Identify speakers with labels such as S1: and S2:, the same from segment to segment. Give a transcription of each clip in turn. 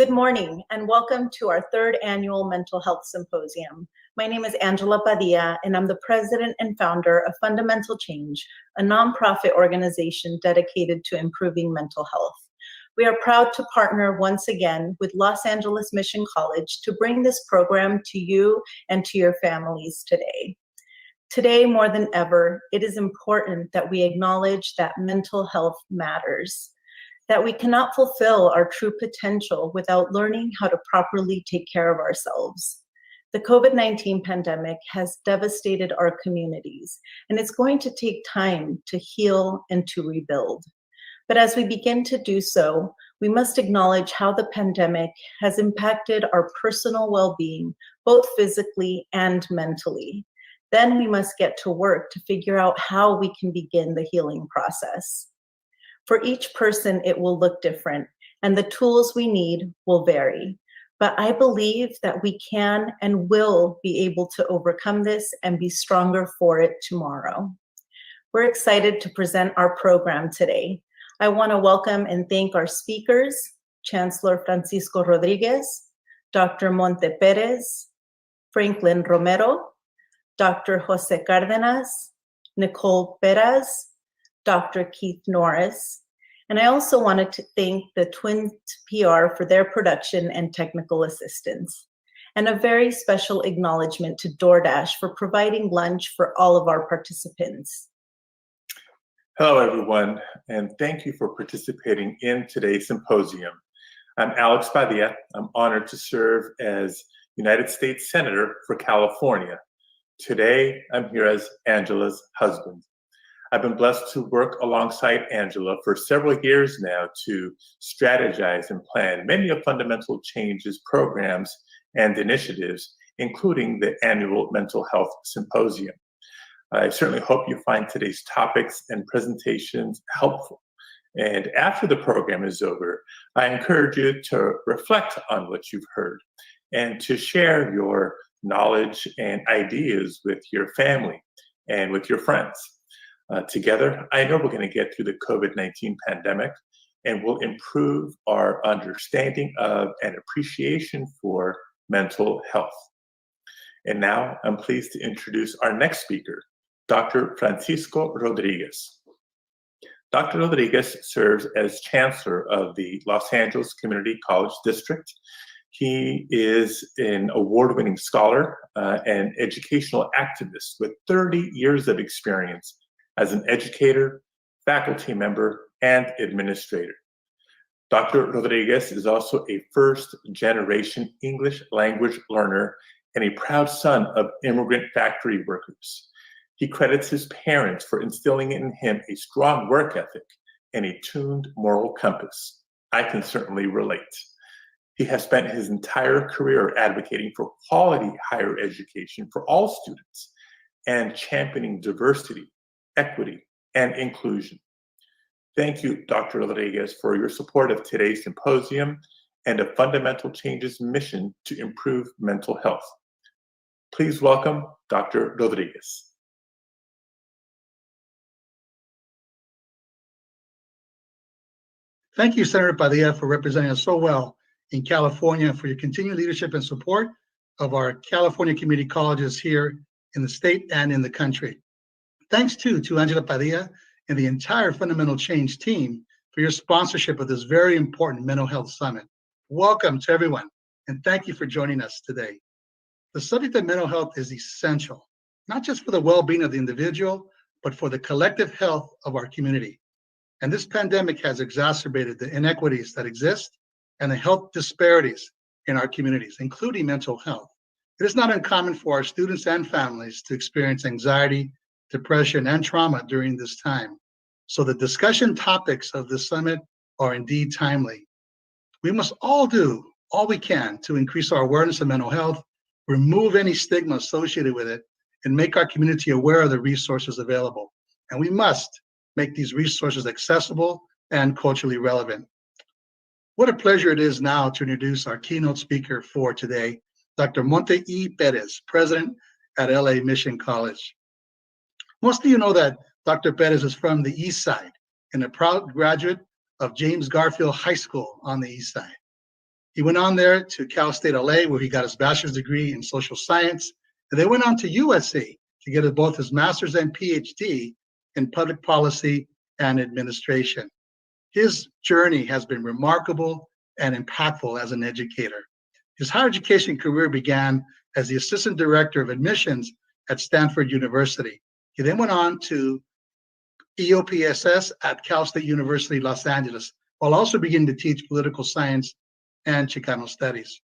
S1: Good morning and welcome to our third annual Mental Health Symposium. My name is Angela Padilla and I'm the president and founder of Fundamental Change, a nonprofit organization dedicated to improving mental health. We are proud to partner once again with Los Angeles Mission College to bring this program to you and to your families today. Today, more than ever, it is important that we acknowledge that mental health matters, that we cannot fulfill our true potential without learning how to properly take care of ourselves. The COVID-19 pandemic has devastated our communities, and it's going to take time to heal and to rebuild. But as we begin to do so, we must acknowledge how the pandemic has impacted our personal well-being, both physically and mentally. Then we must get to work to figure out how we can begin the healing process. For each person, it will look different, and the tools we need will vary. But I believe that we can and will be able to overcome this and be stronger for it tomorrow. We're excited to present our program today. I want to welcome and thank our speakers, Chancellor Francisco Rodriguez, Dr. Monte Perez, Franklin Romero, Dr. Jose Cardenas, Nicolle Perez, Dr. Keith Norris, and I also wanted to thank the Twin PR for their production and technical assistance. And a very special acknowledgement to DoorDash for providing lunch for all of our participants.
S2: Hello, everyone, and thank you for participating in today's symposium. I'm Alex Padilla. I'm honored to serve as United States Senator for California. Today, I'm here as Angela's husband. I've been blessed to work alongside Angela for several years now to strategize and plan many of Fundamental Change's programs and initiatives, including the annual Mental Health Symposium. I certainly hope you find today's topics and presentations helpful. And after the program is over, I encourage you to reflect on what you've heard and to share your knowledge and ideas with your family and with your friends. Together, I know we're going to get through the COVID-19 pandemic and we'll improve our understanding of and appreciation for mental health. And now I'm pleased to introduce our next speaker, Dr. Francisco Rodriguez. Dr. Rodriguez serves as Chancellor of the Los Angeles Community College District. He is an award-winning scholar and educational activist with 30 years of experience as an educator, faculty member, and administrator. Dr. Rodriguez is also a first-generation English language learner and a proud son of immigrant factory workers. He credits his parents for instilling in him a strong work ethic and a tuned moral compass. I can certainly relate. He has spent his entire career advocating for quality higher education for all students and championing diversity, equity, and inclusion. Thank you, Dr. Rodriguez, for your support of today's symposium and of Fundamental Change's mission to improve mental health. Please welcome Dr. Rodriguez.
S3: Thank you, Senator Padilla, for representing us so well in California, for your continued leadership and support of our California community colleges here in the state and in the country. Thanks too to Angela Padilla and the entire Fundamental Change team for your sponsorship of this very important mental health summit. Welcome to everyone, and thank you for joining us today. The subject of mental health is essential, not just for the well-being of the individual, but for the collective health of our community. And this pandemic has exacerbated the inequities that exist and the health disparities in our communities, including mental health. It is not uncommon for our students and families to experience anxiety, depression, and trauma during this time. So the discussion topics of this summit are indeed timely. We must all do all we can to increase our awareness of mental health, remove any stigma associated with it, and make our community aware of the resources available. And we must make these resources accessible and culturally relevant. What a pleasure it is now to introduce our keynote speaker for today, Dr. Monte E. Perez, President at LA Mission College. Most of you know that Dr. Perez is from the East Side and a proud graduate of James Garfield High School on the East Side. He went on there to Cal State LA, where he got his bachelor's degree in social science, and then went on to USC to get both his master's and PhD in public policy and administration. His journey has been remarkable and impactful as an educator. His higher education career began as the assistant director of admissions at Stanford University. He then went on to EOPSS at Cal State University, Los Angeles, while also beginning to teach political science and Chicano studies.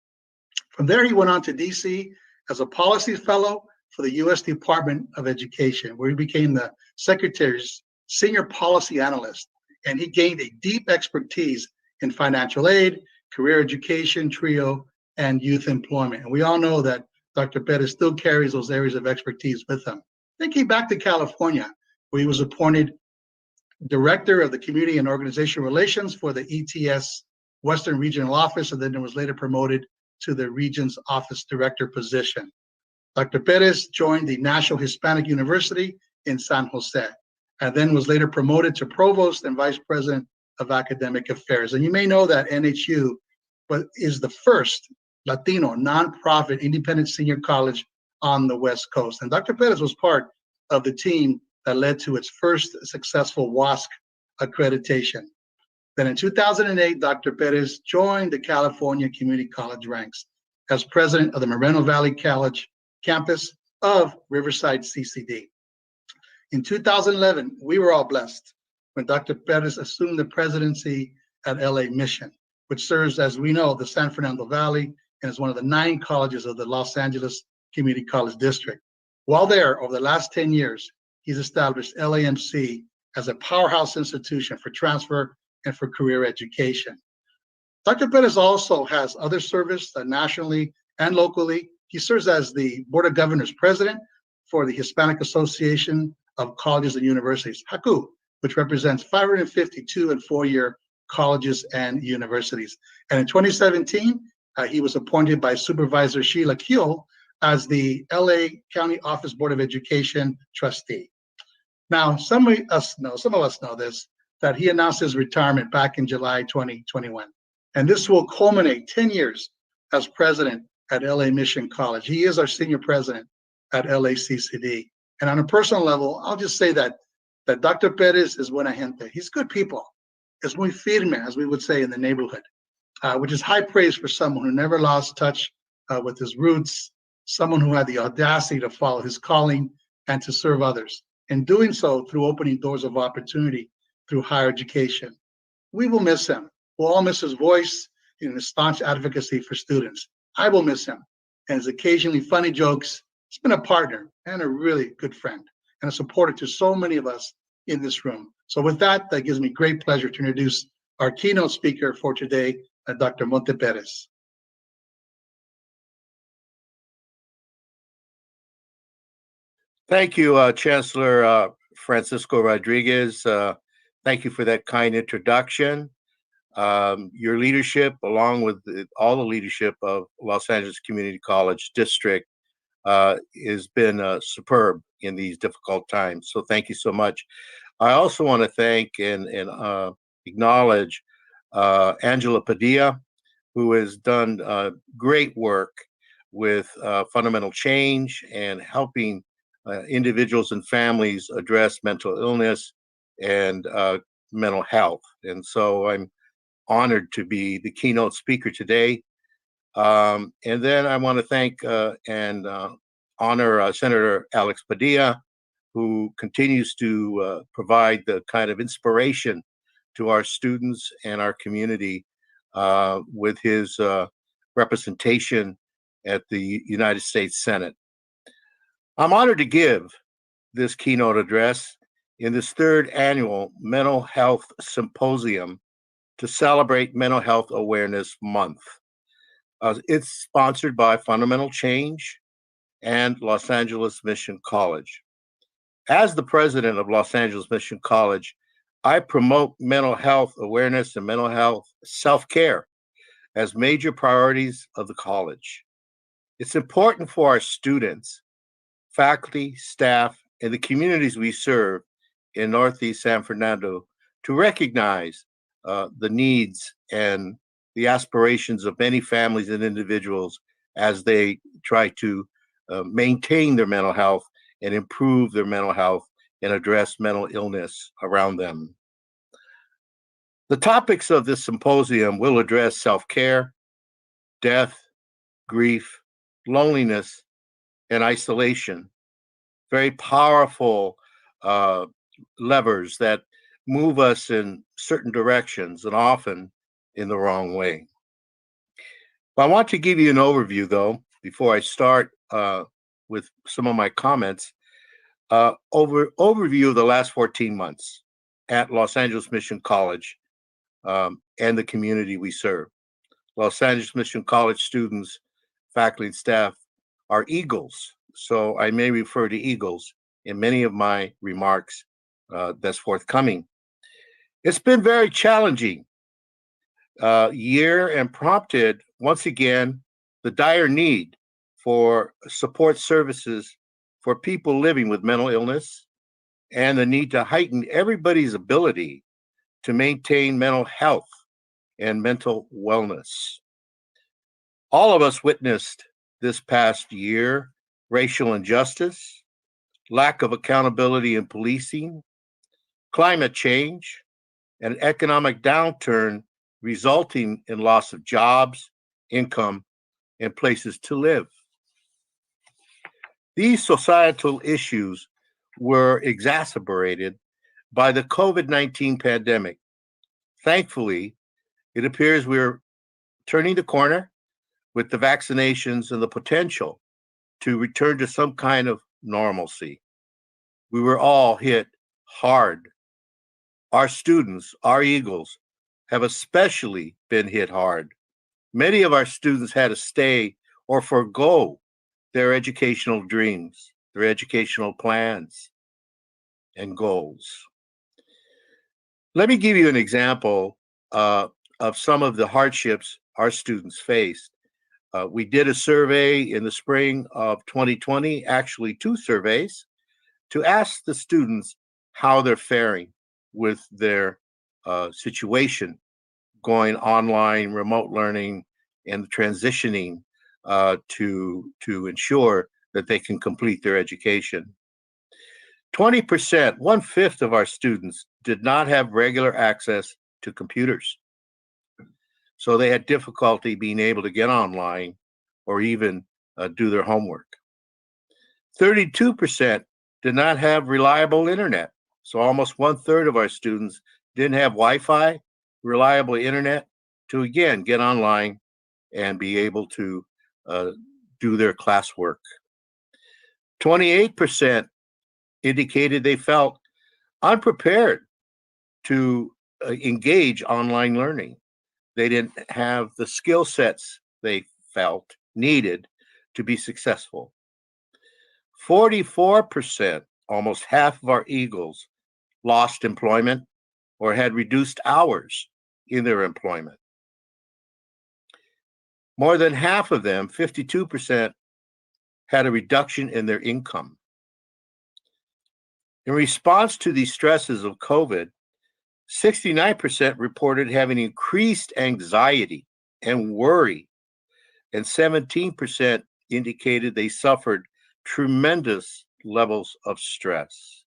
S3: From there, he went on to DC as a policy fellow for the U.S. Department of Education, where he became the secretary's senior policy analyst, and he gained a deep expertise in financial aid, career education, TRIO, and youth employment. And we all know that Dr. Perez still carries those areas of expertise with him. Then came back to California, where he was appointed director of the Community and Organization Relations for the ETS Western Regional Office, and then was later promoted to the region's office director position. Dr. Perez joined the National Hispanic University in San Jose, and then was later promoted to provost and vice president of academic affairs. And you may know that NHU is the first Latino nonprofit independent senior college on the West Coast. And Dr. Perez was part of the team that led to its first successful WASC accreditation. Then in 2008, Dr. Perez joined the California Community College ranks as president of the Moreno Valley College campus of Riverside CCD. In 2011, we were all blessed when Dr. Perez assumed the presidency at LA Mission, which serves, as we know, the San Fernando Valley and is one of the 9 colleges of the Los Angeles Community College District. While there, over the last 10 years, he's established LAMC as a powerhouse institution for transfer and for career education. Dr. Perez also has other service nationally and locally. He serves as the Board of Governors President for the Hispanic Association of Colleges and Universities, HACU, which represents 552 and 4-year colleges and universities. And in 2017, he was appointed by Supervisor Sheila Kuehl as the LA County Office Board of Education trustee. Now, some of us know this, that he announced his retirement back in July 2021. And this will culminate 10 years as president at LA Mission College. He is our senior president at LACCD. And on a personal level, I'll just say that Dr. Perez is buena gente. He's good people. Es muy firme, as we would say in the neighborhood, which is high praise for someone who never lost touch with his roots, someone who had the audacity to follow his calling and to serve others, and doing so through opening doors of opportunity through higher education. We will miss him. We'll all miss his voice and his staunch advocacy for students. I will miss him and his occasionally funny jokes. He's been a partner and a really good friend and a supporter to so many of us in this room. So with that, that gives me great pleasure to introduce our keynote speaker for today, Dr. Monte Perez.
S4: Thank you, Chancellor Francisco Rodriguez. Thank you for that kind introduction. Your leadership, along with all the leadership of Los Angeles Community College District, has been superb in these difficult times. So thank you so much. I also want to thank and acknowledge Angela Padilla, who has done great work with fundamental change and helping individuals and families address mental illness and mental health. And so I'm honored to be the keynote speaker today. And then I want to thank and honor Senator Alex Padilla, who continues to provide the kind of inspiration to our students and our community with his representation at the United States Senate. I'm honored to give this keynote address in this 3rd annual Mental Health Symposium to celebrate Mental Health Awareness Month. It's sponsored by Fundamental Change and Los Angeles Mission College. As the president of Los Angeles Mission College, I promote mental health awareness and mental health self-care as major priorities of the college. It's important for our students, faculty, staff, and the communities we serve in Northeast San Fernando to recognize the needs and the aspirations of many families and individuals as they try to maintain their mental health and improve their mental health and address mental illness around them. The topics of this symposium will address self-care, death, grief, loneliness, and isolation. Very powerful levers that move us in certain directions and often in the wrong way. But I want to give you an overview, though, before I start with some of my comments, overview of the last 14 months at Los Angeles Mission College and the community we serve. Los Angeles Mission College students, faculty, and staff are eagles, so I may refer to eagles in many of my remarks that's forthcoming. It's been very challenging year and prompted, once again, the dire need for support services for people living with mental illness and the need to heighten everybody's ability to maintain mental health and mental wellness. All of us witnessed this past year racial injustice, lack of accountability in policing, climate change, and economic downturn resulting in loss of jobs, income, and places to live. These societal issues were exacerbated by the COVID-19 pandemic. Thankfully, it appears we're turning the corner with the vaccinations and the potential to return to some kind of normalcy. We were all hit hard. Our students, our eagles, have especially been hit hard. Many of our students had to stay or forego their educational dreams, their educational plans and goals. Let me give you an example of some of the hardships our students faced. We did a survey in the spring of 2020, actually 2 surveys, to ask the students how they're faring with their situation, going online, remote learning, and transitioning to ensure that they can complete their education. 20%, 1/5 of our students did not have regular access to computers. So they had difficulty being able to get online or even do their homework. 32% did not have reliable internet. So almost 1/3 of our students didn't have Wi-Fi, reliable internet to, again, get online and be able to do their classwork. 28% indicated they felt unprepared to engage online learning. They didn't have the skill sets they felt needed to be successful. 44%, almost half of our eagles, lost employment or had reduced hours in their employment. More than half of them, 52%, had a reduction in their income. In response to these stresses of COVID, 69% reported having increased anxiety and worry, and 17% indicated they suffered tremendous levels of stress.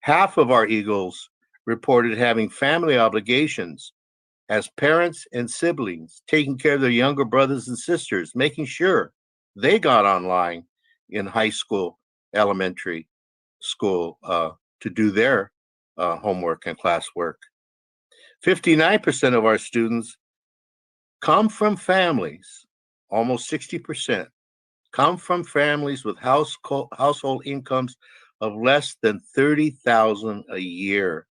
S4: Half of our eagles reported having family obligations as parents and siblings, taking care of their younger brothers and sisters, making sure they got online in high school, elementary school to do their homework and classwork. 59% of our students come from families, almost 60%, come from families with household incomes of less than $30,000 a year.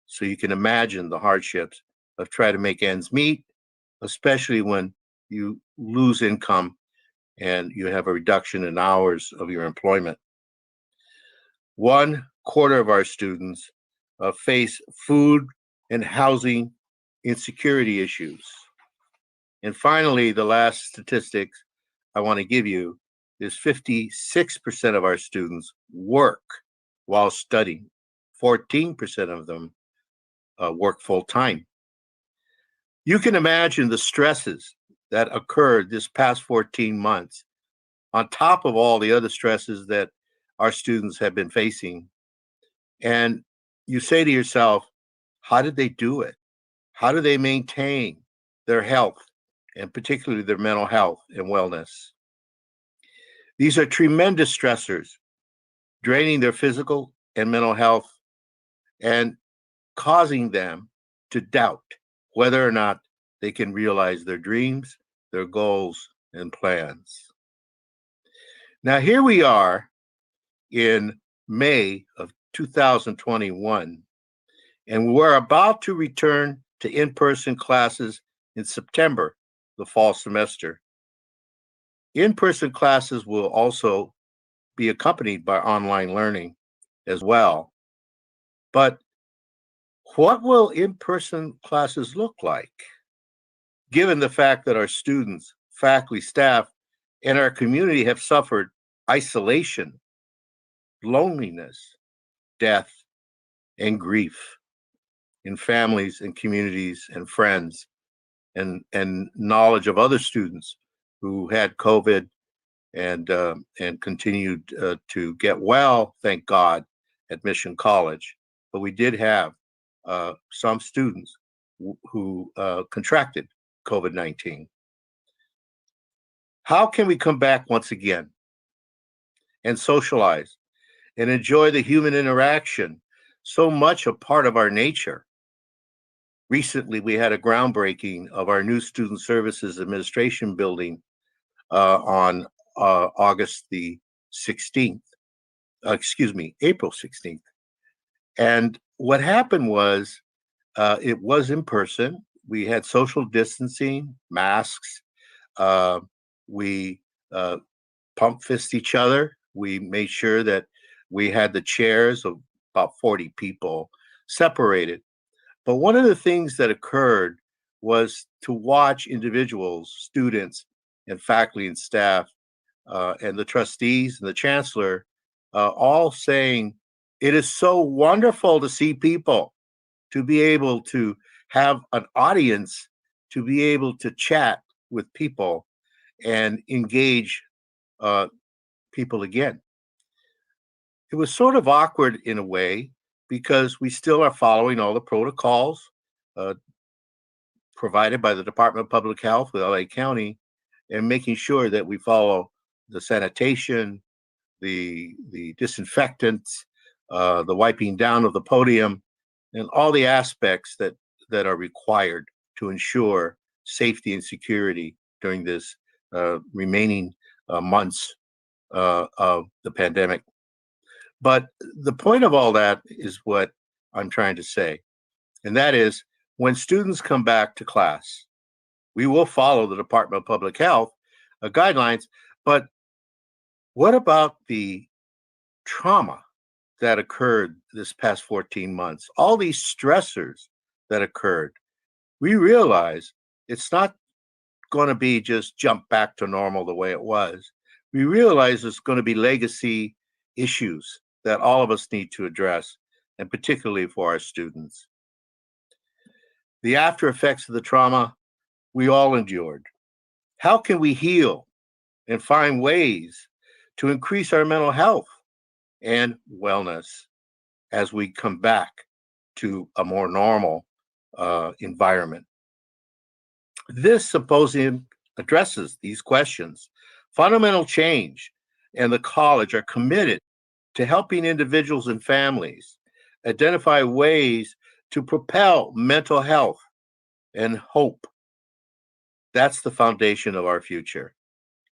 S4: So you can imagine the hardships of trying to make ends meet, especially when you lose income and you have a reduction in hours of your employment. 1/4 of our students face food and housing insecurity issues. And finally, the last statistics I want to give you is 56% of our students work while studying. 14% of them work full time. You can imagine the stresses that occurred this past 14 months on top of all the other stresses that our students have been facing. And you say to yourself, how did they do it? How do they maintain their health, and particularly their mental health and wellness? These are tremendous stressors, draining their physical and mental health and causing them to doubt whether or not they can realize their dreams, their goals, and plans. Now, here we are in May of 2021, and we're about to return to in-person classes in September, the fall semester. In-person classes will also be accompanied by online learning as well. But what will in-person classes look like, given the fact that our students, faculty, staff, and our community have suffered isolation, loneliness, death, and grief in families and communities and friends, and knowledge of other students who had COVID and continued to get well, thank God, at Mission College. But we did have some students who contracted COVID-19. How can we come back once again and socialize and enjoy the human interaction, so much a part of our nature? Recently, we had a groundbreaking of our new Student Services Administration building on August the 16th, April 16th. And what happened was, it was in person. We had social distancing, masks. We pump fist each other. We made sure that we had the chairs of about 40 people separated. But one of the things that occurred was to watch individuals, students, and faculty and staff, and the trustees and the chancellor, all saying, it is so wonderful to see people, to be able to have an audience, to be able to chat with people and engage people again. It was sort of awkward in a way because we still are following all the protocols provided by the Department of Public Health with LA County, and making sure that we follow the sanitation, the disinfectants, the wiping down of the podium, and all the aspects that are required to ensure safety and security during this remaining months of the pandemic. But the point of all that is what I'm trying to say, and that is, when students come back to class, we will follow the Department of Public Health guidelines, but what about the trauma that occurred this past 14 months? All these stressors that occurred, we realize it's not going to be just jump back to normal the way it was. We realize there's going to be legacy issues that all of us need to address, and particularly for our students. The after effects of the trauma we all endured. How can we heal and find ways to increase our mental health and wellness as we come back to a more normal environment? This symposium addresses these questions. Fundamental Change and the college are committed to helping individuals and families identify ways to propel mental health and hope. That's the foundation of our future,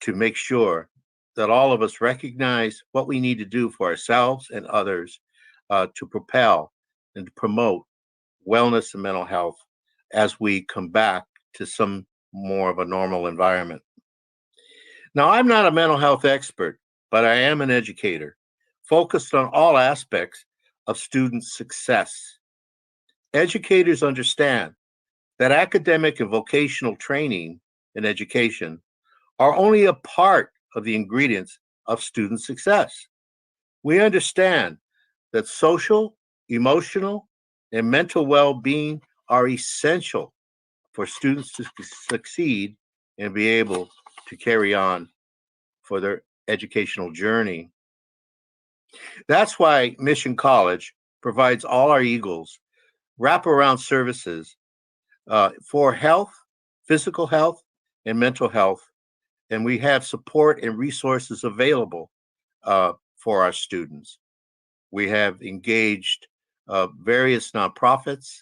S4: to make sure that all of us recognize what we need to do for ourselves and others to propel and to promote wellness and mental health as we come back to some more of a normal environment. Now, I'm not a mental health expert, but I am an educator focused on all aspects of student success. Educators understand that academic and vocational training and education are only a part of the ingredients of student success. We understand that social, emotional, and mental well-being are essential for students to succeed and be able to carry on for their educational journey. That's why Mission College provides all our Eagles wraparound services for health, physical health, and mental health. And we have support and resources available for our students. We have engaged various nonprofits.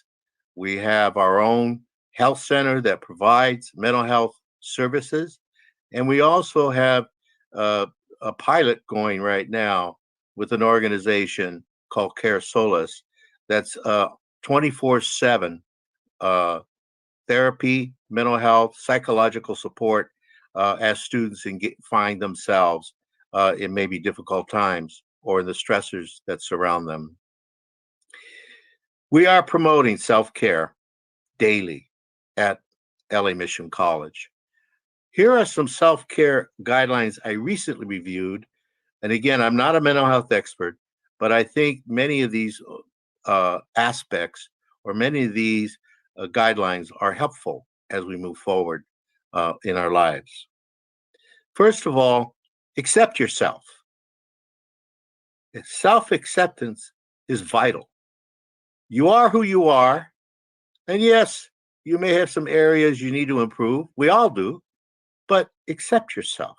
S4: We have our own health center that provides mental health services. And we also have a pilot going right now with an organization called Care Solace that's 24/7 therapy, mental health, psychological support as students find themselves in maybe difficult times or the stressors that surround them. We are promoting self-care daily at LA Mission College. Here are some self-care guidelines I recently reviewed. And again, I'm not a mental health expert, but I think many of these aspects or many of these guidelines are helpful as we move forward in our lives. First of all, accept yourself. Self-acceptance is vital. You are who you are. And yes, you may have some areas you need to improve. We all do. But accept yourself.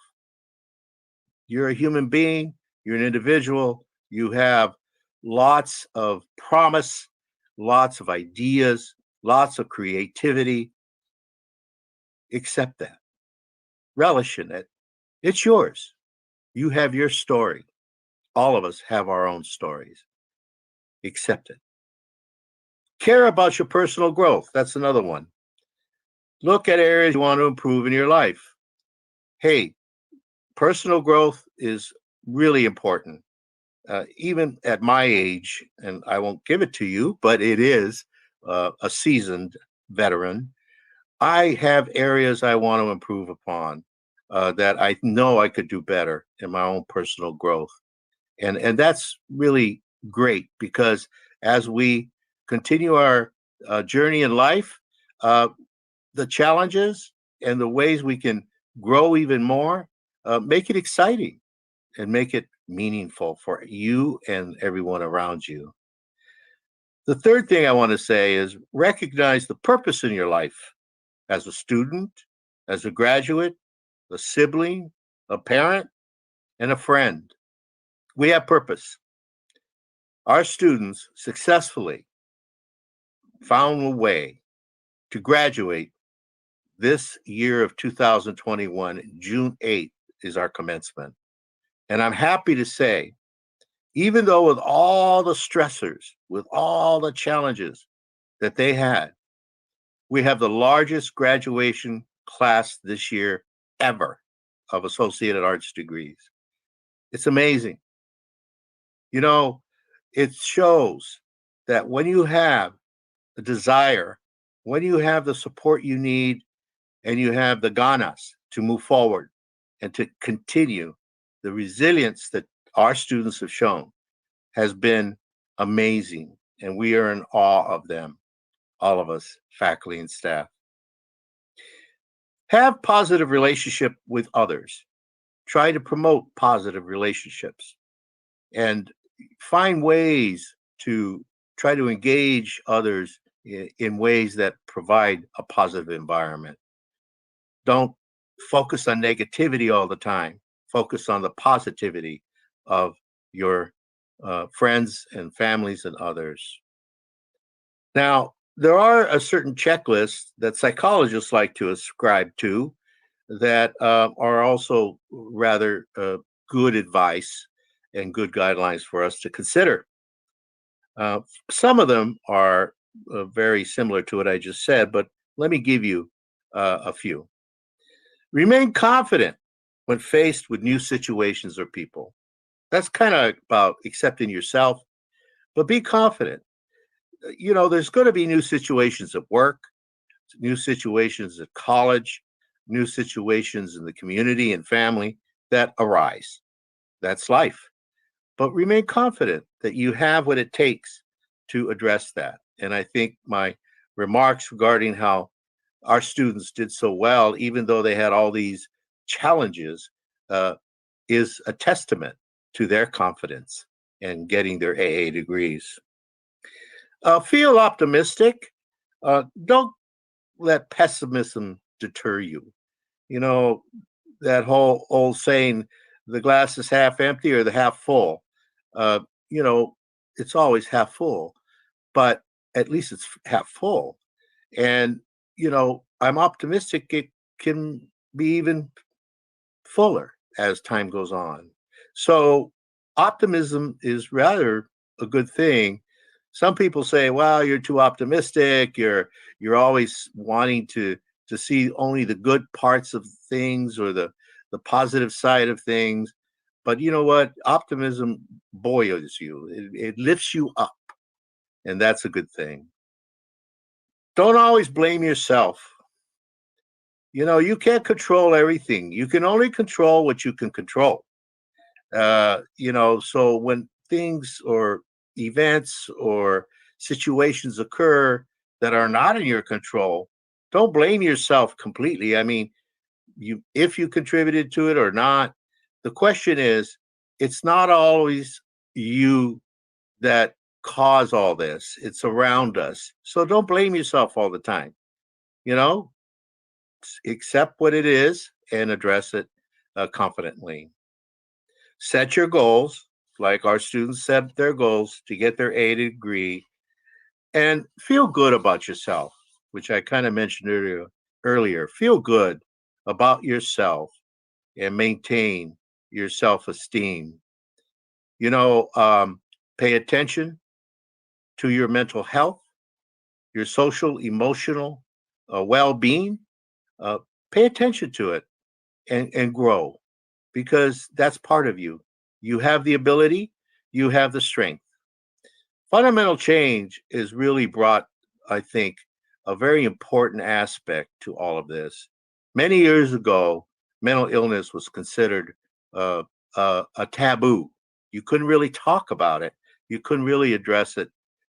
S4: You're a human being. You're an individual. You have lots of promise, lots of ideas, lots of creativity. Accept that. Relish in it. It's yours. You have your story. All of us have our own stories. Accept it. Care about your personal growth. That's another one. Look at areas you want to improve in your life. Hey, personal growth is really important. Even at my age, and I won't give it to you, but it is a seasoned veteran. I have areas I want to improve upon that I know I could do better in my own personal growth. And that's really great because as we continue our journey in life, the challenges and the ways we can grow even more, make it exciting and make it meaningful for you and everyone around you. The third thing I want to say is recognize the purpose in your life as a student, as a graduate, a sibling, a parent, and a friend. We have purpose. Our students successfully found a way to graduate this year of 2021. June 8th is our commencement. And I'm happy to say, even though with all the stressors, with all the challenges that they had, we have the largest graduation class this year ever of associated arts degrees. It's amazing. You know, it shows that when you have the desire, when you have the support you need, and you have the ganas to move forward and to continue, the resilience that our students have shown has been amazing. And we are in awe of them, all of us, faculty and staff. Have positive relationship with others. Try to promote positive relationships and find ways to try to engage others in ways that provide a positive environment. Don't focus on negativity all the time. Focus on the positivity of your friends and families and others. Now, there are a certain checklist that psychologists like to ascribe to that are also rather good advice and good guidelines for us to consider. Some of them are very similar to what I just said, but let me give you a few. Remain confident when faced with new situations or people. That's kind of about accepting yourself, but be confident. You know, there's going to be new situations at work, new situations at college, new situations in the community and family that arise. That's life. But remain confident that you have what it takes to address that. And I think my remarks regarding how our students did so well, even though they had all these challenges, is a testament to their confidence in getting their AA degrees. Feel optimistic. Don't let pessimism deter you. You know, that whole old saying, the glass is half empty or the half full. You know, it's always half full, but at least it's half full. And, you know, I'm optimistic it can be even fuller as time goes on. So optimism is rather a good thing. Some people say, well, you're too optimistic. You're always wanting to see only the good parts of things or the positive side of things. But you know what? Optimism buoys you. It lifts you up. And that's a good thing. Don't always blame yourself. You know, you can't control everything. You can only control what you can control. You know, so when things or events or situations occur that are not in your control, don't blame yourself completely. I mean, if you contributed to it or not, the question is, it's not always you that cause all this. It's around us. So don't blame yourself all the time. You know, accept what it is and address it confidently. Set your goals, like our students set their goals to get their AA degree, and feel good about yourself, which I kind of mentioned earlier. Feel good about yourself and maintain your self-esteem. You know, pay attention to your mental health, your social, emotional well-being. Pay attention to it and grow, because that's part of you. You have the ability, you have the strength. Fundamental change is really brought, I think, a very important aspect to all of this. Many years ago, mental illness was considered a taboo. You couldn't really talk about it. You couldn't really address it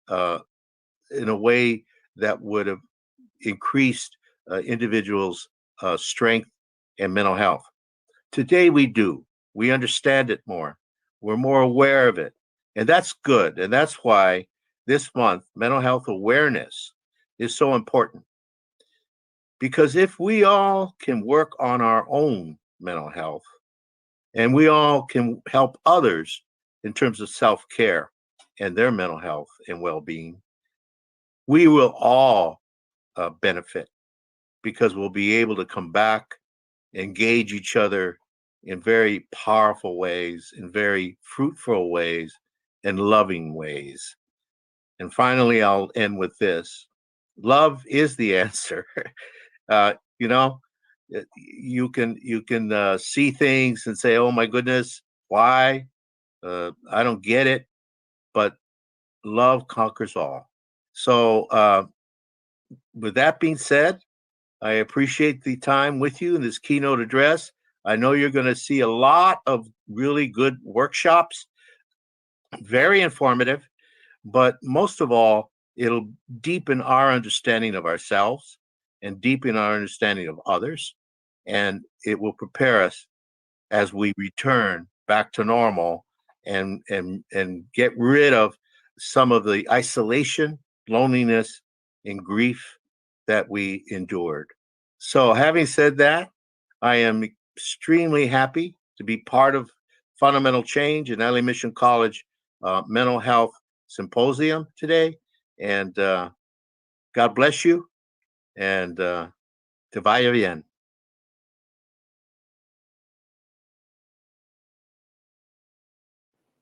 S4: in a way that would have increased individuals' strength and mental health. Today we do. We understand it more. We're more aware of it. And that's good. And that's why this month, mental health awareness is so important. Because if we all can work on our own mental health, and we all can help others in terms of self-care and their mental health and well-being, we will all benefit, because we'll be able to come back, engage each other in very powerful ways, in very fruitful ways, and loving ways. And finally, I'll end with this. Love is the answer. You know, you can see things and say, oh my goodness, why? I don't get it. But love conquers all. So with that being said, I appreciate the time with you in this keynote address. I know you're going to see a lot of really good workshops, very informative, but most of all, it'll deepen our understanding of ourselves and deepen our understanding of others, and it will prepare us as we return back to normal and get rid of some of the isolation, loneliness, and grief that we endured. So having said that, I am extremely happy to be part of Fundamental Change in LA Mission College Mental Health Symposium today. And God bless you, and te vaya bien.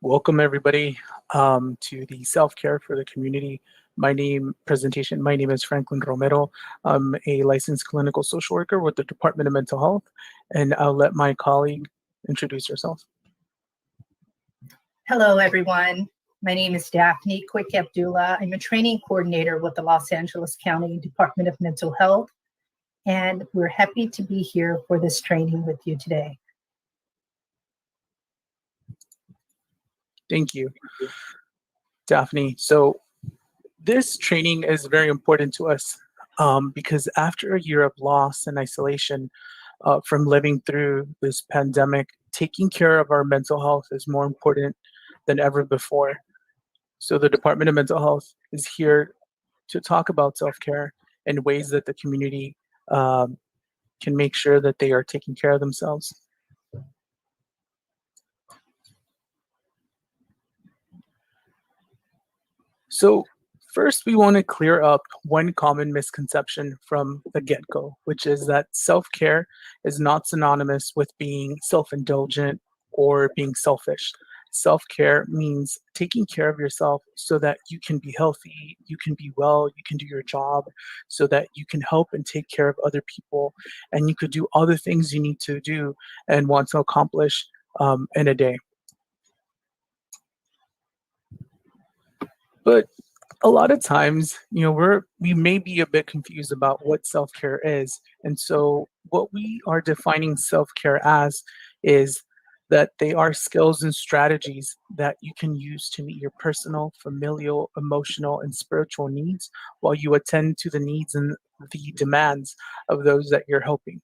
S5: Welcome everybody to the self-care for the community. My name is Franklin Romero. I'm a licensed clinical social worker with the Department of Mental Health, and I'll let my colleague introduce herself.
S6: Hello, everyone. My name is Daphne Quick-Abdullah. I'm a training coordinator with the Los Angeles County Department of Mental Health, and we're happy to be here for this training with you today.
S5: Thank you, Daphne. So this training is very important to us. because after a year of loss and isolation from living through this pandemic, taking care of our mental health is more important than ever before. So the Department of Mental Health is here to talk about self-care in ways that the community can make sure that they are taking care of themselves. So first, we want to clear up one common misconception from the get-go, which is that self-care is not synonymous with being self-indulgent or being selfish. Self-care means taking care of yourself so that you can be healthy, you can be well, you can do your job, so that you can help and take care of other people, and you could do all the things you need to do and want to accomplish in a day. But a lot of times, we may be a bit confused about what self-care is. And so what we are defining self-care as is that they are skills and strategies that you can use to meet your personal, familial, emotional, and spiritual needs while you attend to the needs and the demands of those that you're helping.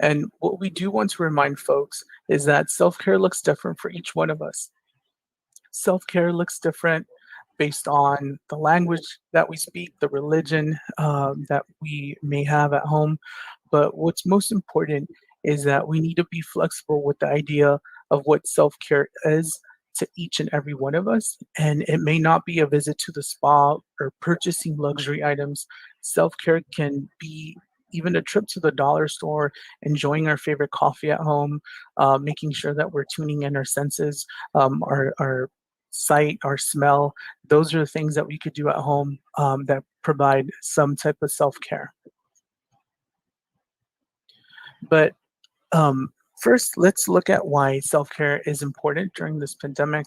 S5: And what we do want to remind folks is that self-care looks different for each one of us. Self-care looks different based on the language that we speak, the religion that we may have at home. But what's most important is that we need to be flexible with the idea of what self-care is to each and every one of us. And it may not be a visit to the spa or purchasing luxury items. Self-care can be even a trip to the dollar store, enjoying our favorite coffee at home, making sure that we're tuning in our senses, our sight, our smell. Those are the things that we could do at home that provide some type of self-care. But first, let's look at why self-care is important during this pandemic.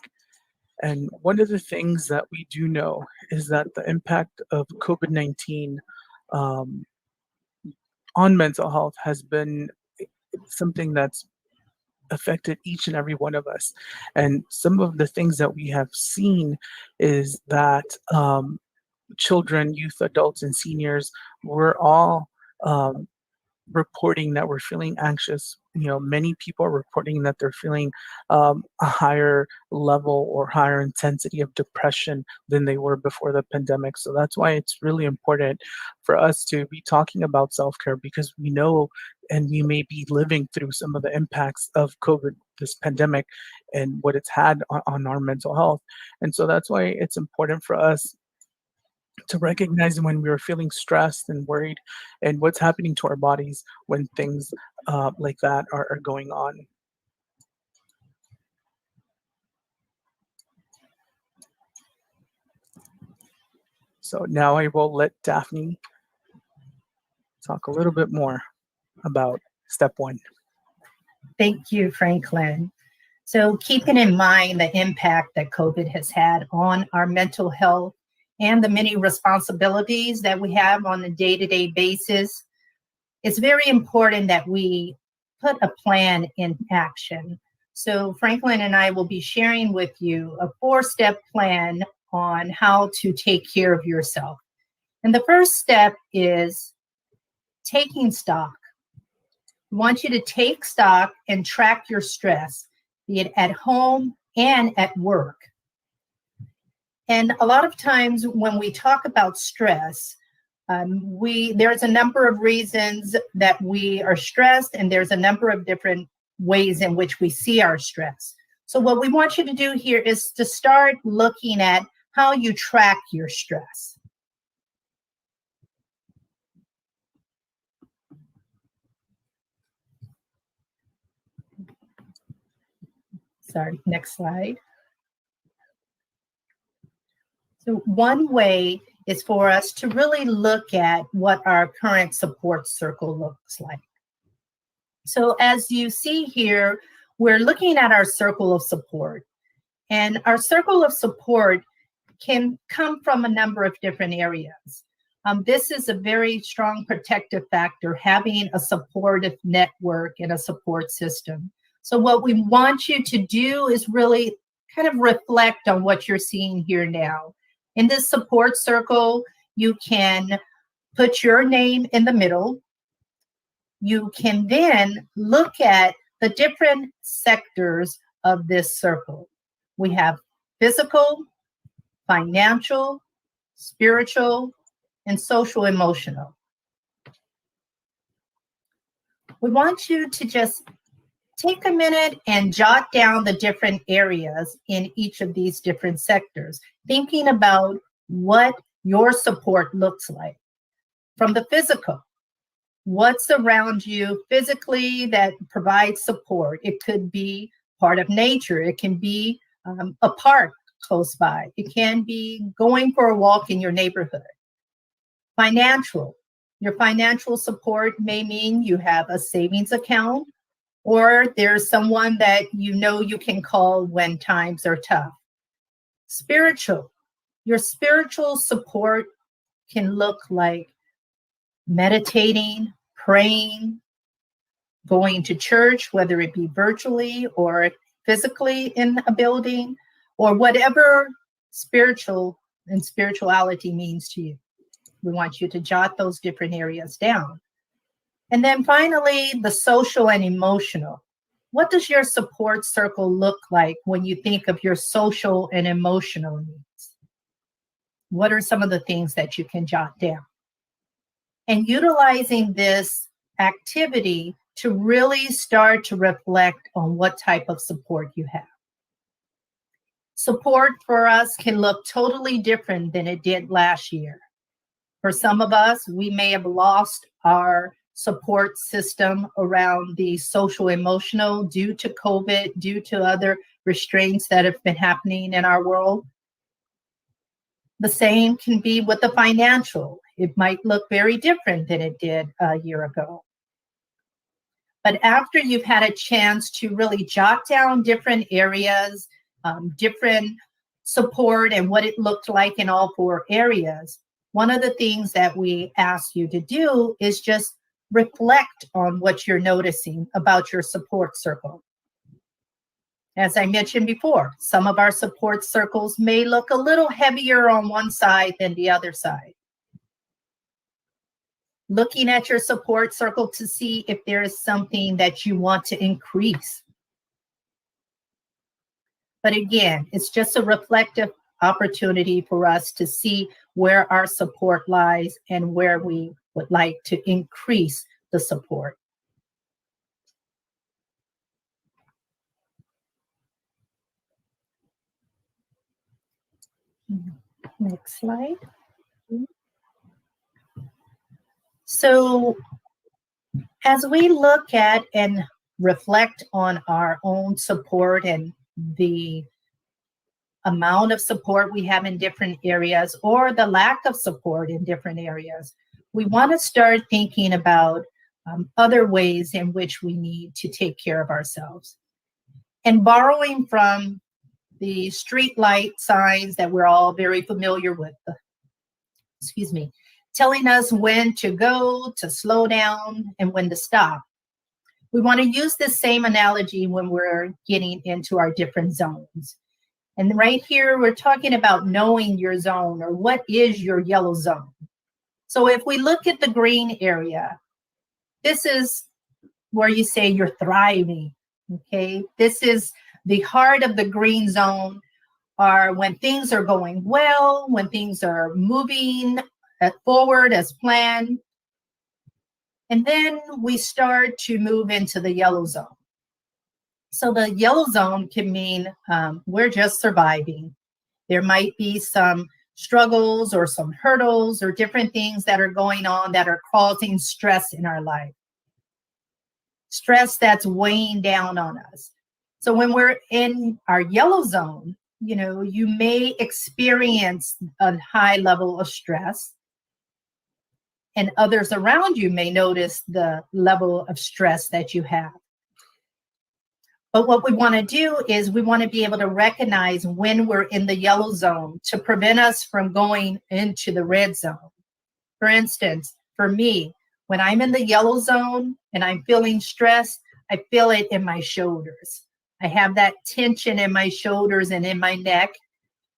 S5: And one of the things that we do know is that the impact of COVID-19 on mental health has been something that's affected each and every one of us. And some of the things that we have seen is that children, youth, adults, and seniors were all reporting that we're feeling anxious. Many people are reporting that they're feeling a higher level or higher intensity of depression than they were before the pandemic. So that's why it's really important for us to be talking about self-care, because we know and we may be living through some of the impacts of COVID, this pandemic, and what it's had on our mental health. And so that's why it's important for us to recognize when we are feeling stressed and worried and what's happening to our bodies when things like that are going on. So now I will let Daphne talk a little bit more about step one.
S6: Thank you, Franklin. So keeping in mind the impact that COVID has had on our mental health and the many responsibilities that we have on a day-to-day basis, it's very important that we put a plan in action. So Franklin and I will be sharing with you a 4-step plan on how to take care of yourself. And the first step is taking stock. I want you to take stock and track your stress, be it at home and at work. And a lot of times when we talk about stress, there's a number of reasons that we are stressed, and there's a number of different ways in which we see our stress. So what we want you to do here is to start looking at how you track your stress. Sorry, next slide. So one way is for us to really look at what our current support circle looks like. So as you see here, we're looking at our circle of support. And our circle of support can come from a number of different areas. This is a very strong protective factor, having a supportive network and a support system. So what we want you to do is really kind of reflect on what you're seeing here now. In this support circle, you can put your name in the middle. You can then look at the different sectors of this circle. We have physical, financial, spiritual, and social emotional. We want you to just take a minute and jot down the different areas in each of these different sectors, thinking about what your support looks like. From the physical, what's around you physically that provides support? It could be part of nature. It can be a park close by. It can be going for a walk in your neighborhood. Financial. Your financial support may mean you have a savings account, or there's someone that you know you can call when times are tough. Spiritual. Your spiritual support can look like meditating, praying, going to church, whether it be virtually or physically in a building, or whatever spiritual and spirituality means to you. We want you to jot those different areas down. And then finally, the social and emotional. What does your support circle look like when you think of your social and emotional needs? What are some of the things that you can jot down? And utilizing this activity to really start to reflect on what type of support you have. Support for us can look totally different than it did last year. For some of us, we may have lost our support system around the social emotional due to COVID, due to other restraints that have been happening in our world. The same can be with the financial. It might look very different than it did a year ago. But after you've had a chance to really jot down different areas, different support and what it looked like in all 4 areas, one of the things that we ask you to do is just reflect on what you're noticing about your support circle. As I mentioned before, some of our support circles may look a little heavier on one side than the other side. Looking at your support circle to see if there is something that you want to increase. But again, it's just a reflective opportunity for us to see where our support lies and where we would like to increase the support. Next slide. So as we look at and reflect on our own support and the amount of support we have in different areas or the lack of support in different areas, we want to start thinking about other ways in which we need to take care of ourselves. And borrowing from the street light signs that we're all very familiar with, telling us when to go, to slow down, and when to stop. We want to use this same analogy when we're getting into our different zones. And right here, we're talking about knowing your zone, or what is your yellow zone. So if we look at the green area, this is where you say you're thriving, okay? This is the heart of the green zone, are when things are going well, when things are moving forward as planned. And then we start to move into the yellow zone. So the yellow zone can mean we're just surviving. There might be some struggles or some hurdles or different things that are going on that are causing stress in our life. Stress that's weighing down on us. So when we're in our yellow zone, you know, you may experience a high level of stress, and others around you may notice the level of stress that you have. But what we want to do is we want to be able to recognize when we're in the yellow zone to prevent us from going into the red zone. For instance, for me, when I'm in the yellow zone and I'm feeling stress, I feel it in my shoulders. I have that tension in my shoulders and in my neck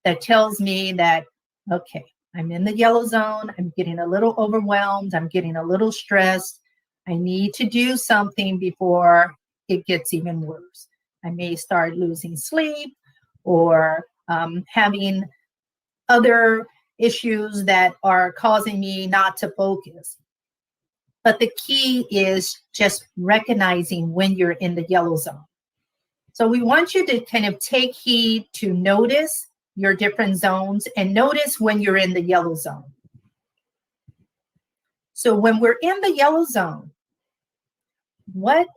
S6: that tells me that Okay, I'm in the yellow zone. I'm getting a little overwhelmed. I'm getting a little stressed. I need to do something before it gets even worse. I may start losing sleep or having other issues that are causing me not to focus. But the key is just recognizing when you're in the yellow zone. So we want you to kind of take heed to notice your different zones and notice when you're in the yellow zone. So when we're in the yellow zone, what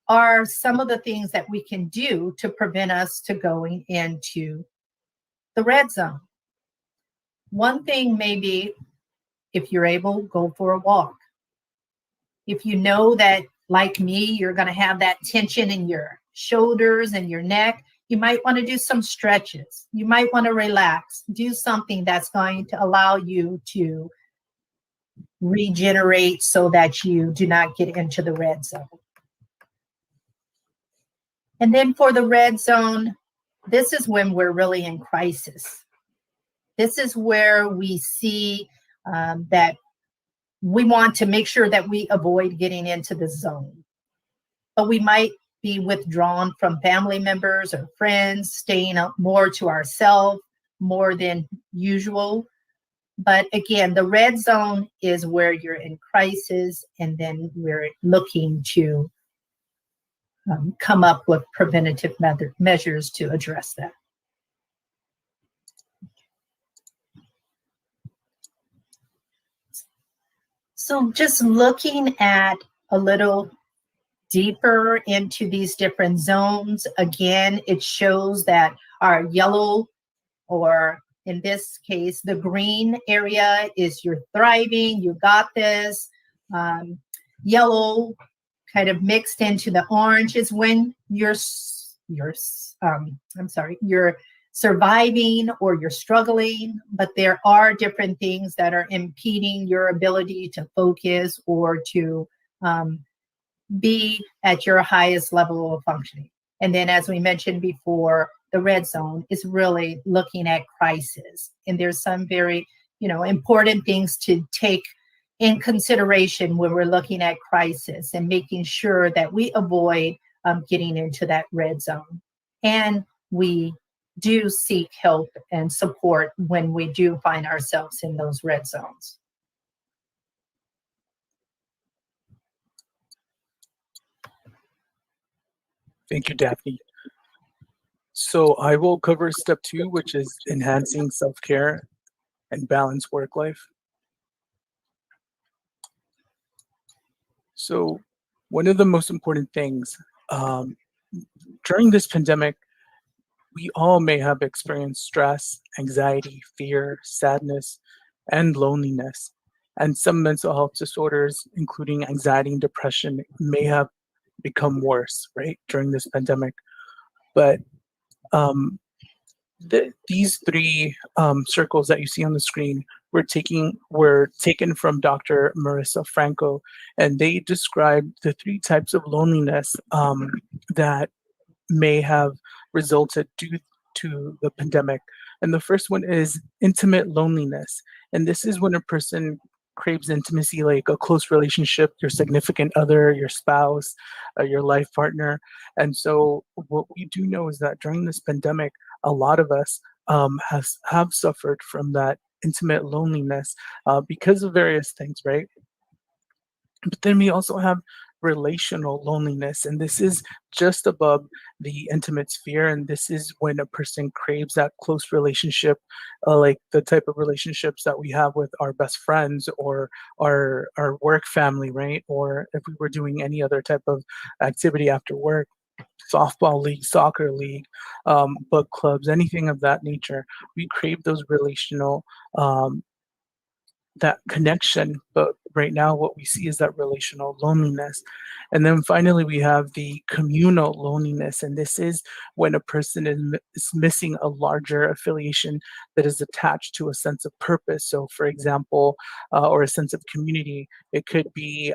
S6: are some of the things that we can do to prevent us to going into the red zone? One thing may be, if you're able, go for a walk. If you know that, like me, you're going to have that tension in your shoulders and your neck, you might want to do some stretches. You might want to relax, do something that's going to allow you to regenerate so that you do not get into the red zone. And then for the red zone, this is when we're really in crisis. This is where we see that we want to make sure that we avoid getting into the zone. But we might be withdrawn from family members or friends, staying up more to ourselves, more than usual. But again, the red zone is where you're in crisis, and then we're looking to come up with preventative measures to address that. So just looking at a little deeper into these different zones, again, it shows that our yellow, or in this case, the green area is you're thriving, you got this. Yellow kind of mixed into the orange is when you're surviving or you're struggling, but there are different things that are impeding your ability to focus or to be at your highest level of functioning. And then, as we mentioned before, the red zone is really looking at crisis. And there's some very, important things to take in consideration when we're looking at crisis and making sure that we avoid getting into that red zone. And we do seek help and support when we do find ourselves in those red zones.
S5: Thank you, Daphne. So I will cover step 2, which is enhancing self-care and balanced work life. So one of the most important things during this pandemic, we all may have experienced stress, anxiety, fear, sadness, and loneliness. And some mental health disorders, including anxiety and depression, may have become worse, right, during this pandemic. But these 3 circles that you see on the screen were taken from Dr. Marissa Franco, and they described the 3 types of loneliness that may have resulted due to the pandemic. And the first one is intimate loneliness. And this is when a person craves intimacy, like a close relationship, your significant other, your spouse, your life partner. And so what we do know is that during this pandemic, a lot of us have suffered from that intimate loneliness because of various things, right? But then we also have relational loneliness, and this is just above the intimate sphere, and this is when a person craves that close relationship, like the type of relationships that we have with our best friends or our work family, right? Or if we were doing any other type of activity after work, softball league, soccer league, book clubs, anything of that nature. We crave those relational that connection, but right now what we see is that relational loneliness. And then finally we have the communal loneliness, and this is when a person is missing a larger affiliation that is attached to a sense of purpose. So for example, or a sense of community. It could be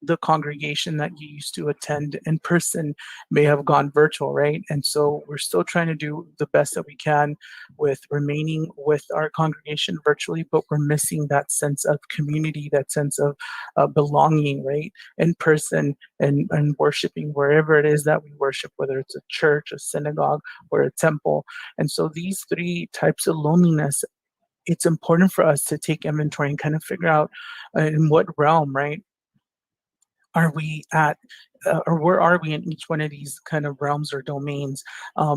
S5: the congregation that you used to attend in person may have gone virtual, right? And so we're still trying to do the best that we can with remaining with our congregation virtually, but we're missing that sense of community, that sense of belonging, right? In person and worshiping wherever it is that we worship, whether it's a church, a synagogue, or a temple. And so these three types of loneliness, it's important for us to take inventory and kind of figure out in what realm, right, are we at, or where are we in each one of these kind of realms or domains?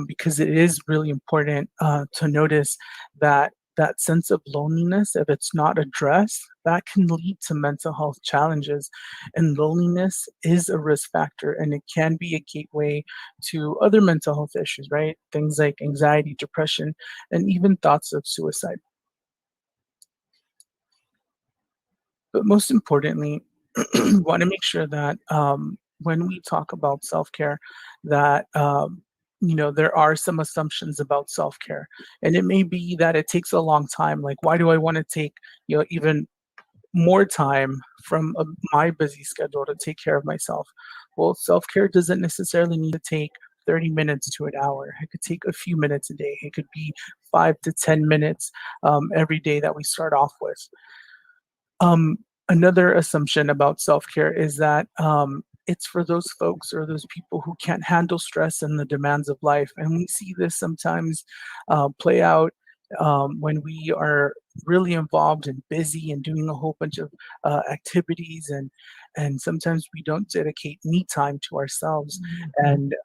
S5: Because it is really important to notice that that sense of loneliness, if it's not addressed, that can lead to mental health challenges. And loneliness is a risk factor, and it can be a gateway to other mental health issues, right? Things like anxiety, depression, and even thoughts of suicide. But most importantly, want to make sure that when we talk about self-care, that there are some assumptions about self-care, and it may be that it takes a long time. Like, why do I want to take even more time from my busy schedule to take care of myself? Well, self-care doesn't necessarily need to take 30 minutes to an hour. It could take a few minutes a day. It could be 5 to 10 minutes every day that we start off with. Another assumption about self-care is that it's for those folks or those people who can't handle stress and the demands of life. And we see this sometimes play out when we are really involved and busy and doing a whole bunch of activities, and sometimes we don't dedicate me time to ourselves. And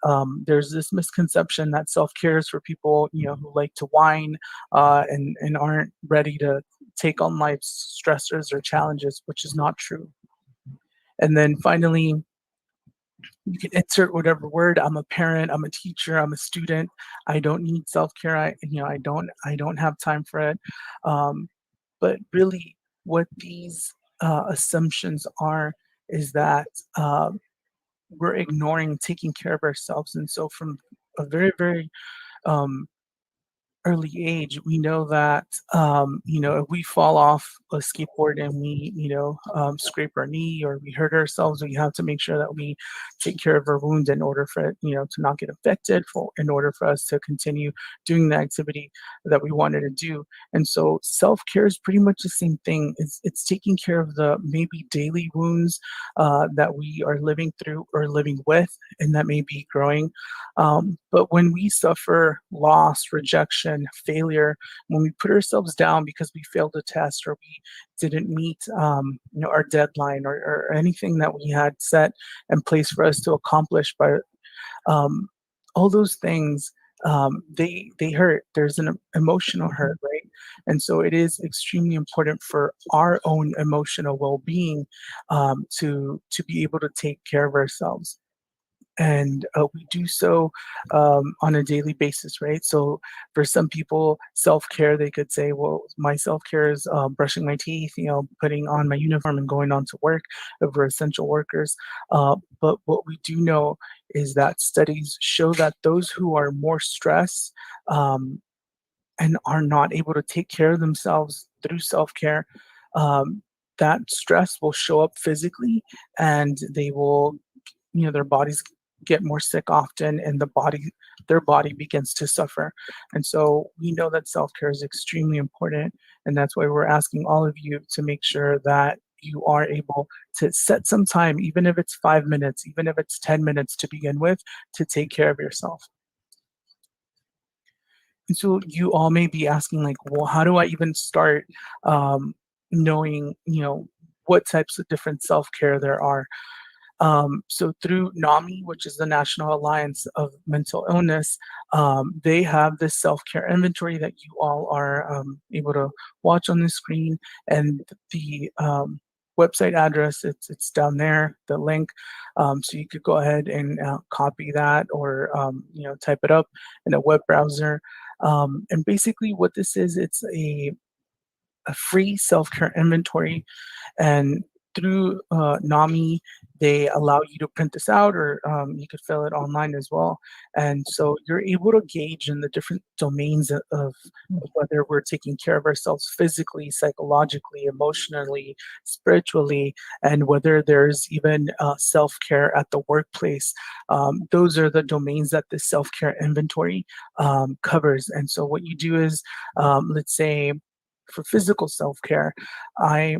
S5: there's this misconception that self-care is for people who like to whine and aren't ready to take on life's stressors or challenges, which is not true. And then finally, you can insert whatever word. I'm a parent, I'm a teacher, I'm a student. I don't need self-care. I don't have time for it. But really, what these assumptions are is that we're ignoring taking care of ourselves. And so, from a very, very early age, we know that if we fall off a skateboard and we scrape our knee or we hurt ourselves, we have to make sure that we take care of our wound in order for it to not get infected, in order for us to continue doing the activity that we wanted to do. And so self-care is pretty much the same thing. It's taking care of the maybe daily wounds that we are living through or living with, and that may be growing. But when we suffer loss, rejection, failure, when we put ourselves down because we failed a test or we didn't meet our deadline or anything that we had set in place for us to accomplish, by all those things, they hurt. There's an emotional hurt, right? And so it is extremely important for our own emotional well-being to be able to take care of ourselves. And we do so on a daily basis, right? So for some people, self-care, they could say, well, my self-care is brushing my teeth, putting on my uniform and going on to work. For essential workers. But what we do know is that studies show that those who are more stressed and are not able to take care of themselves through self-care, that stress will show up physically, and they will, their bodies get more sick often, and their body begins to suffer. And so we know that self-care is extremely important, and that's why we're asking all of you to make sure that you are able to set some time, even if it's 5 minutes, even if it's 10 minutes to begin with, to take care of yourself. And so you all may be asking, like, well, how do I even start knowing, what types of different self-care there are? So through NAMI, which is the National Alliance of Mental Illness, they have this self-care inventory that you all are able to watch on the screen, and the website address, it's down there, the link. So you could go ahead and copy that, or type it up in a web browser. And basically what this is, it's a free self-care inventory, and through NAMI, they allow you to print this out, or you could fill it online as well. And so you're able to gauge in the different domains of whether we're taking care of ourselves physically, psychologically, emotionally, spiritually, and whether there's even self-care at the workplace. Those are the domains that the self-care inventory covers. And so what you do is, let's say, for physical self-care, I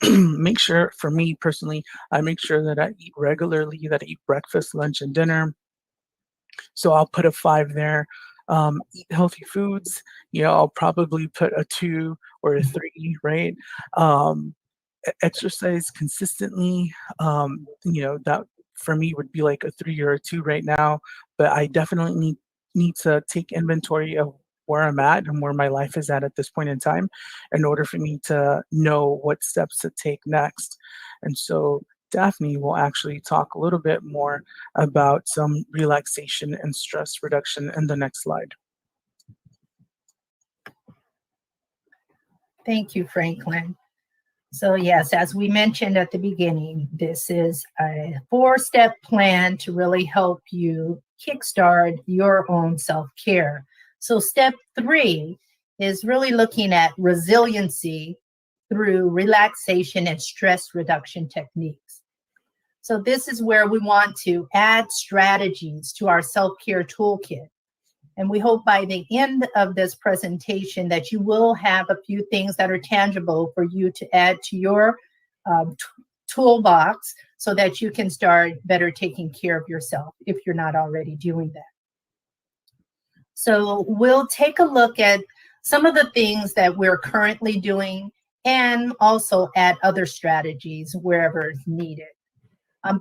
S5: make sure, for me personally, I make sure that I eat regularly, that I eat breakfast, lunch, and dinner. So I'll put a 5 there. Eat healthy foods, I'll probably put a 2 or a 3, right? Exercise consistently, that for me would be like a 3 or a 2 right now, but I definitely need to take inventory of where I'm at and where my life is at this point in time in order for me to know what steps to take next. And so Daphne will actually talk a little bit more about some relaxation and stress reduction in the next slide.
S6: Thank you, Franklin. So yes, as we mentioned at the beginning, this is a 4-step plan to really help you kickstart your own self-care. So step 3 is really looking at resiliency through relaxation and stress reduction techniques. So this is where we want to add strategies to our self-care toolkit. And we hope by the end of this presentation that you will have a few things that are tangible for you to add to your toolbox so that you can start better taking care of yourself if you're not already doing that. So we'll take a look at some of the things that we're currently doing and also add other strategies wherever it's needed.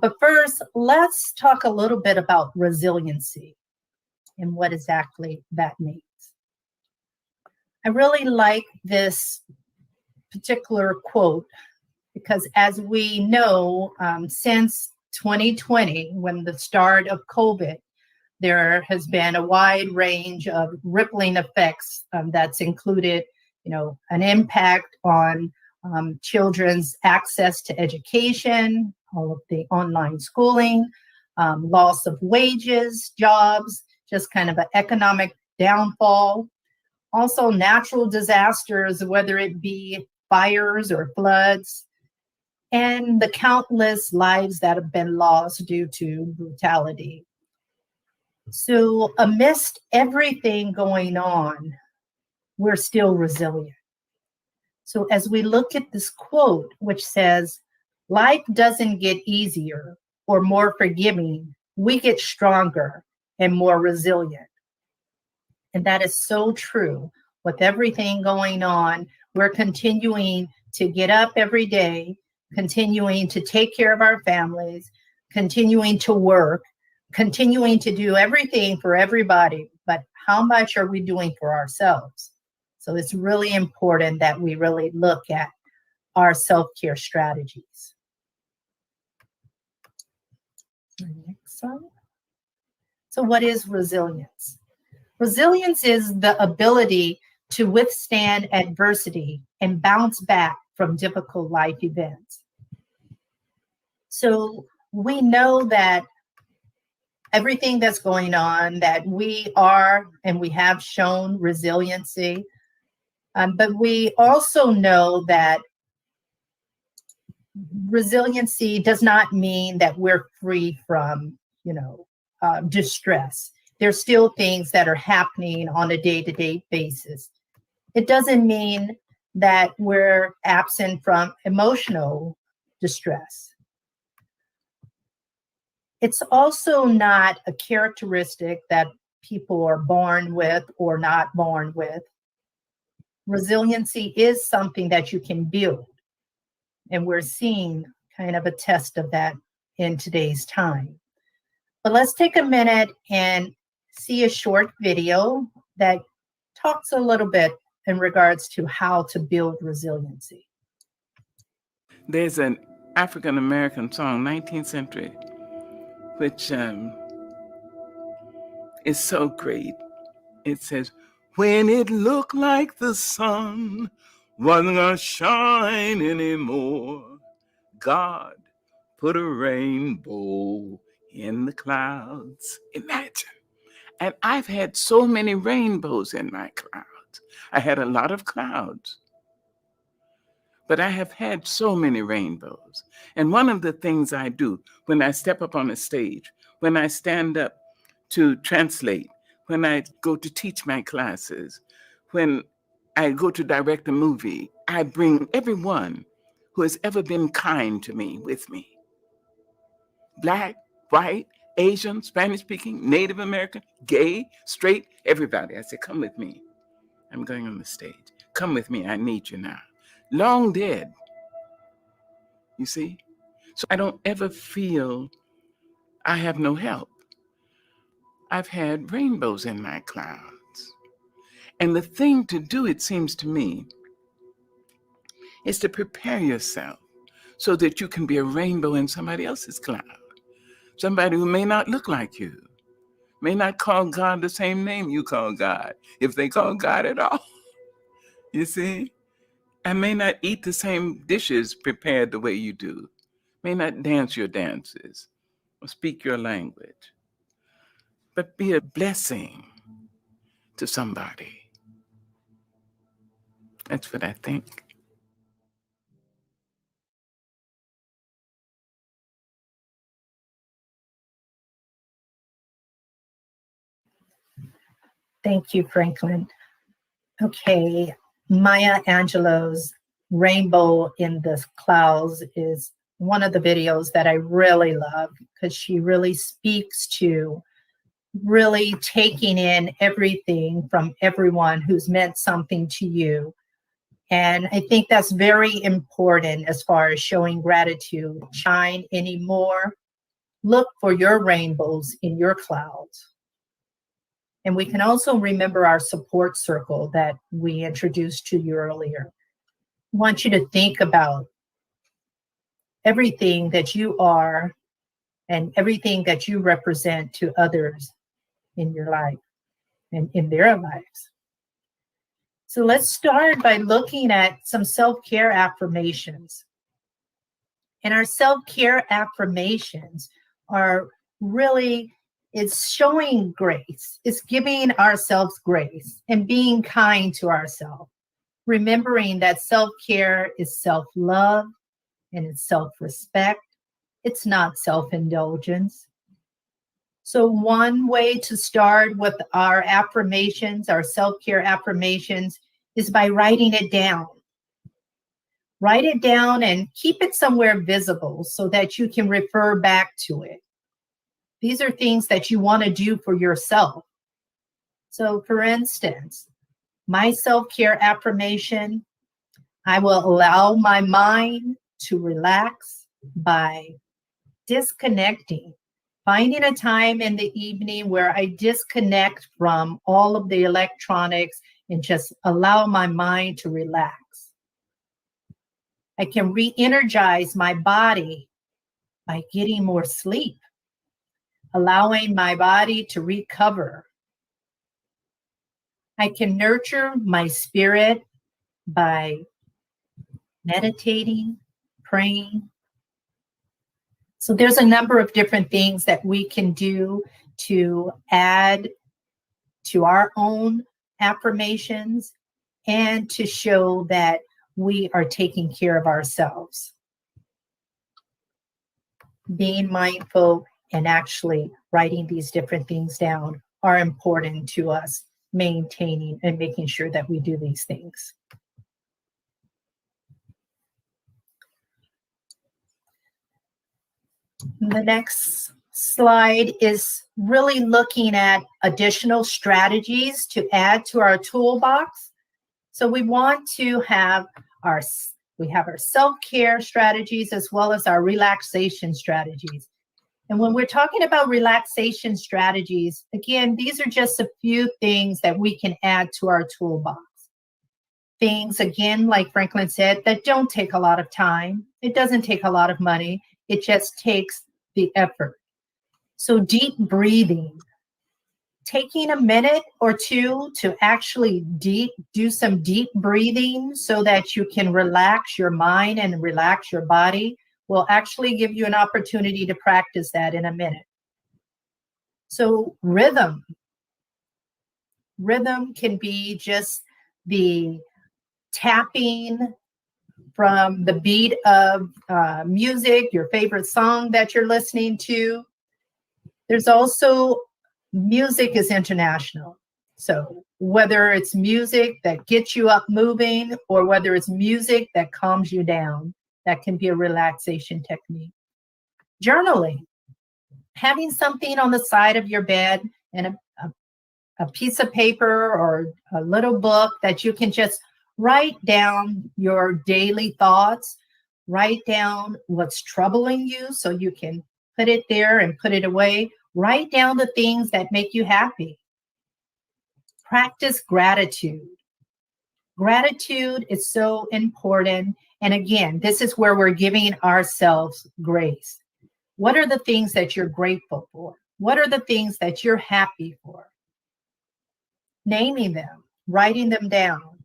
S6: But first, let's talk a little bit about resiliency and what exactly that means. I really like this particular quote because, as we know, since 2020, when the start of COVID, there has been a wide range of rippling effects that's included, an impact on children's access to education, all of the online schooling, loss of wages, jobs, just kind of an economic downfall. Also natural disasters, whether it be fires or floods, and the countless lives that have been lost due to brutality. So amidst everything going on, we're still resilient. So as we look at this quote, which says, life doesn't get easier or more forgiving, we get stronger and more resilient. And that is so true. With everything going on, we're continuing to get up every day, continuing to take care of our families, continuing to work, continuing to do everything for everybody, but how much are we doing for ourselves? So it's really important that we really look at our self-care strategies. Next slide. So what is resilience? Resilience is the ability to withstand adversity and bounce back from difficult life events. So we know that everything that's going on, that we are and we have shown resiliency, but we also know that resiliency does not mean that we're free from, distress. There's still things that are happening on a day-to-day basis. It doesn't mean that we're absent from emotional distress. It's also not a characteristic that people are born with or not born with. Resiliency is something that you can build. And we're seeing kind of a test of that in today's time. But let's take a minute and see a short video that talks a little bit in regards to how to build resiliency.
S7: There's an African American song, 19th century, which is so great. It says, when it looked like the sun wasn't gonna shine anymore, God put a rainbow in the clouds. Imagine. And I've had so many rainbows in my clouds. I had a lot of clouds, but I have had so many rainbows. And one of the things I do when I step up on a stage, when I stand up to translate, when I go to teach my classes, when I go to direct a movie, I bring everyone who has ever been kind to me with me. Black, white, Asian, Spanish-speaking, Native American, gay, straight, everybody. I say, come with me. I'm going on the stage. Come with me. I need you now. Long dead. You see? So I don't ever feel I have no help. I've had rainbows in my clouds. And the thing to do, it seems to me, is to prepare yourself so that you can be a rainbow in somebody else's cloud. Somebody who may not look like you, may not call God the same name you call God, if they call God at all. You see? And may not eat the same dishes prepared the way you do, may not dance your dances or speak your language, but be a blessing to somebody. That's what I think.
S6: Thank you, Franklin. Okay, Maya Angelou's Rainbow in the Clouds is one of the videos that I really love because she really speaks to really taking in everything from everyone who's meant something to you. And I think that's very important as far as showing gratitude. Shine anymore. Look for your rainbows in your clouds. And we can also remember our support circle that we introduced to you earlier. I want you to think about everything that you are and everything that you represent to others in your life and in their lives. So let's start by looking at some self-care affirmations. And our self-care affirmations are really, it's showing grace. It's giving ourselves grace and being kind to ourselves. Remembering that self-care is self-love and it's self-respect. It's not self-indulgence. So one way to start with our affirmations, our self-care affirmations, is by writing it down. Write it down and keep it somewhere visible so that you can refer back to it. These are things that you want to do for yourself. So for instance, my self-care affirmation, I will allow my mind to relax by disconnecting. Finding a time in the evening where I disconnect from all of the electronics and just allow my mind to relax. I can re-energize my body by getting more sleep, allowing my body to recover. I can nurture my spirit by meditating, praying. So there's a number of different things that we can do to add to our own affirmations and to show that we are taking care of ourselves. Being mindful and actually writing these different things down are important to us, maintaining and making sure that we do these things. The next slide is really looking at additional strategies to add to our toolbox. So we want to have our self-care strategies as well as our relaxation strategies. And when we're talking about relaxation strategies, again, these are just a few things that we can add to our toolbox. Things, again, like Franklin said, that don't take a lot of time. It doesn't take a lot of money. It just takes the effort. So deep breathing, taking a minute or two to actually do some deep breathing so that you can relax your mind and relax your body We'll actually give you an opportunity to practice that in a minute. So rhythm. Rhythm can be just the tapping from the beat of music, your favorite song that you're listening to. There's also music is international. So whether it's music that gets you up moving or whether it's music that calms you down, that can be a relaxation technique. Journaling, having something on the side of your bed and a piece of paper or a little book that you can just write down your daily thoughts, write down what's troubling you so you can put it there and put it away. Write down the things that make you happy. Practice gratitude. Gratitude is so important. And again, this is where we're giving ourselves grace. What are the things that you're grateful for? What are the things that you're happy for? Naming them, writing them down,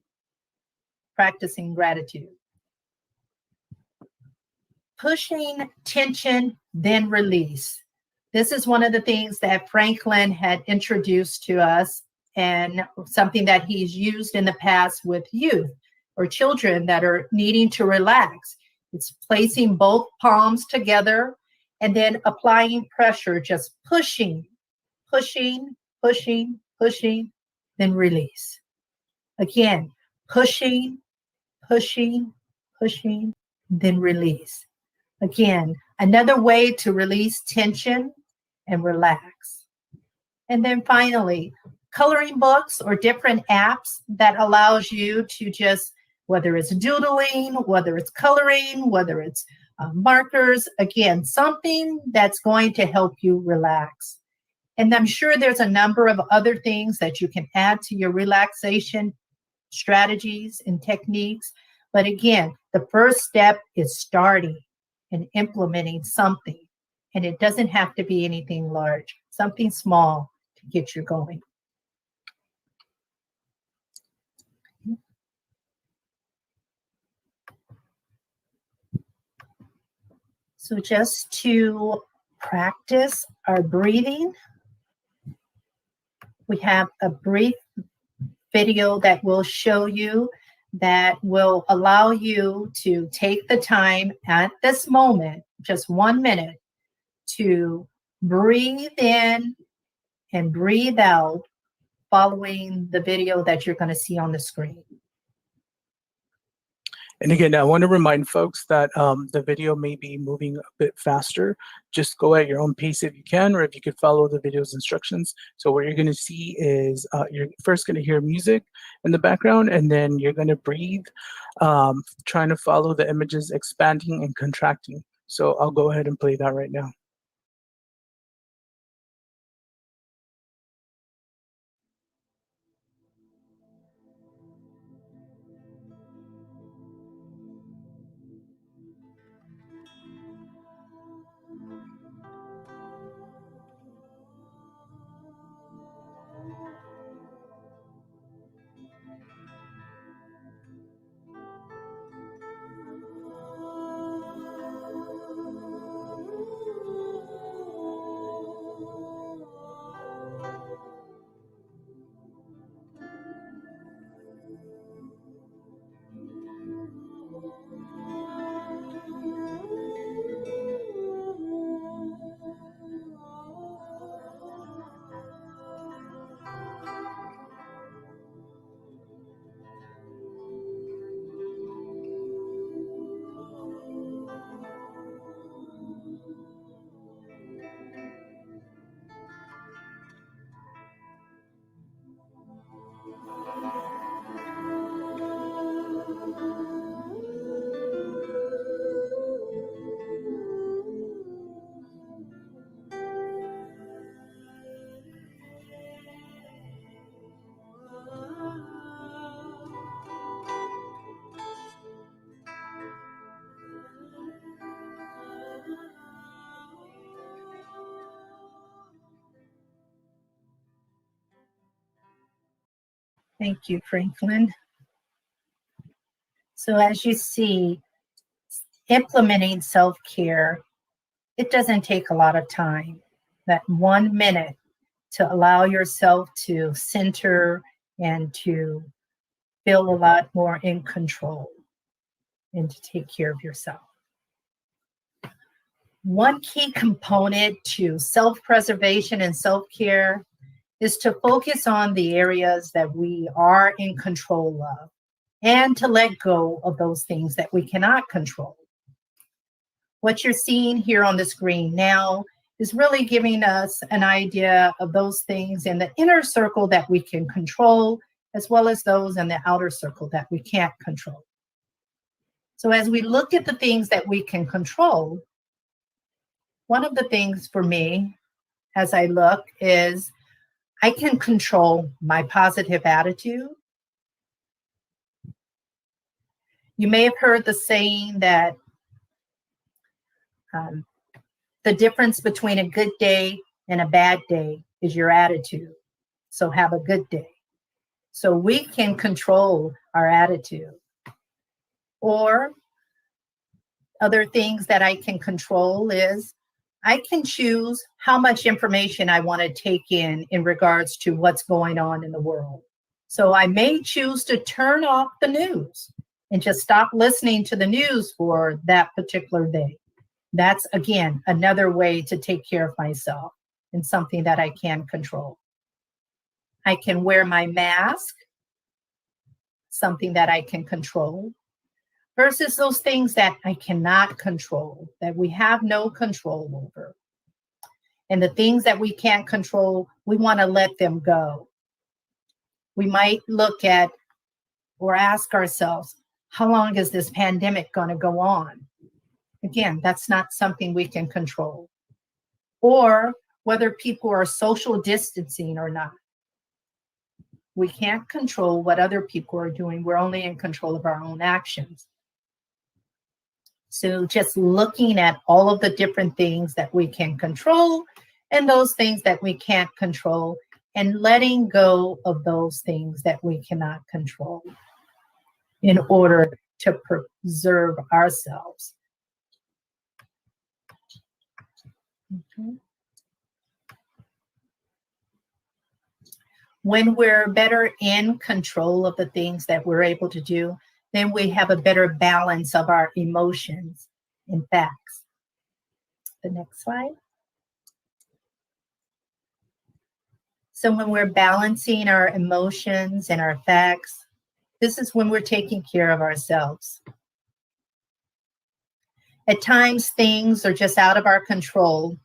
S6: practicing gratitude. Pushing tension, then release. This is one of the things that Franklin had introduced to us and something that he's used in the past with youth or children that are needing to relax. It's placing both palms together and then applying pressure, just pushing, pushing, pushing, pushing, then release. Again, pushing, pushing, pushing, then release. Again, another way to release tension and relax. And then finally, coloring books or different apps that allows you to just, whether it's doodling, whether it's coloring, whether it's markers, again, something that's going to help you relax. And I'm sure there's a number of other things that you can add to your relaxation strategies and techniques. But again, the first step is starting and implementing something. And it doesn't have to be anything large, something small to get you going. So just to practice our breathing, we have a brief video that will show you that will allow you to take the time at this moment, just 1 minute, to breathe in and breathe out following the video that you're going to see on the screen.
S5: And again, I want to remind folks that the video may be moving a bit faster. Just go at your own pace if you can, or if you could follow the video's instructions. So what you're going to see is you're first going to hear music in the background, and then you're going to breathe, trying to follow the images expanding and contracting. So I'll go ahead and play that right now.
S6: Thank you, Franklin. So as you see, implementing self-care, it doesn't take a lot of time. That 1 minute to allow yourself to center and to feel a lot more in control and to take care of yourself. One key component to self-preservation and self-care is to focus on the areas that we are in control of and to let go of those things that we cannot control. What you're seeing here on the screen now is really giving us an idea of those things in the inner circle that we can control, as well as those in the outer circle that we can't control. So as we look at the things that we can control, one of the things for me as I look is I can control my positive attitude. You may have heard the saying that the difference between a good day and a bad day is your attitude. So have a good day. So we can control our attitude. Or other things that I can control is I can choose how much information I want to take in regards to what's going on in the world. So I may choose to turn off the news and just stop listening to the news for that particular day. That's, again, another way to take care of myself and something that I can control. I can wear my mask, something that I can control, versus those things that I cannot control, that we have no control over. And the things that we can't control, we want to let them go. We might look at or ask ourselves, how long is this pandemic going to go on? Again, that's not something we can control. Or whether people are social distancing or not. We can't control what other people are doing. We're only in control of our own actions. So just looking at all of the different things that we can control and those things that we can't control, and letting go of those things that we cannot control in order to preserve ourselves. Okay. When we're better in control of the things that we're able to do, then we have a better balance of our emotions and facts. The next slide. So when we're balancing our emotions and our facts, this is when we're taking care of ourselves. At times, things are just out of our control,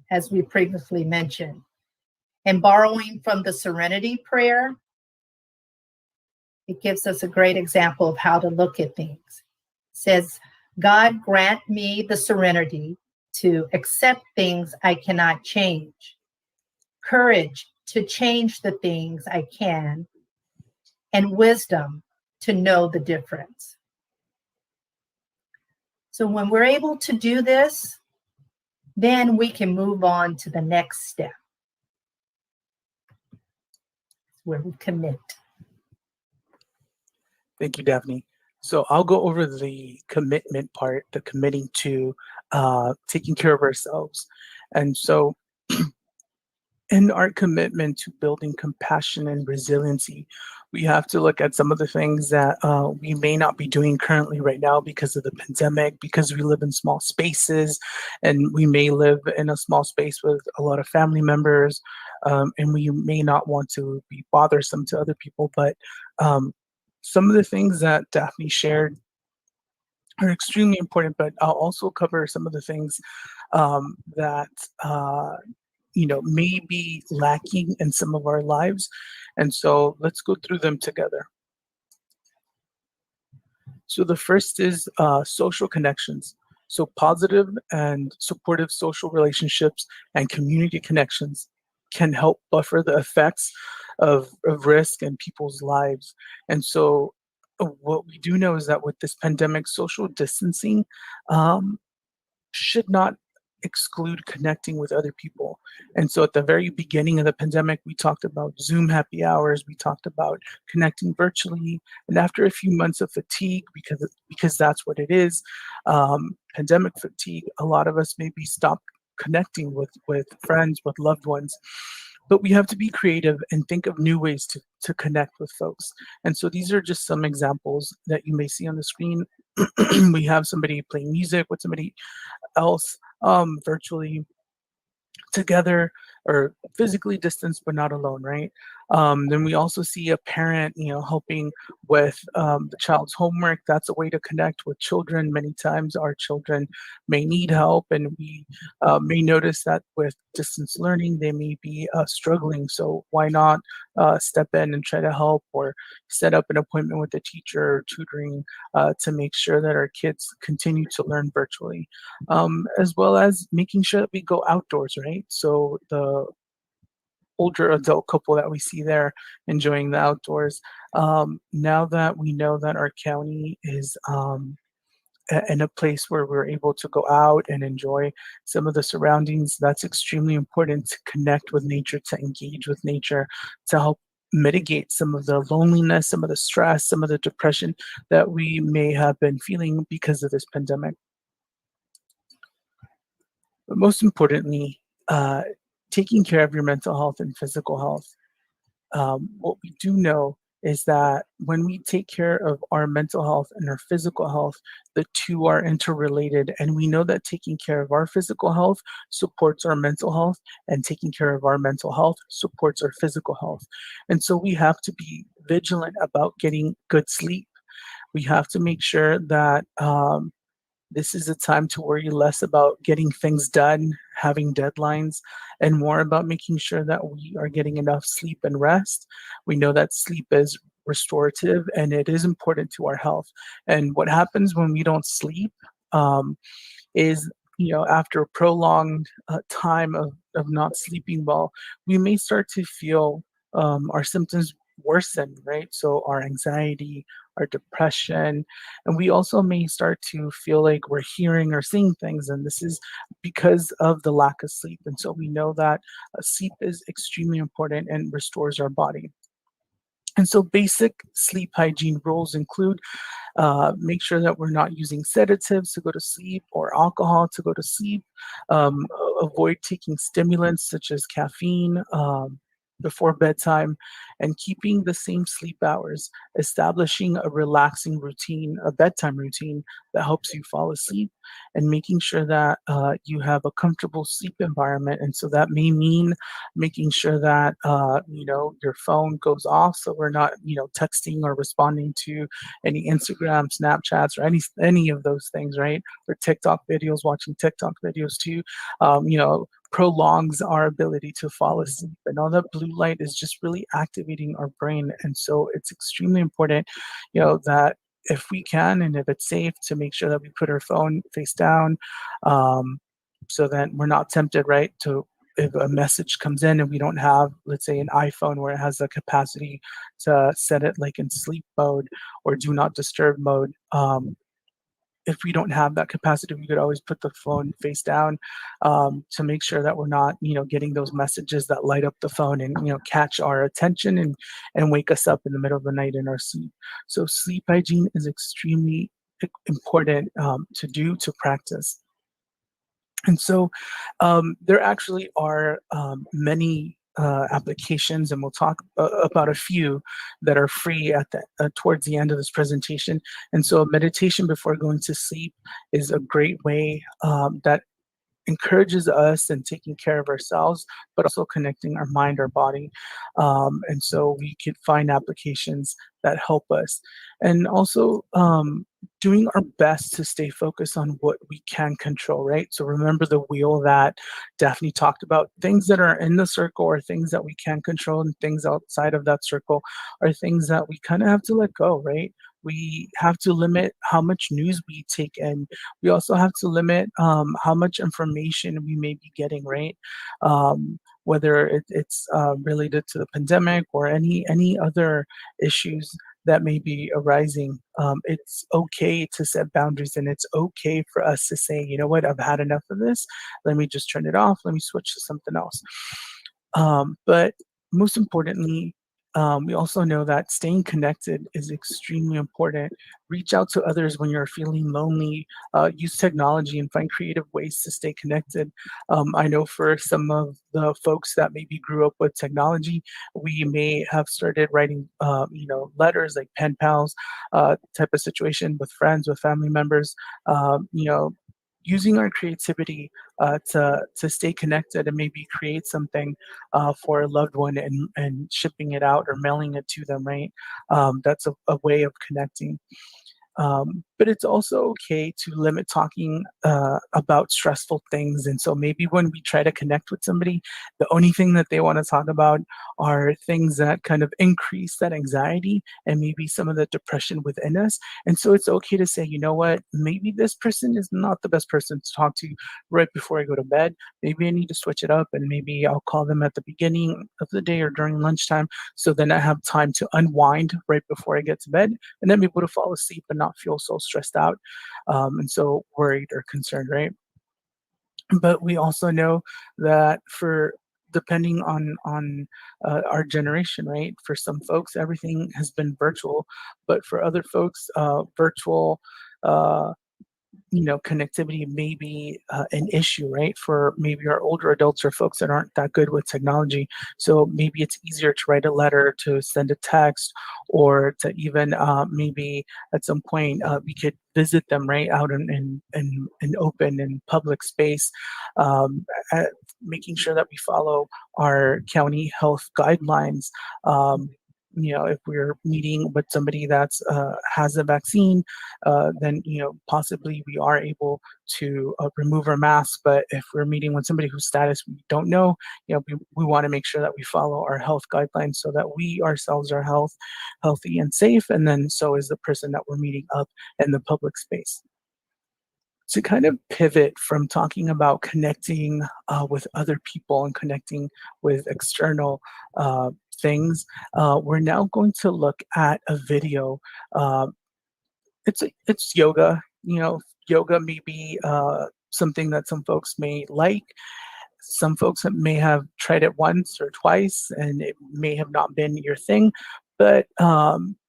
S6: as we previously mentioned. And borrowing from the Serenity Prayer, it gives us a great example of how to look at things. It says, God grant me the serenity to accept things I cannot change, courage to change the things I can, and wisdom to know the difference. So when we're able to do this, then we can move on to the next step, where we commit.
S5: Thank you, Daphne. So I'll go over the commitment part, the committing to taking care of ourselves. And so in our commitment to building compassion and resiliency, we have to look at some of the things that we may not be doing currently right now because of the pandemic, because we live in small spaces, and we may live in a small space with a lot of family members, and we may not want to be bothersome to other people. But some of the things that Daphne shared are extremely important, but I'll also cover some of the things that may be lacking in some of our lives. And so let's go through them together. So the first is social connections. So positive and supportive social relationships and community connections can help buffer the effects of risk in people's lives. And so what we do know is that with this pandemic, social distancing should not exclude connecting with other people. And so at the very beginning of the pandemic, we talked about Zoom happy hours, we talked about connecting virtually. And after a few months of fatigue, because that's what it is, pandemic fatigue, a lot of us maybe stopped connecting with friends, with loved ones. But we have to be creative and think of new ways to connect with folks. And so these are just some examples that you may see on the screen. We have somebody playing music with somebody else virtually together or physically distanced but not alone, right? Then we also see a parent, helping with the child's homework. That's a way to connect with children. Many times our children may need help, and we may notice that with distance learning, they may be struggling. So why not step in and try to help, or set up an appointment with a teacher or tutoring to make sure that our kids continue to learn virtually, as well as making sure that we go outdoors, right? So the older adult couple that we see there enjoying the outdoors. Now that we know that our county is in a place where we're able to go out and enjoy some of the surroundings, that's extremely important to connect with nature, to engage with nature, to help mitigate some of the loneliness, some of the stress, some of the depression that we may have been feeling because of this pandemic. But most importantly, taking care of your mental health and physical health. What we do know is that when we take care of our mental health and our physical health, the two are interrelated. And we know that taking care of our physical health supports our mental health, and taking care of our mental health supports our physical health. And so we have to be vigilant about getting good sleep. We have to make sure that this is a time to worry less about getting things done, having deadlines, and more about making sure that we are getting enough sleep and rest. We know that sleep is restorative and it is important to our health. And what happens when we don't sleep is, after a prolonged time of not sleeping well, we may start to feel our symptoms worsen, right? So our anxiety, our depression, and we also may start to feel like we're hearing or seeing things, and this is because of the lack of sleep. And so we know that sleep is extremely important and restores our body. And so basic sleep hygiene rules include make sure that we're not using sedatives to go to sleep or alcohol to go to sleep. Avoid taking stimulants such as caffeine before bedtime, and keeping the same sleep hours, establishing a relaxing routine, a bedtime routine that helps you fall asleep, and making sure that you have a comfortable sleep environment. And so that may mean making sure that your phone goes off, so we're not texting or responding to any Instagram, Snapchats, or any of those things, right? Or TikTok videos, watching TikTok videos too. Prolongs our ability to fall asleep, and all that blue light is just really activating our brain. And so it's extremely important, that if we can and if it's safe, to make sure that we put our phone face down, so that we're not tempted, right, to, if a message comes in and we don't have, let's say, an iPhone where it has the capacity to set it like in sleep mode or do not disturb mode. If we don't have that capacity, we could always put the phone face down to make sure that we're not, getting those messages that light up the phone and, catch our attention and wake us up in the middle of the night in our sleep. So sleep hygiene is extremely important to practice. And so there actually are many applications, and we'll talk about a few that are free at the towards the end of this presentation. And so meditation before going to sleep is a great way that encourages us in taking care of ourselves, but also connecting our mind, our body. And so we could find applications that help us. And also doing our best to stay focused on what we can control, right? So remember the wheel that Daphne talked about. Things that are in the circle are things that we can control, and things outside of that circle are things that we kind of have to let go, right? We have to limit how much news we take in. We also have to limit how much information we may be getting, right? Whether it's related to the pandemic or any other issues that may be arising. It's okay to set boundaries, and it's okay for us to say, you know what, I've had enough of this. Let me just turn it off. Let me switch to something else. But most importantly, we also know that staying connected is extremely important. Reach out to others when you're feeling lonely. Use technology and find creative ways to stay connected. I know for some of the folks that maybe grew up with technology, we may have started writing, letters like pen pals, type of situation with friends, with family members. Using our creativity to stay connected and maybe create something for a loved one and shipping it out or mailing it to them, right? That's a way of connecting. But it's also okay to limit talking about stressful things. And so maybe when we try to connect with somebody, the only thing that they want to talk about are things that kind of increase that anxiety and maybe some of the depression within us. And so it's okay to say, you know what, maybe this person is not the best person to talk to right before I go to bed. Maybe I need to switch it up, and maybe I'll call them at the beginning of the day or during lunchtime. So then I have time to unwind right before I get to bed, and then be able to fall asleep and not feel so stressed out and so worried or concerned, right? But we also know that for depending on our generation, right? For some folks, everything has been virtual, but for other folks, virtual connectivity may be an issue, right? For maybe our older adults or folks that aren't that good with technology. So maybe it's easier to write a letter, to send a text, or to even maybe at some point we could visit them right out in open and public space, making sure that we follow our county health guidelines. If we're meeting with somebody that's has a vaccine, then possibly we are able to remove our masks. But if we're meeting with somebody whose status we don't know, we want to make sure that we follow our health guidelines so that we ourselves are healthy and safe, and then so is the person that we're meeting up in the public space. To kind of pivot from talking about connecting with other people and connecting with external things, we're now going to look at a video. It's yoga. Yoga may be something that some folks may like. Some folks may have tried it once or twice, and it may have not been your thing. But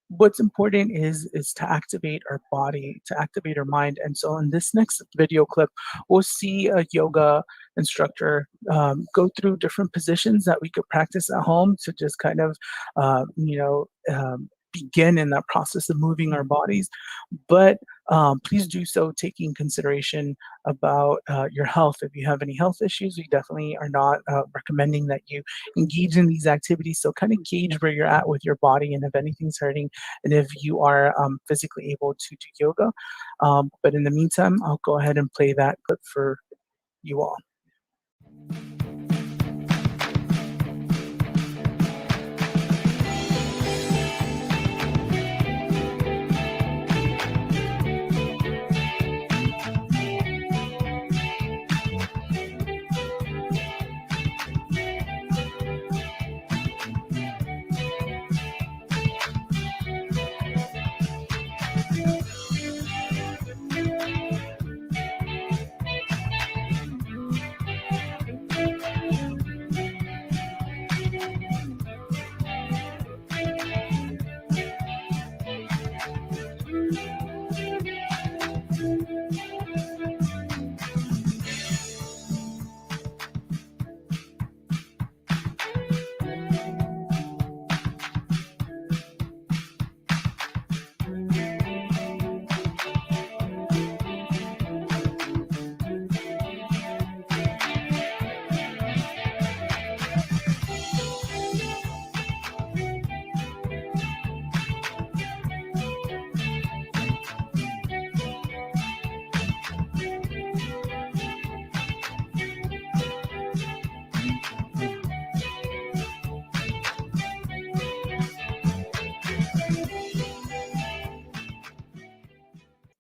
S5: what's important is to activate our body, to activate our mind. And so in this next video clip, we'll see a yoga instructor go through different positions that we could practice at home to just kind of, begin in that process of moving our bodies. But please do so taking consideration about your health. If you have any health issues, we definitely are not recommending that you engage in these activities. So kind of gauge where you're at with your body and if anything's hurting, and if you are physically able to do yoga. But in the meantime, I'll go ahead and play that clip for you all.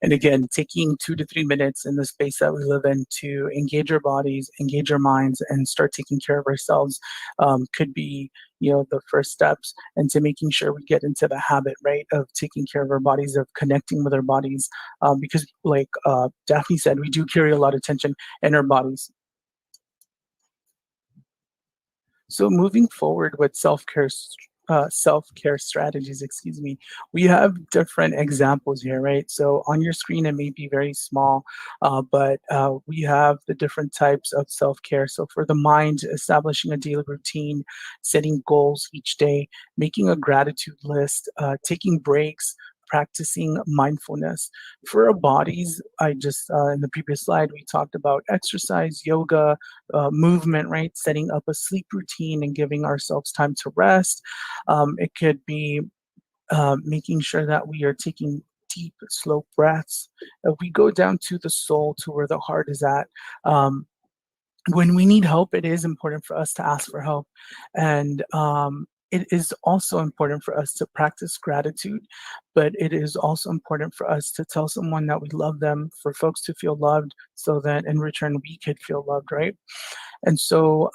S5: And again, taking 2 to 3 minutes in the space that we live in to engage our bodies, engage our minds, and start taking care of ourselves could be, the first steps into making sure we get into the habit, right, of taking care of our bodies, of connecting with our bodies, because like Daphne said, we do carry a lot of tension in our bodies. So moving forward with self-care strategies, we have different examples here, right? So on your screen, it may be very small, but we have the different types of self-care. So for the mind, establishing a daily routine, setting goals each day, making a gratitude list, taking breaks, practicing mindfulness. For our bodies, I just, in the previous slide, we talked about exercise, yoga, movement, right? Setting up a sleep routine and giving ourselves time to rest. It could be making sure that we are taking deep, slow breaths. If we go down to the soul, to where the heart is at, when we need help, it is important for us to ask for help. And it is also important for us to practice gratitude, but it is also important for us to tell someone that we love them, for folks to feel loved, so that in return we could feel loved, right? And so,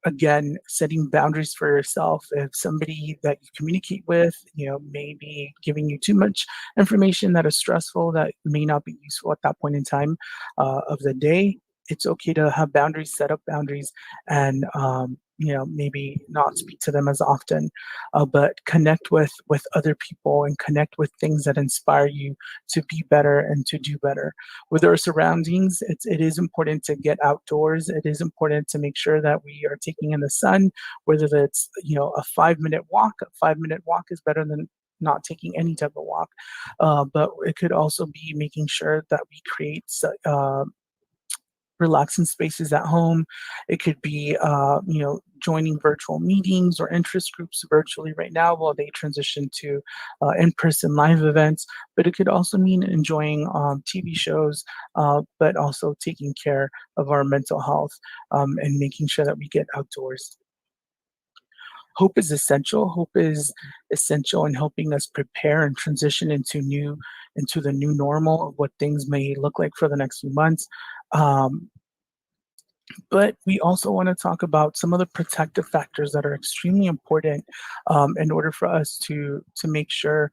S5: again, setting boundaries for yourself. If somebody that you communicate with, may be giving you too much information that is stressful, that may not be useful at that point in time of the day, it's okay to have boundaries, set up boundaries, and maybe not speak to them as often, but connect with other people and connect with things that inspire you to be better and to do better. With our surroundings, it is important to get outdoors. It is important to make sure that we are taking in the sun, whether that's a 5-minute walk. A 5-minute walk is better than not taking any type of walk, but it could also be making sure that we create relaxing spaces at home. It could be, joining virtual meetings or interest groups virtually right now while they transition to in-person live events. But it could also mean enjoying TV shows, but also taking care of our mental health and making sure that we get outdoors. Hope is essential. Hope is essential in helping us prepare and transition into the new normal of what things may look like for the next few months. But we also want to talk about some of the protective factors that are extremely important in order for us to make sure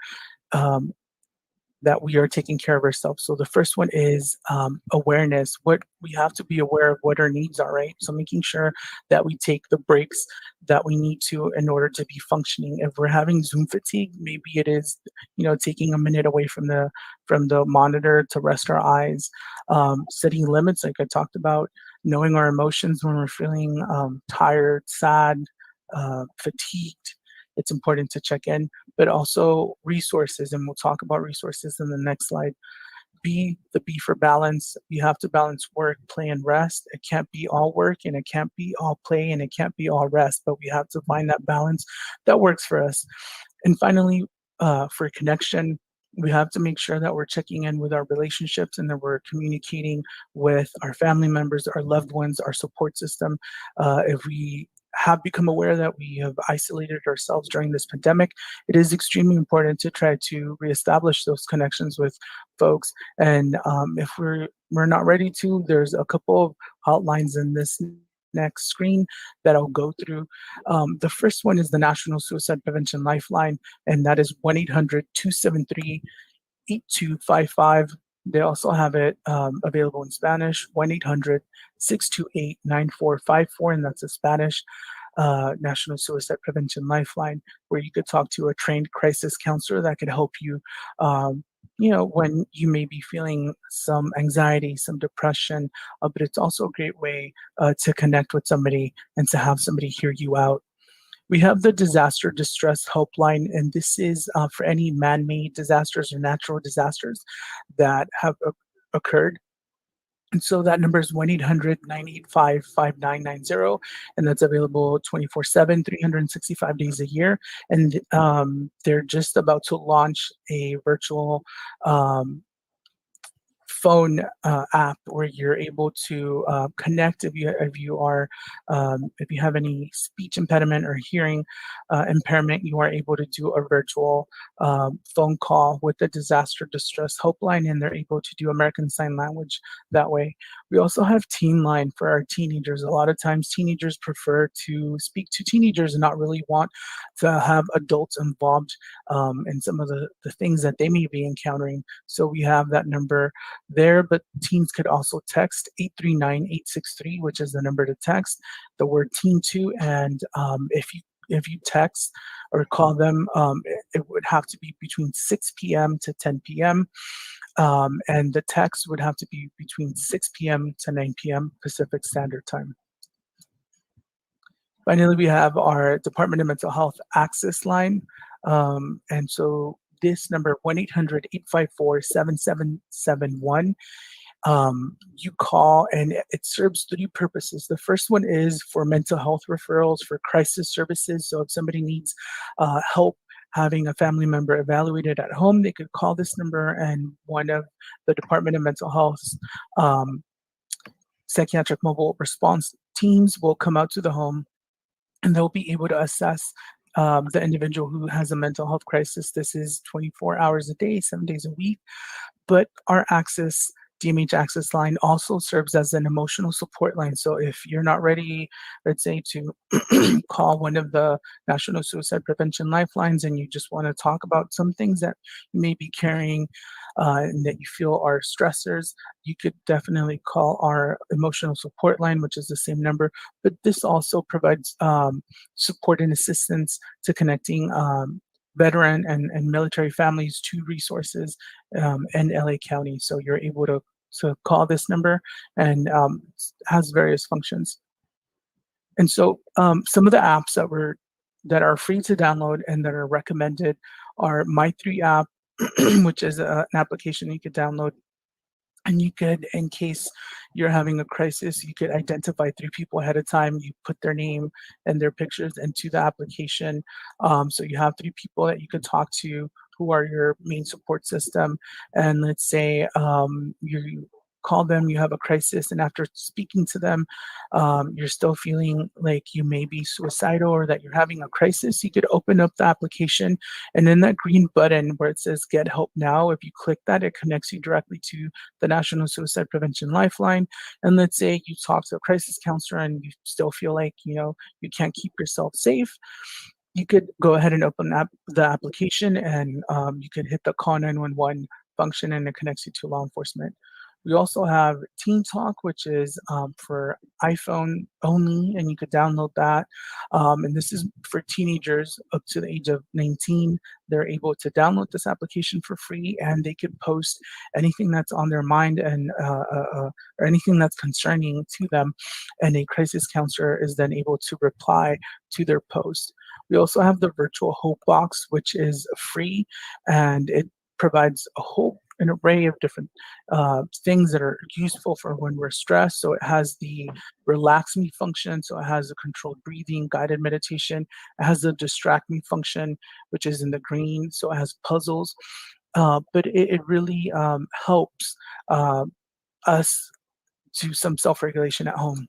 S5: that we are taking care of ourselves. So the first one is awareness. What we have to be aware of what our needs are, right? So making sure that we take the breaks that we need to in order to be functioning. If we're having Zoom fatigue, maybe it is, taking a minute away from the monitor to rest our eyes, setting limits, like I talked about, knowing our emotions when we're feeling tired, sad, fatigued. It's important to check in, but also resources, and we'll talk about resources in the next slide. B for balance. You have to balance work, play, and rest. It can't be all work, and it can't be all play, and it can't be all rest, but we have to find that balance that works for us. And finally, for connection, we have to make sure that we're checking in with our relationships and that we're communicating with our family members, our loved ones, our support system. If we have become aware that we have isolated ourselves during this pandemic, it is extremely important to try to reestablish those connections with folks. And if we're not ready to, there's a couple of outlines in this next screen that I'll go through. The first one is the National Suicide Prevention Lifeline, and that is 1-800-273-8255. They also have it available in Spanish, 1-800-628-9454, and that's a Spanish National Suicide Prevention Lifeline, where you could talk to a trained crisis counselor that could help you, when you may be feeling some anxiety, some depression, but it's also a great way to connect with somebody and to have somebody hear you out. We have the Disaster Distress Helpline, and this is for any man-made disasters or natural disasters that have occurred. And so that number is 1-800-985-5990, and that's available 24/7, 365 days a year. And they're just about to launch a virtual phone app where you're able to connect if you have any speech impediment or hearing impairment. You are able to do a virtual phone call with the disaster distress helpline, and they're able to do American Sign Language that way. We also have Teen Line for our teenagers. A lot of times teenagers prefer to speak to teenagers and not really want to have adults involved in some of the things that they may be encountering. So we have that number there, but teens could also text 839-863, which is the number to text, the word teen to, and if you text or call them, it would have to be between 6 p.m. to 10 p.m. And the text would have to be between 6 p.m. to 9 p.m. Pacific Standard Time. Finally, we have our Department of Mental Health access line. And so this number, 1-800-854-7771, you call, and it serves 3 purposes. The first one is for mental health referrals, for crisis services. So if somebody needs help having a family member evaluated at home, they could call this number, and one of the Department of Mental Health's psychiatric mobile response teams will come out to the home, and they'll be able to assess the individual who has a mental health crisis. This is 24 hours a day, 7 days a week. But our DMH access line also serves as an emotional support line. So if you're not ready, let's say, to call one of the National Suicide Prevention Lifelines, and you just want to talk about some things that you may be carrying and that you feel are stressors, you could definitely call our emotional support line, which is the same number. But this also provides support and assistance to connecting veteran and military families to resources in LA County. So you're able to call this number, and has various functions. And so some of the apps that are free to download and that are recommended are My3 app, which is an application you could download. And you could, in case you're having a crisis, you could identify 3 people ahead of time. You put their name and their pictures into the application. So you have 3 people that you could talk to who are your main support system. And let's say you call them, you have a crisis, and after speaking to them, you're still feeling like you may be suicidal or that you're having a crisis, you could open up the application, and then that green button where it says Get Help Now, if you click that, it connects you directly to the National Suicide Prevention Lifeline. And let's say you talk to a crisis counselor and you still feel like, you can't keep yourself safe. You could go ahead and open the application, and you could hit the call 911 function, and it connects you to law enforcement. We also have Teen Talk, which is for iPhone only, and you could download that. And this is for teenagers up to the age of 19. They're able to download this application for free, and they could post anything that's on their mind and or anything that's concerning to them. And a crisis counselor is then able to reply to their post. We also have the virtual Hope Box, which is free, and it provides an array of different things that are useful for when we're stressed. So it has the relax me function. So it has the controlled breathing, guided meditation. It has the distract me function, which is in the green. So it has puzzles. But it really helps us do some self-regulation at home.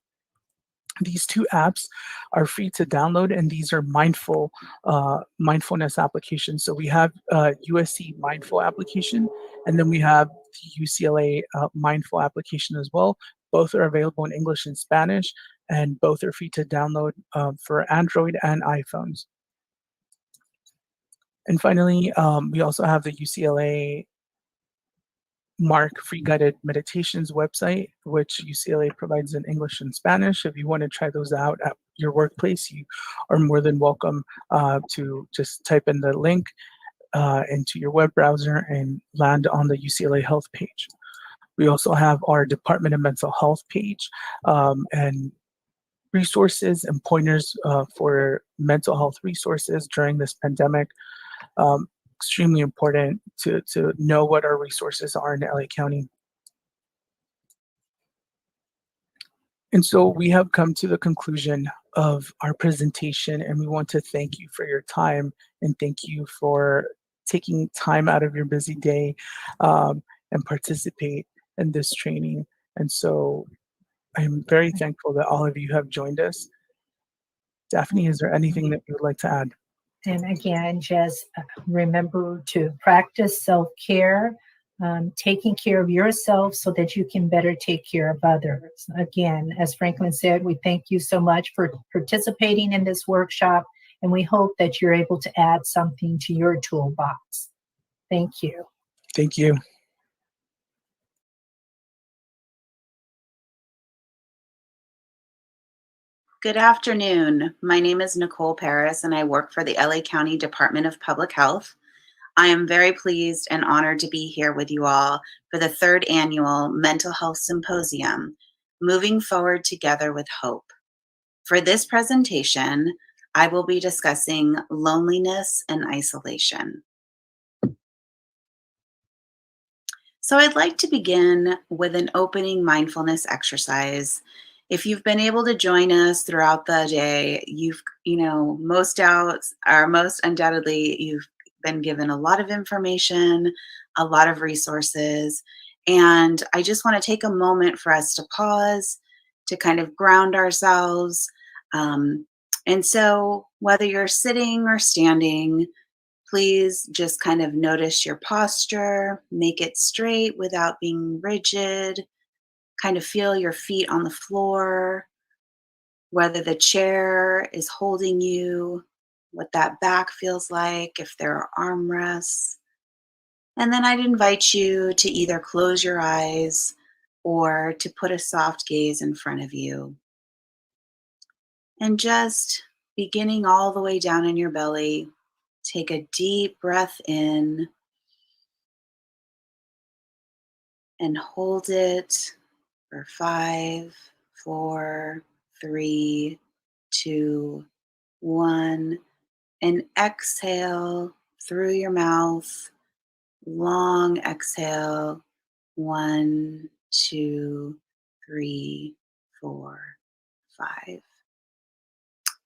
S5: These 2 apps are free to download, and these are mindfulness applications. So we have USC Mindful application, and then we have the UCLA Mindful application as well. Both are available in English and Spanish, and both are free to download for Android and iPhones. And finally, we also have the UCLA Mark Free Guided Meditations website, which UCLA provides in English and Spanish. If you want to try those out at your workplace, you are more than welcome to just type in the link into your web browser and land on the UCLA Health page. We also have our Department of Mental Health page and resources and pointers for mental health resources during this pandemic. Extremely important to know what our resources are in LA County. And so we have come to the conclusion of our presentation, and we want to thank you for your time, and thank you for taking time out of your busy day and participate in this training. And so I'm very thankful that all of you have joined us. Daphne, is there anything that you would like to add?
S6: And again, just remember to practice self-care, taking care of yourself so that you can better take care of others. Again, as Franklin said, we thank you so much for participating in this workshop, and we hope that you're able to add something to your toolbox. Thank you.
S5: Thank you.
S8: Good afternoon. My name is Nicolle Perez, and I work for the LA County Department of Public Health. I am very pleased and honored to be here with you all for the 3rd annual Mental Health Symposium, Moving Forward Together with Hope. For this presentation, I will be discussing loneliness and isolation. So I'd like to begin with an opening mindfulness exercise. If you've been able to join us throughout the day, most undoubtedly, you've been given a lot of information, a lot of resources. And I just want to take a moment for us to pause, to kind of ground ourselves. And so whether you're sitting or standing, please just kind of notice your posture, make it straight without being rigid. Kind of feel your feet on the floor, whether the chair is holding you, what that back feels like, if there are armrests. And then I'd invite you to either close your eyes or to put a soft gaze in front of you. And just beginning all the way down in your belly, take a deep breath in and hold it for 5, 4, 3, 2, 1, and exhale through your mouth. Long exhale. 1, 2, 3, 4, 5.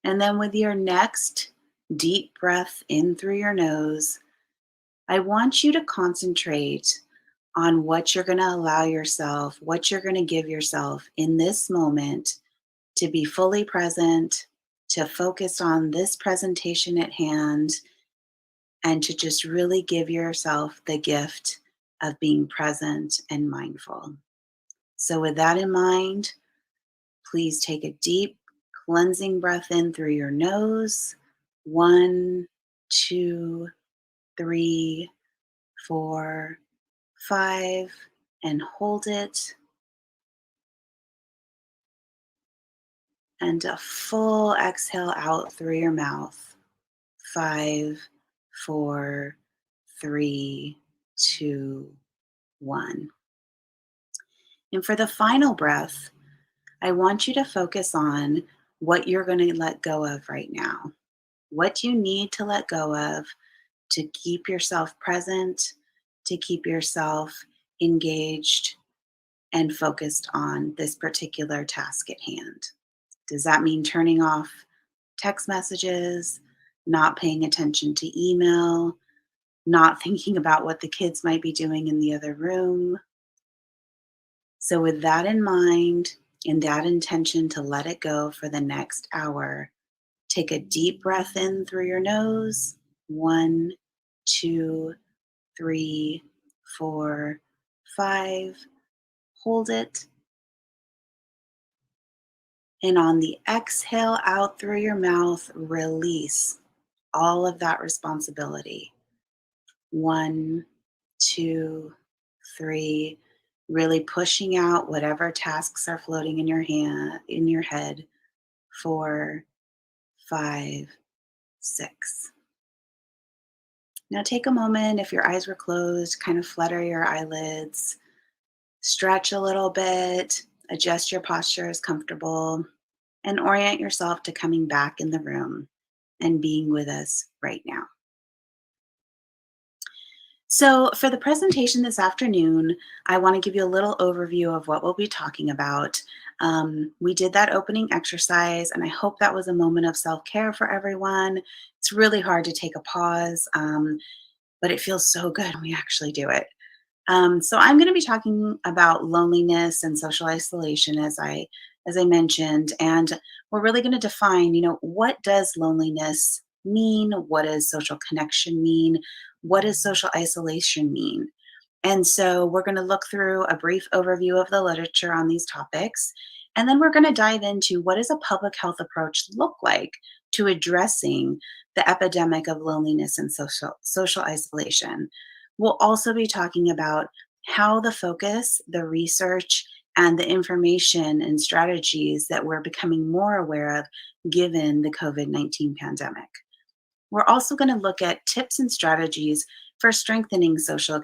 S8: And then with your next deep breath in through your nose, I want you to concentrate on what you're going to allow yourself, what you're going to give yourself in this moment to be fully present, to focus on this presentation at hand, and to just really give yourself the gift of being present and mindful. So with that in mind, please take a deep cleansing breath in through your nose. 1, 2, 3, 4, 5, and hold it. And a full exhale out through your mouth. 5, 4, 3, 2, 1. And for the final breath, I want you to focus on what you're going to let go of right now. What you need to let go of to keep yourself present, to keep yourself engaged and focused on this particular task at hand. Does that mean turning off text messages, not paying attention to email, not thinking about what the kids might be doing in the other room? So with that in mind and that intention to let it go for the next hour, take a deep breath in through your nose. 1, 2, 3, 4, 5. Hold it. And on the exhale out through your mouth, release all of that responsibility. 1, 2, 3. Really pushing out whatever tasks are floating in your head. 4, 5, 6. Now take a moment, if your eyes were closed, kind of flutter your eyelids, stretch a little bit, adjust your posture as comfortable, and orient yourself to coming back in the room and being with us right now. So for the presentation this afternoon, I want to give you a little overview of what we'll be talking about. We did that opening exercise, and I hope that was a moment of self-care for everyone. It's really hard to take a pause, but it feels so good when we actually do it. So I'm going to be talking about loneliness and social isolation, as I mentioned, and we're really going to define, what does loneliness mean? What does social connection mean? What does social isolation mean? And so we're going to look through a brief overview of the literature on these topics, and then we're going to dive into what does a public health approach look like to addressing the epidemic of loneliness and social isolation. We'll also be talking about how the focus, the research, and the information and strategies that we're becoming more aware of given the COVID-19 pandemic. We're also going to look at tips and strategies for strengthening social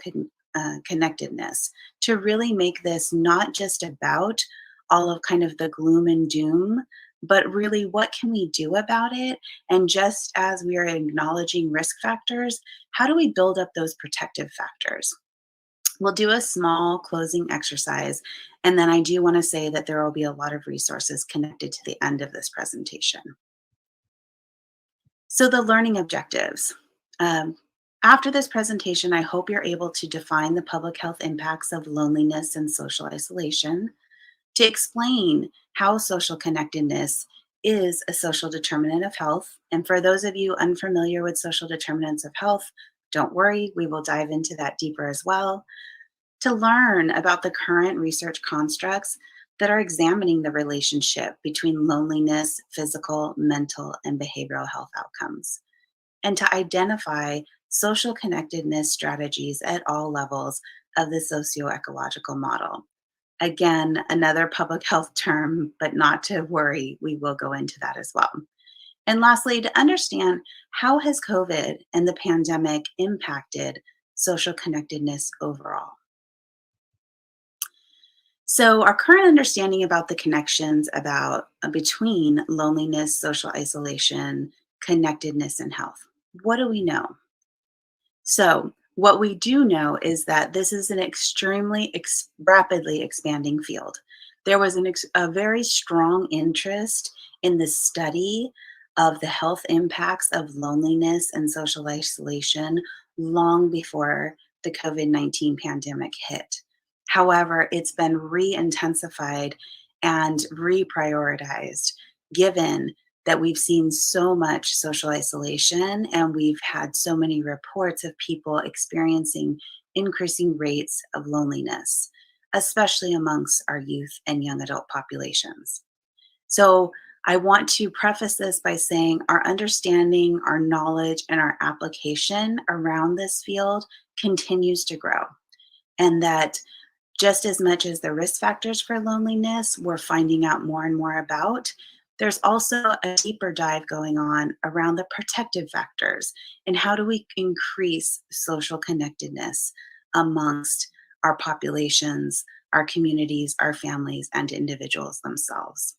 S8: connectedness to really make this not just about all of kind of the gloom and doom, but really what can we do about it? And just as we are acknowledging risk factors, how do we build up those protective factors? We'll do a small closing exercise, and then I do want to say that there will be a lot of resources connected to the end of this presentation. So the learning objectives. After this presentation, I hope you're able to define the public health impacts of loneliness and social isolation, to explain how social connectedness is a social determinant of health. And for those of you unfamiliar with social determinants of health, don't worry, we will dive into that deeper as well. To learn about the current research constructs that are examining the relationship between loneliness, physical, mental, and behavioral health outcomes. And to identify social connectedness strategies at all levels of the socio-ecological model. Again, another public health term, but not to worry, we will go into that as well. And lastly, to understand how has COVID and the pandemic impacted social connectedness overall. So our current understanding about the connections between loneliness, social isolation, connectedness, and health. What do we know? So what we do know is that this is an extremely rapidly expanding field. There was a very strong interest in the study of the health impacts of loneliness and social isolation long before the COVID-19 pandemic hit. However, it's been re-intensified and reprioritized given that we've seen so much social isolation and we've had so many reports of people experiencing increasing rates of loneliness, especially amongst our youth and young adult populations. So I want to preface this by saying our understanding, our knowledge, and our application around this field continues to grow. And that just as much as the risk factors for loneliness we're finding out more and more about, there's also a deeper dive going on around the protective factors and how do we increase social connectedness amongst our populations, our communities, our families, and individuals themselves.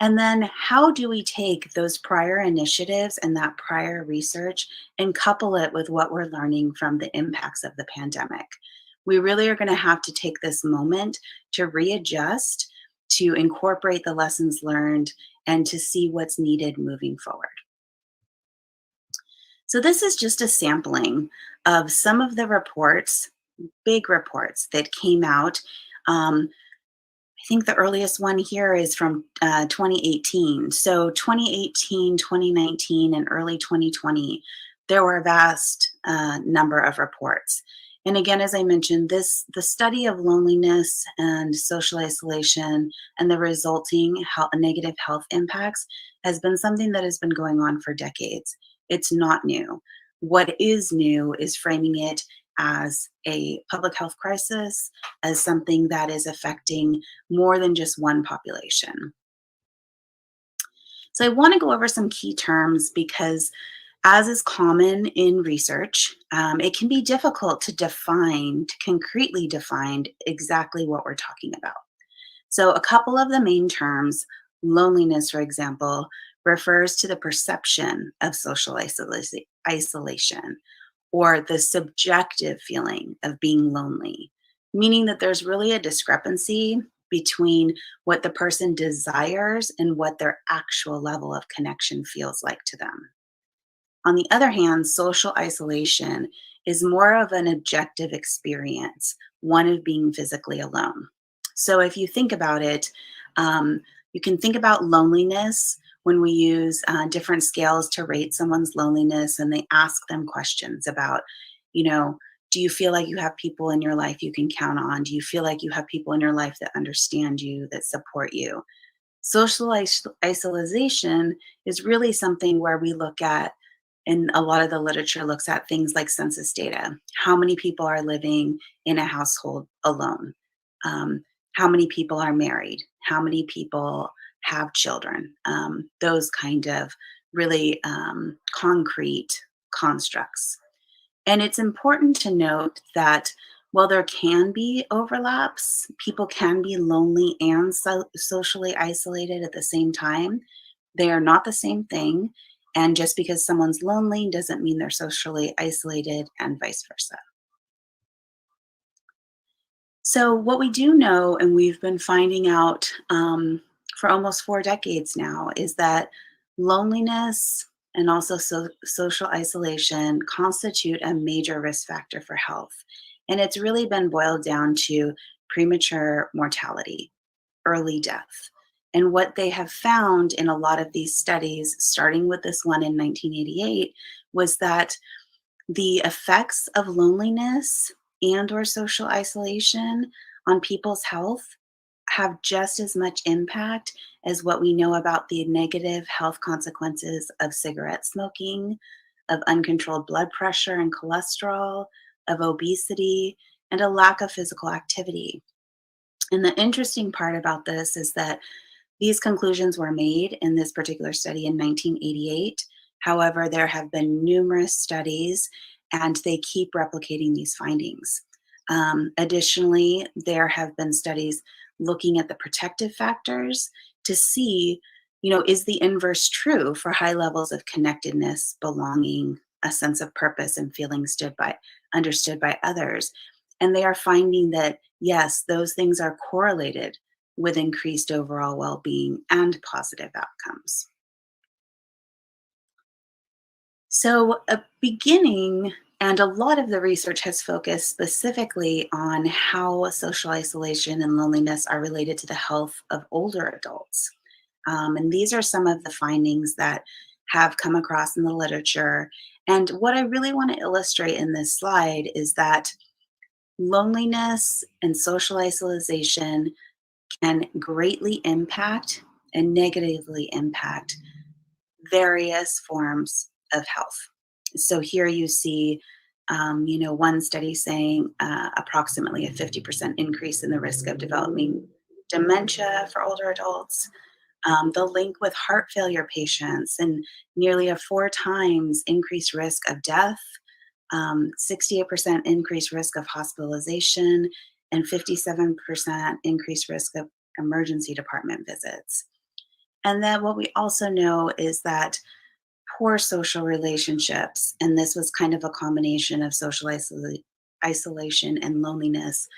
S8: And then how do we take those prior initiatives and that prior research and couple it with what we're learning from the impacts of the pandemic? We really are going to have to take this moment to readjust, to incorporate the lessons learned, and to see what's needed moving forward. So this is just a sampling of some of the reports, big reports that came out. I think the earliest one here is from 2018. So 2018, 2019, and early 2020, there were a vast number of reports. And again, as I mentioned, the study of loneliness and social isolation and the resulting negative health impacts has been something that has been going on for decades. It's not new. What is new is framing it as a public health crisis, as something that is affecting more than just one population. So I want to go over some key terms because, as is common in research, it can be difficult to concretely define exactly what we're talking about. So a couple of the main terms, loneliness, for example, refers to the perception of social isolation or the subjective feeling of being lonely, meaning that there's really a discrepancy between what the person desires and what their actual level of connection feels like to them. On the other hand, social isolation is more of an objective experience, one of being physically alone. So if you think about it, you can think about loneliness when we use different scales to rate someone's loneliness, and they ask them questions about, do you feel like you have people in your life you can count on? Do you feel like you have people in your life that understand you, that support you? Social isolation is really something where we look at, and a lot of the literature looks at things like census data. How many people are living in a household alone? How many people are married? How many people have children? Those kind of really concrete constructs. And it's important to note that while there can be overlaps, people can be lonely and socially isolated at the same time. They are not the same thing. And just because someone's lonely doesn't mean they're socially isolated, and vice versa. So what we do know, and we've been finding out for almost 4 decades now, is that loneliness and also social isolation constitute a major risk factor for health. And it's really been boiled down to premature mortality, early death. And what they have found in a lot of these studies, starting with this one in 1988, was that the effects of loneliness and or social isolation on people's health have just as much impact as what we know about the negative health consequences of cigarette smoking, of uncontrolled blood pressure and cholesterol, of obesity, and a lack of physical activity. And the interesting part about this is that these conclusions were made in this particular study in 1988. However, there have been numerous studies, and they keep replicating these findings. Additionally, there have been studies looking at the protective factors to see, is the inverse true for high levels of connectedness, belonging, a sense of purpose, and feeling understood by others. And they are finding that, yes, those things are correlated with increased overall well-being and positive outcomes. So a beginning, and a lot of the research has focused specifically on how social isolation and loneliness are related to the health of older adults. And these are some of the findings that have come across in the literature. And what I really want to illustrate in this slide is that loneliness and social isolation can greatly impact and negatively impact various forms of health. So here you see, one study saying approximately a 50% increase in the risk of developing dementia for older adults. The link with heart failure patients, and nearly a 4 times increased risk of death, 68% increased risk of hospitalization, and 57% increased risk of emergency department visits. And then what we also know is that poor social relationships, and this was kind of a combination of social isolation and loneliness,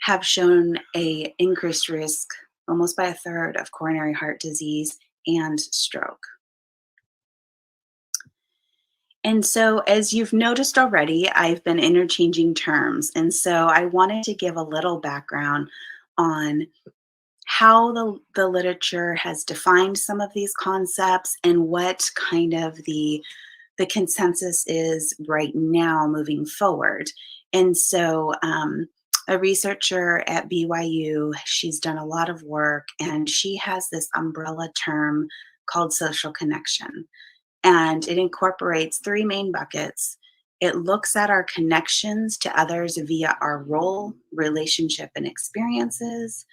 S8: have shown a increased risk almost by a third of coronary heart disease and stroke. And so, as you've noticed already, I've been interchanging terms. And so I wanted to give a little background on how the literature has defined some of these concepts and what kind of the consensus is right now moving forward. And so a researcher at BYU, she's done a lot of work, and she has this umbrella term called social connection. And it incorporates 3 main buckets. It looks at our connections to others via our role, relationship, and experiences.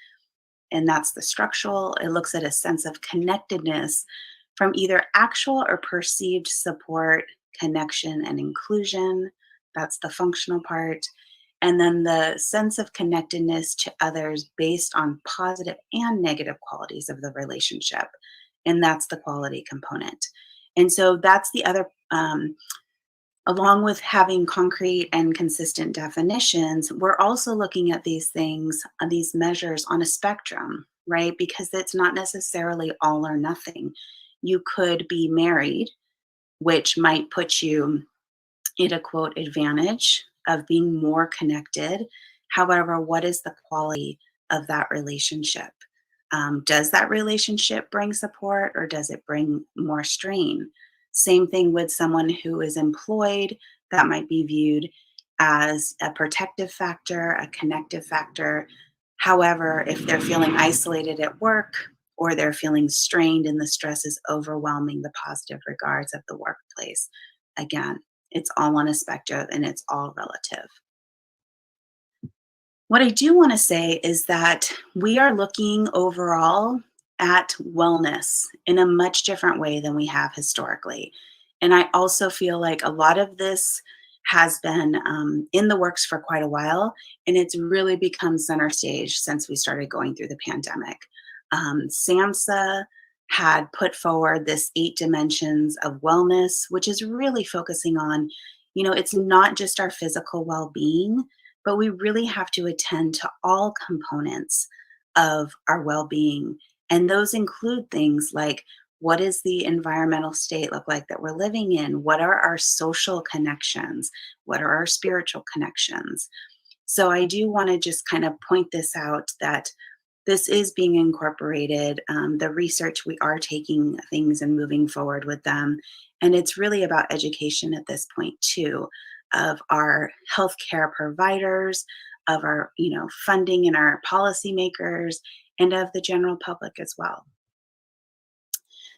S8: And that's the structural. It looks at a sense of connectedness from either actual or perceived support, connection, and inclusion. That's the functional part. And then the sense of connectedness to others based on positive and negative qualities of the relationship. And that's the quality component. And so that's the other, along with having concrete and consistent definitions, we're also looking at these things, these measures on a spectrum, right? Because it's not necessarily all or nothing. You could be married, which might put you it a quote advantage of being more connected. However, what is the quality of that relationship? Does that relationship bring support, or does it bring more strain? Same thing with someone who is employed. That might be viewed as a protective factor, a connective factor. However, if they're feeling isolated at work, or they're feeling strained and the stress is overwhelming the positive regards of the workplace, again, it's all on a spectrum and it's all relative. What I do want to say is that we are looking overall at wellness in a much different way than we have historically. And I also feel like a lot of this has been in the works for quite a while, and it's really become center stage since we started going through the pandemic. SAMHSA had put forward this 8 dimensions of wellness, which is really focusing on, it's not just our physical well-being, but we really have to attend to all components of our well-being. And those include things like, what does the environmental state look like that we're living in? What are our social connections? What are our spiritual connections? So I do want to just kind of point this out, that this is being incorporated. The research, we are taking things and moving forward with them. And it's really about education at this point too, of our healthcare providers, of our funding and our policymakers, and of the general public as well.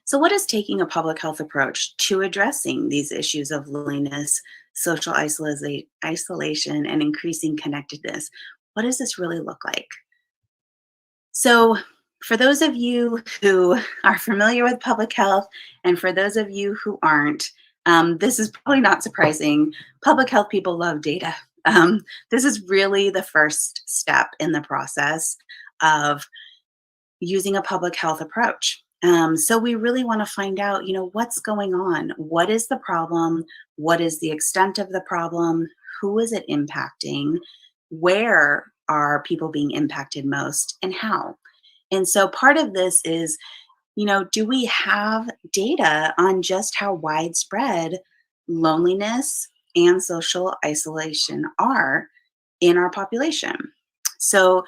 S8: So what is taking a public health approach to addressing these issues of loneliness, social isolation, and increasing connectedness? What does this really look like? So for those of you who are familiar with public health, and for those of you who aren't, this is probably not surprising. Public health people love data. This is really the first step in the process of using a public health approach. So we really want to find out, what's going on? What is the problem? What is the extent of the problem? Who is it impacting? Where are people being impacted most, and how? And so part of this is, do we have data on just how widespread loneliness and social isolation are in our population? So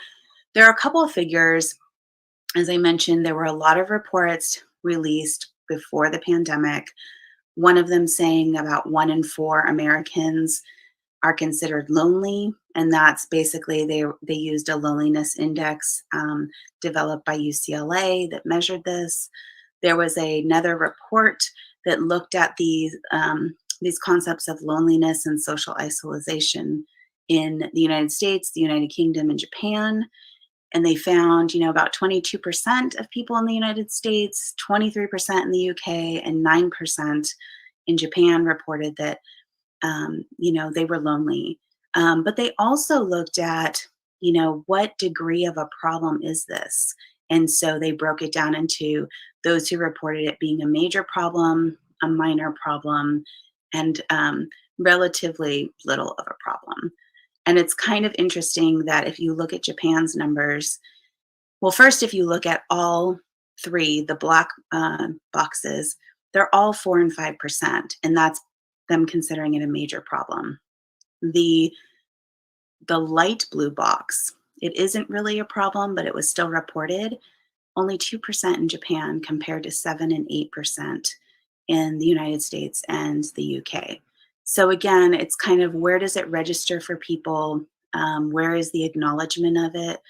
S8: there are a couple of figures. As I mentioned, there were a lot of reports released before the pandemic. One of them saying about 1 in 4 Americans are considered lonely. And that's basically, they used a loneliness index developed by UCLA that measured this. There was another report that looked at these concepts of loneliness and social isolation in the United States, the United Kingdom, and Japan. And they found, about 22% of people in the United States, 23% in the UK, and 9% in Japan reported that, they were lonely. But they also looked at, what degree of a problem is this? And so they broke it down into those who reported it being a major problem, a minor problem, and relatively little of a problem. And it's kind of interesting that if you look at Japan's numbers, well, first, if you look at all 3, the black boxes, they're all 4 and 5%, and that's them considering it a major problem. The light blue box, it isn't really a problem, but it was still reported. Only 2% in Japan compared to 7 and 8% in the United States and the UK. So again, it's kind of, where does it register for people? Where is the acknowledgement of it?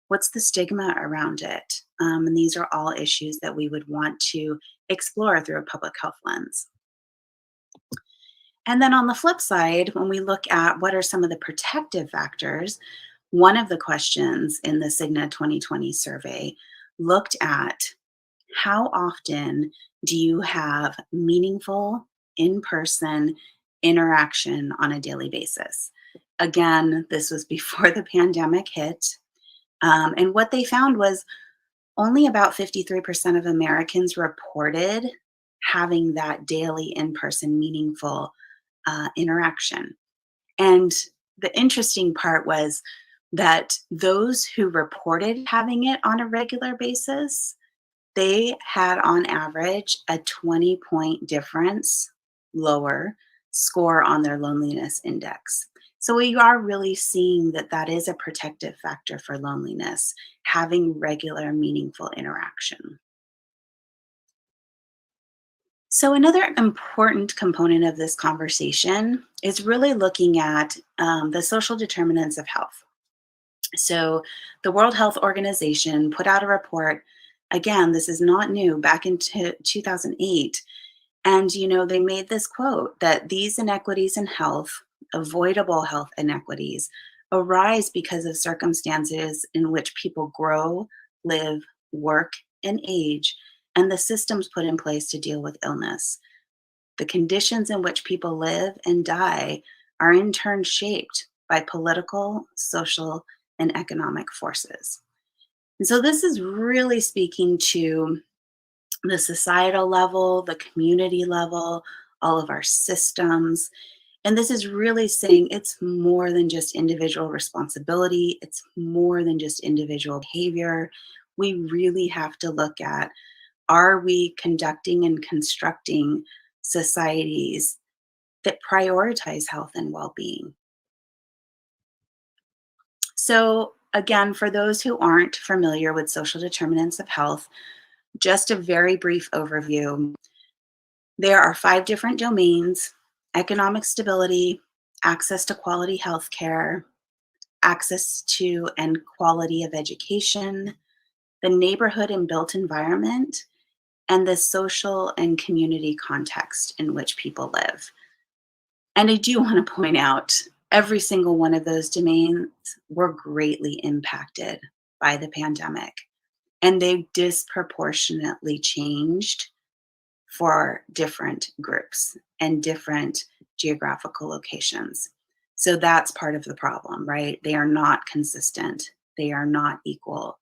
S8: What's the stigma around it? And these are all issues that we would want to explore through a public health lens. And then on the flip side, when we look at what are some of the protective factors, one of the questions in the Cigna 2020 survey looked at, how often do you have meaningful in-person interaction on a daily basis? Again, this was before the pandemic hit. And what they found was only about 53% of Americans reported having that daily in-person meaningful interaction. And the interesting part was that those who reported having it on a regular basis, they had on average a 20-point difference lower score on their loneliness index. So we are really seeing that that is a protective factor for loneliness, having regular, meaningful interaction. So another important component of this conversation is really looking at the social determinants of health. So the World Health Organization put out a report. Again, this is not new, back in 2008. And, they made this quote that these inequities in health, avoidable health inequities, arise because of circumstances in which people grow, live, work, and age, and the systems put in place to deal with illness. The conditions in which people live and die are in turn shaped by political, social, and economic forces. And so this is really speaking to the societal level, the community level, all of our systems. And this is really saying it's more than just individual responsibility. It's more than just individual behavior. We really have to look at, are we conducting and constructing societies that prioritize health and well-being? So again, for those who aren't familiar with social determinants of health, just a very brief overview. There are 5 different domains: economic stability, access to quality health care, access to and quality of education, the neighborhood and built environment, and the social and community context in which people live. And I do want to point out, every single one of those domains were greatly impacted by the pandemic, and they disproportionately changed for different groups and different geographical locations. So that's part of the problem, right? They are not consistent. They are not equal.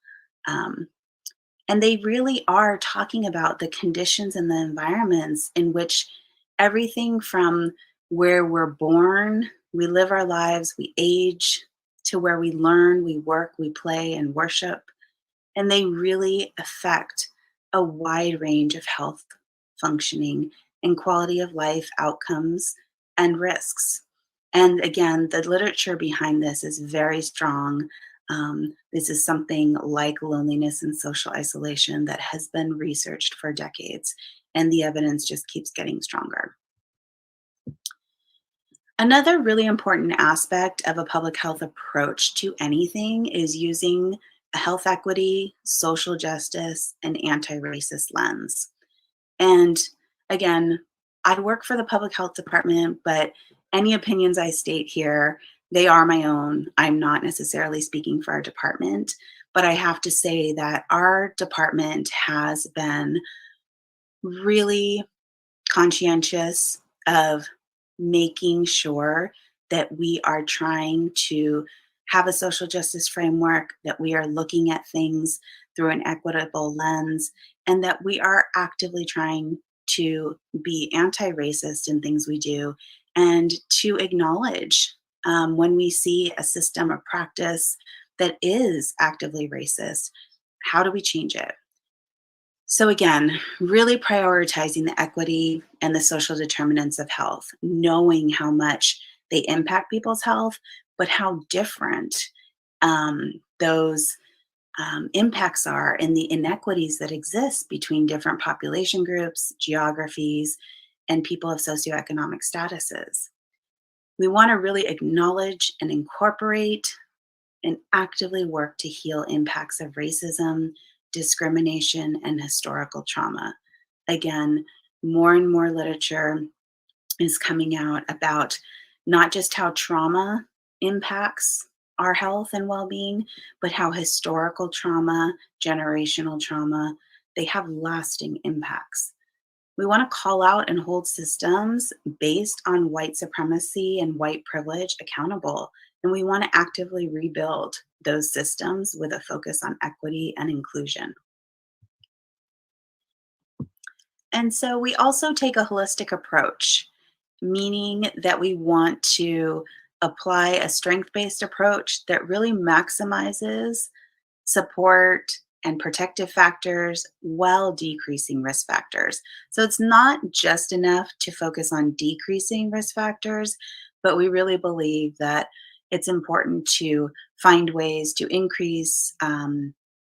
S8: And they really are talking about the conditions and the environments in which everything from where we're born, we live our lives, we age, to where we learn, we work, we play, and worship. And they really affect a wide range of health functioning and quality of life outcomes and risks. And again, the literature behind this is very strong. This is something like loneliness and social isolation that has been researched for decades, and the evidence just keeps getting stronger. Another really important aspect of a public health approach to anything is using a health equity, social justice, and anti-racist lens. And again, I work for the public health department, but any opinions I state here, they are my own. I'm not necessarily speaking for our department, but I have to say that our department has been really conscientious of making sure that we are trying to have a social justice framework, that we are looking at things through an equitable lens, and that we are actively trying to be anti-racist in things we do, and to acknowledge when we see a system or practice that is actively racist, how do we change it? So again, really prioritizing the equity and the social determinants of health, knowing how much they impact people's health, but how different those impacts are and the inequities that exist between different population groups, geographies, and people of socioeconomic statuses. We want to really acknowledge and incorporate and actively work to heal impacts of racism, discrimination, and historical trauma. Again, more and more literature is coming out about not just how trauma impacts our health and well-being, but how historical trauma, generational trauma, they have lasting impacts. We want to call out and hold systems based on white supremacy and white privilege accountable. And we want to actively rebuild those systems with a focus on equity and inclusion. And so we also take a holistic approach, meaning that we want to apply a strength-based approach that really maximizes support and protective factors while decreasing risk factors. So it's not just enough to focus on decreasing risk factors, but we really believe that it's important to find ways to increase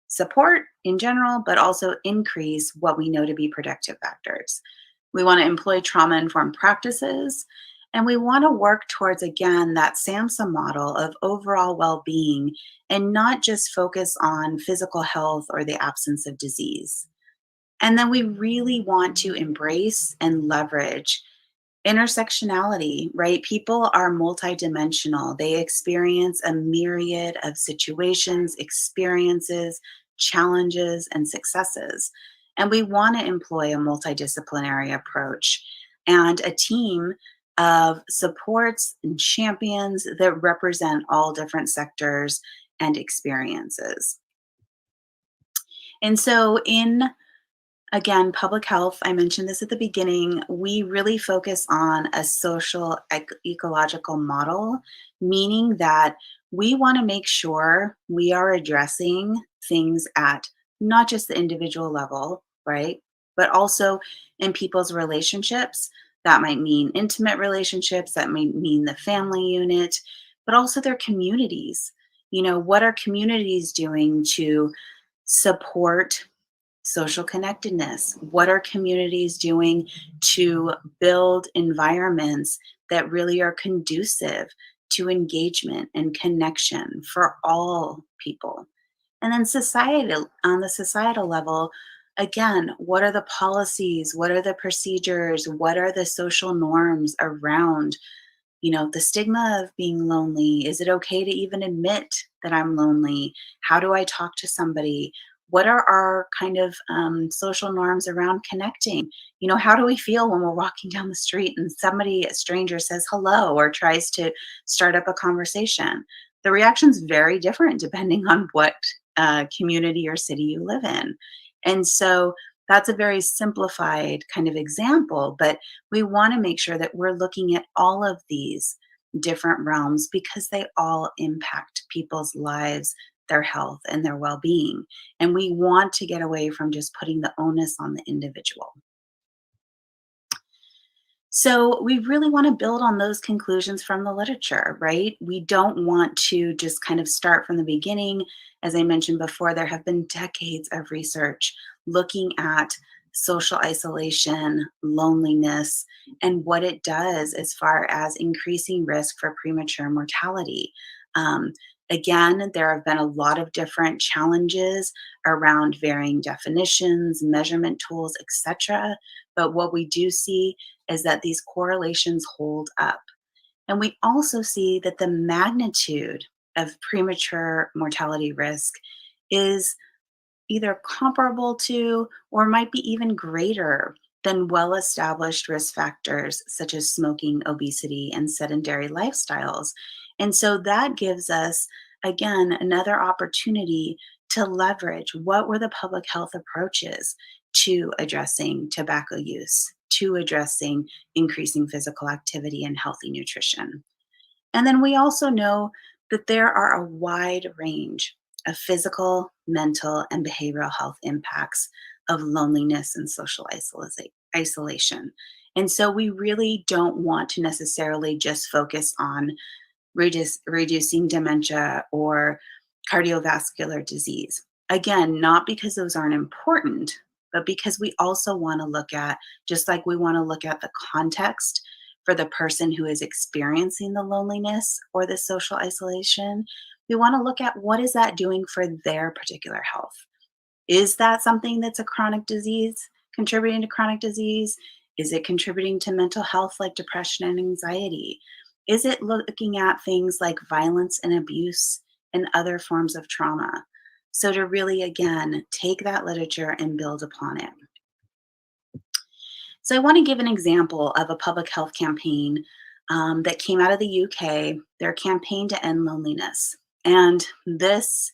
S8: support in general, but also increase what we know to be protective factors. We want to employ trauma-informed practices, and we want to work towards, again, that SAMHSA model of overall well-being and not just focus on physical health or the absence of disease. And then we really want to embrace and leverage intersectionality, right? People are multidimensional. They experience a myriad of situations, experiences, challenges, and successes. And we want to employ a multidisciplinary approach and a team of supports and champions that represent all different sectors and experiences. And so again, public health, I mentioned this at the beginning, we really focus on a social ecological model, meaning that we want to make sure we are addressing things at not just the individual level, right? But also in people's relationships. That might mean intimate relationships, that might mean the family unit, but also their communities. You know, what are communities doing to support social connectedness? What are communities doing to build environments that really are conducive to engagement and connection for all people? And then on the societal level, again, what are the policies? What are the procedures? What are the social norms around, you know, the stigma of being lonely? Is it okay to even admit that I'm lonely? How do I talk to somebody? What are our kind of social norms around connecting? You know, how do we feel when we're walking down the street and a stranger says hello or tries to start up a conversation? The reaction's very different depending on what community or city you live in. And so that's a very simplified kind of example, but we want to make sure that we're looking at all of these different realms because they all impact people's lives, their health, and their well-being. And we want to get away from just putting the onus on the individual. So we really want to build on those conclusions from the literature, right? We don't want to just kind of start from the beginning. As I mentioned before, there have been decades of research looking at social isolation, loneliness, and what it does as far as increasing risk for premature mortality. Again, there have been a lot of different challenges around varying definitions, measurement tools, etc. But what we do see is that these correlations hold up. And we also see that the magnitude of premature mortality risk is either comparable to or might be even greater than well-established risk factors such as smoking, obesity, and sedentary lifestyles. And so that gives us, again, another opportunity to leverage what were the public health approaches to addressing tobacco use, to addressing increasing physical activity and healthy nutrition. And then we also know that there are a wide range of physical, mental, and behavioral health impacts of loneliness and social isolation. And so we really don't want to necessarily just focus on reducing dementia or cardiovascular disease. Again, not because those aren't important, but because we also want to look at, just like we want to look at the context for the person who is experiencing the loneliness or the social isolation, we want to look at what is that doing for their particular health. Is that something that's a chronic disease, contributing to chronic disease? Is it contributing to mental health like depression and anxiety? Is it looking at things like violence and abuse and other forms of trauma? So to really, again, take that literature and build upon it. So I want to give an example of a public health campaign that came out of the UK, their campaign to end loneliness. And this,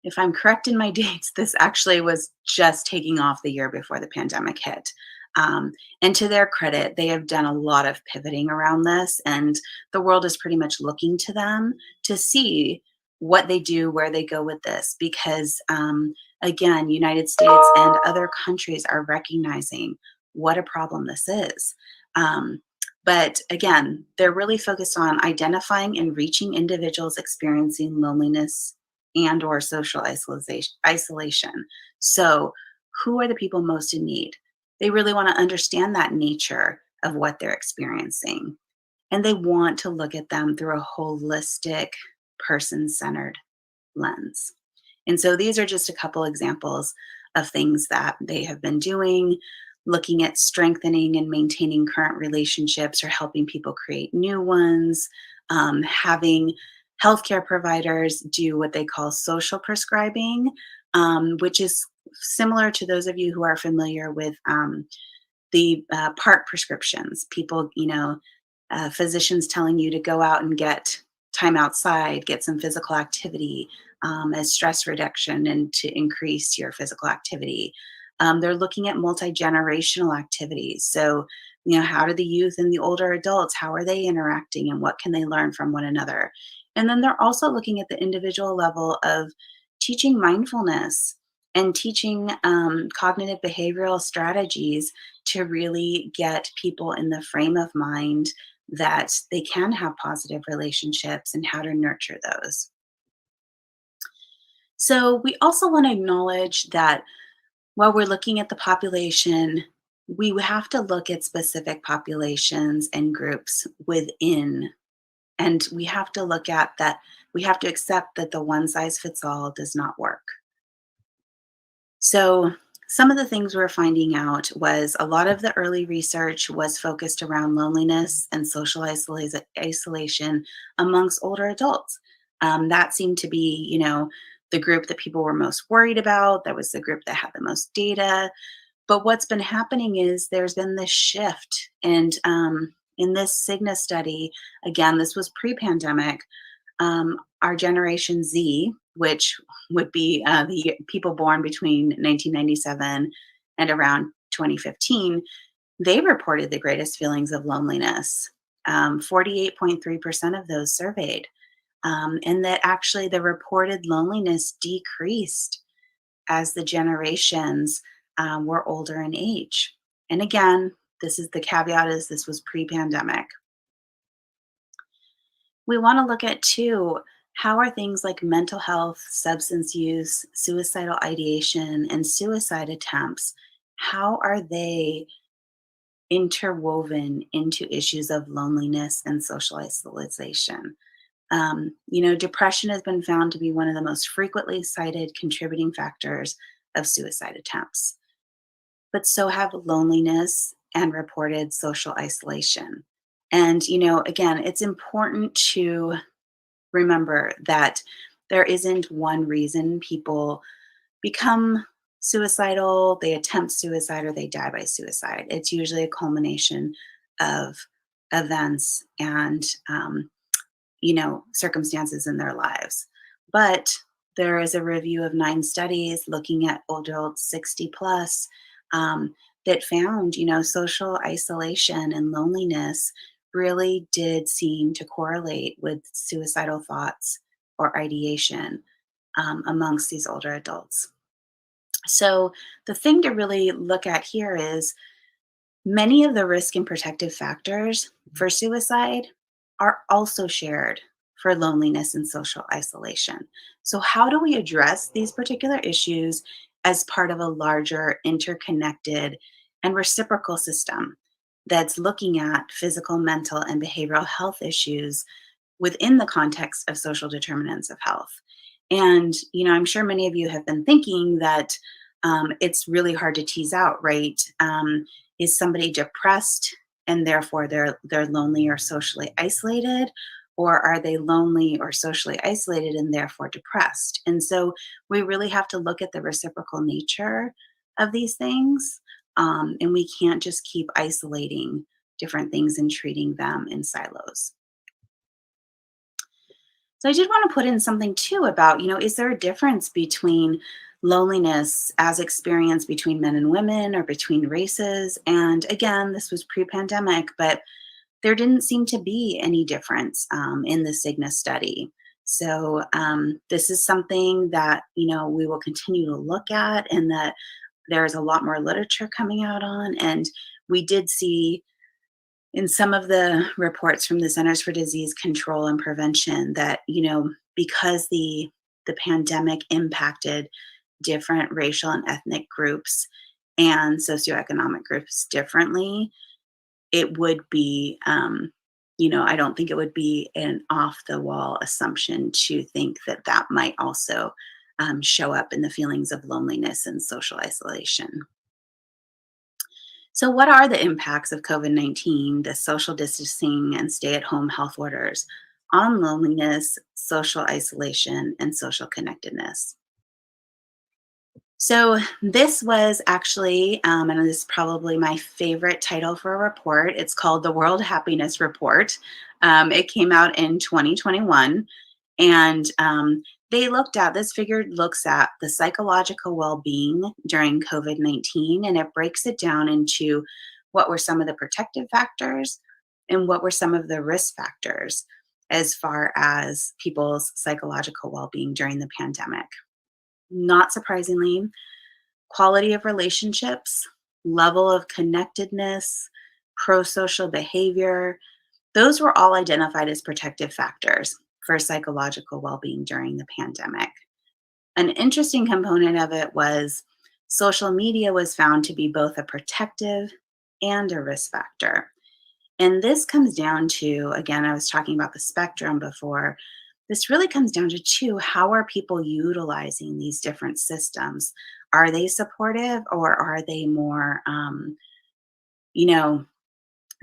S8: if I'm correct in my dates, this actually was just taking off the year before the pandemic hit. And to their credit, they have done a lot of pivoting around this, and the world is pretty much looking to them to see what they do, where they go with this, because again, United States and other countries are recognizing what a problem this is. But again, they're really focused on identifying and reaching individuals experiencing loneliness and or social isolation. So who are the people most in need? They really want to understand that nature of what they're experiencing. And they want to look at them through a holistic, person-centered lens. And so these are just a couple examples of things that they have been doing, looking at strengthening and maintaining current relationships or helping people create new ones, having healthcare providers do what they call social prescribing, which is similar to those of you who are familiar with the PART prescriptions. People, physicians telling you to go out and get time outside, get some physical activity as stress reduction and to increase your physical activity. They're looking at multi-generational activities. So, how do the youth and the older adults, how are they interacting and what can they learn from one another? And then they're also looking at the individual level of teaching mindfulness and teaching cognitive behavioral strategies to really get people in the frame of mind that they can have positive relationships and how to nurture those. So we also want to acknowledge that while we're looking at the population, we have to look at specific populations and groups within. And we have to look at that, we have to accept that the one size fits all does not work. So some of the things we're finding out was a lot of the early research was focused around loneliness and social isolation amongst older adults. That seemed to be, the group that people were most worried about. That was the group that had the most data. But what's been happening is there's been this shift. And in this Cigna study, again, this was pre-pandemic, our Generation Z, which would be the people born between 1997 and around 2015, they reported the greatest feelings of loneliness. 48.3% of those surveyed. And that actually the reported loneliness decreased as the generations were older in age. And again, this is the caveat is this was pre-pandemic. We want to look at too, how are things like mental health, substance use, suicidal ideation, and suicide attempts, how are they interwoven into issues of loneliness and social isolation? Depression has been found to be one of the most frequently cited contributing factors of suicide attempts. But so have loneliness and reported social isolation. And, again, it's important to remember that there isn't one reason people become suicidal, they attempt suicide, or they die by suicide. It's usually a culmination of events and circumstances in their lives. But there is a review of 9 studies looking at adults 60 plus that found, social isolation and loneliness really did seem to correlate with suicidal thoughts or ideation amongst these older adults. So the thing to really look at here is many of the risk and protective factors for suicide are also shared for loneliness and social isolation. So how do we address these particular issues as part of a larger interconnected and reciprocal system that's looking at physical, mental, and behavioral health issues within the context of social determinants of health? And, I'm sure many of you have been thinking that it's really hard to tease out, right? Is somebody depressed and therefore they're lonely or socially isolated? Or are they lonely or socially isolated and therefore depressed? And so we really have to look at the reciprocal nature of these things. And we can't just keep isolating different things and treating them in silos. So I did want to put in something too about, is there a difference between loneliness as experienced between men and women or between races? And again, this was pre-pandemic, but there didn't seem to be any difference in the Cigna study. So this is something that, we will continue to look at, and that there's a lot more literature coming out on. And we did see in some of the reports from the Centers for Disease Control and Prevention that, because the pandemic impacted different racial and ethnic groups and socioeconomic groups differently, it would be, I don't think it would be an off-the-wall assumption to think that that might also show up in the feelings of loneliness and social isolation. So what are the impacts of COVID-19, the social distancing and stay-at-home health orders, on loneliness, social isolation, and social connectedness? So this was actually, and this is probably my favorite title for a report. It's called the World Happiness Report. It came out in 2021, and this figure looks at the psychological well-being during COVID-19, and it breaks it down into what were some of the protective factors and what were some of the risk factors as far as people's psychological well-being during the pandemic. Not surprisingly, quality of relationships, level of connectedness, pro-social behavior, those were all identified as protective factors for psychological well-being during the pandemic. An interesting component of it was social media was found to be both a protective and a risk factor. And this comes down to, again, I was talking about the spectrum before, this really comes down to two, how are people utilizing these different systems? Are they supportive, or are they more,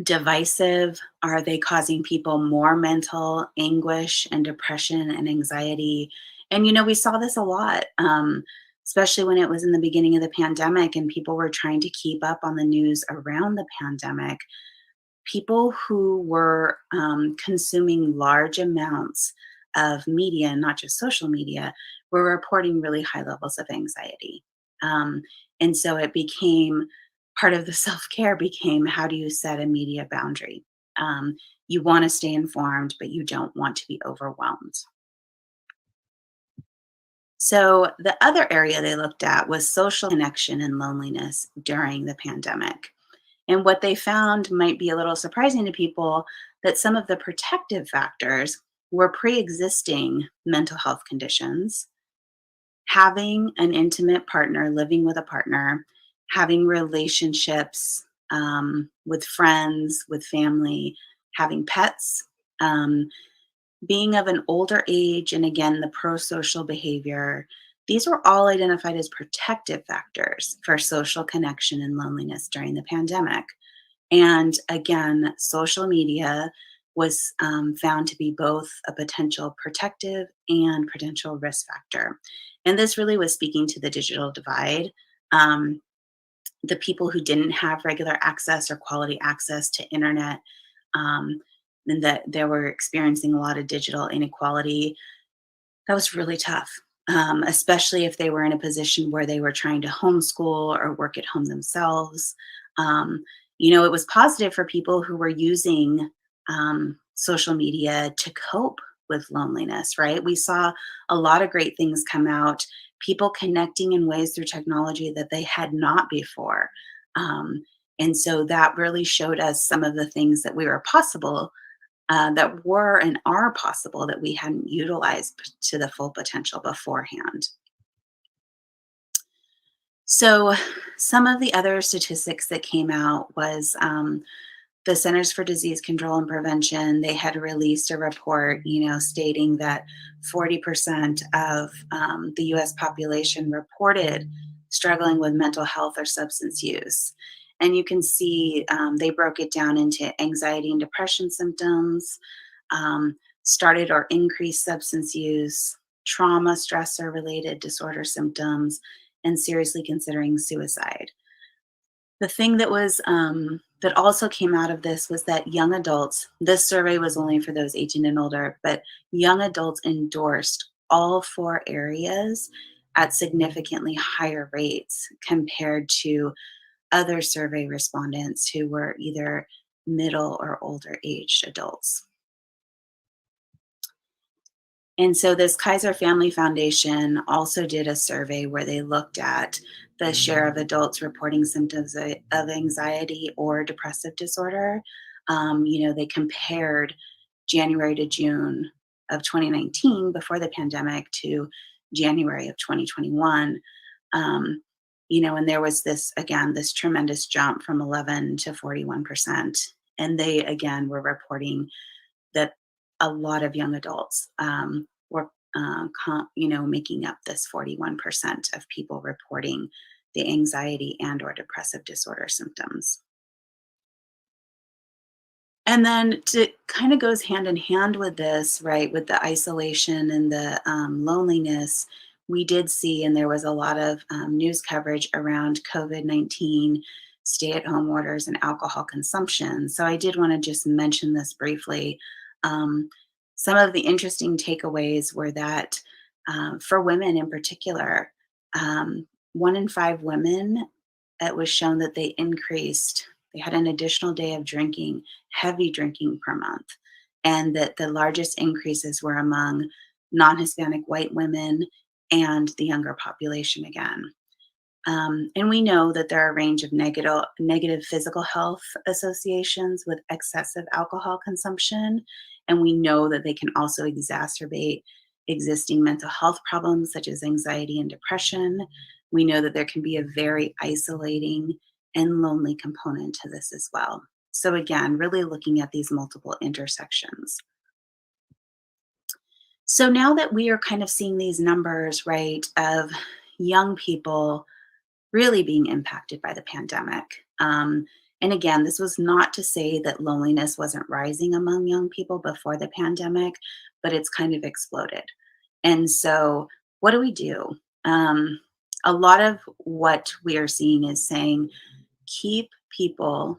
S8: divisive? Are they causing people more mental anguish and depression and anxiety? And, we saw this a lot, especially when it was in the beginning of the pandemic and people were trying to keep up on the news around the pandemic. People who were consuming large amounts of media, and not just social media, were reporting really high levels of anxiety. And so it became part of the self-care became, how do you set a media boundary? You want to stay informed, but you don't want to be overwhelmed. So the other area they looked at was social connection and loneliness during the pandemic. And what they found might be a little surprising to people, that some of the protective factors were pre-existing mental health conditions, having an intimate partner, living with a partner, having relationships with friends, with family, having pets, being of an older age, and again, the pro-social behavior. These were all identified as protective factors for social connection and loneliness during the pandemic. And again, social media was found to be both a potential protective and potential risk factor. And this really was speaking to the digital divide. The people who didn't have regular access or quality access to internet, and that they were experiencing a lot of digital inequality. That was really tough, especially if they were in a position where they were trying to homeschool or work at home themselves. It was positive for people who were using social media to cope with loneliness, right? We saw a lot of great things come out, people connecting in ways through technology that they had not before. And so that really showed us some of the things that were possible, that were and are possible, that we hadn't utilized to the full potential beforehand. So some of the other statistics that came out was the Centers for Disease Control and Prevention. They had released a report, stating that 40% of the US population reported struggling with mental health or substance use. And you can see they broke it down into anxiety and depression symptoms, started or increased substance use, trauma, stressor related disorder symptoms, and seriously considering suicide. The thing that was that also came out of this was that young adults, this survey was only for those 18 and older, but young adults endorsed all 4 areas at significantly higher rates compared to other survey respondents who were either middle or older aged adults. And so this Kaiser Family Foundation also did a survey where they looked at the share of adults reporting symptoms of anxiety or depressive disorder. They compared January to June of 2019 before the pandemic to January of 2021. And there was this tremendous jump from 11 to 41%. And they, again, were reporting that a lot of young adults were, making up this 41% of people reporting the anxiety and or depressive disorder symptoms. And then it kind of goes hand in hand with this, right, with the isolation and the loneliness. We did see, and there was a lot of news coverage around COVID-19, stay-at-home orders, and alcohol consumption. So I did want to just mention this briefly. Some of the interesting takeaways were that for women in particular, 1 in 5 women, it was shown that they had an additional day of drinking, heavy drinking per month, and that the largest increases were among non-Hispanic white women and the younger population again. And we know that there are a range of negative physical health associations with excessive alcohol consumption. And we know that they can also exacerbate existing mental health problems such as anxiety and depression. We know that there can be a very isolating and lonely component to this as well. So again, really looking at these multiple intersections. So now that we are kind of seeing these numbers, right, of young people really being impacted by the pandemic. And again, this was not to say that loneliness wasn't rising among young people before the pandemic, but it's kind of exploded. And so what do we do? A lot of what we are seeing is saying, keep people,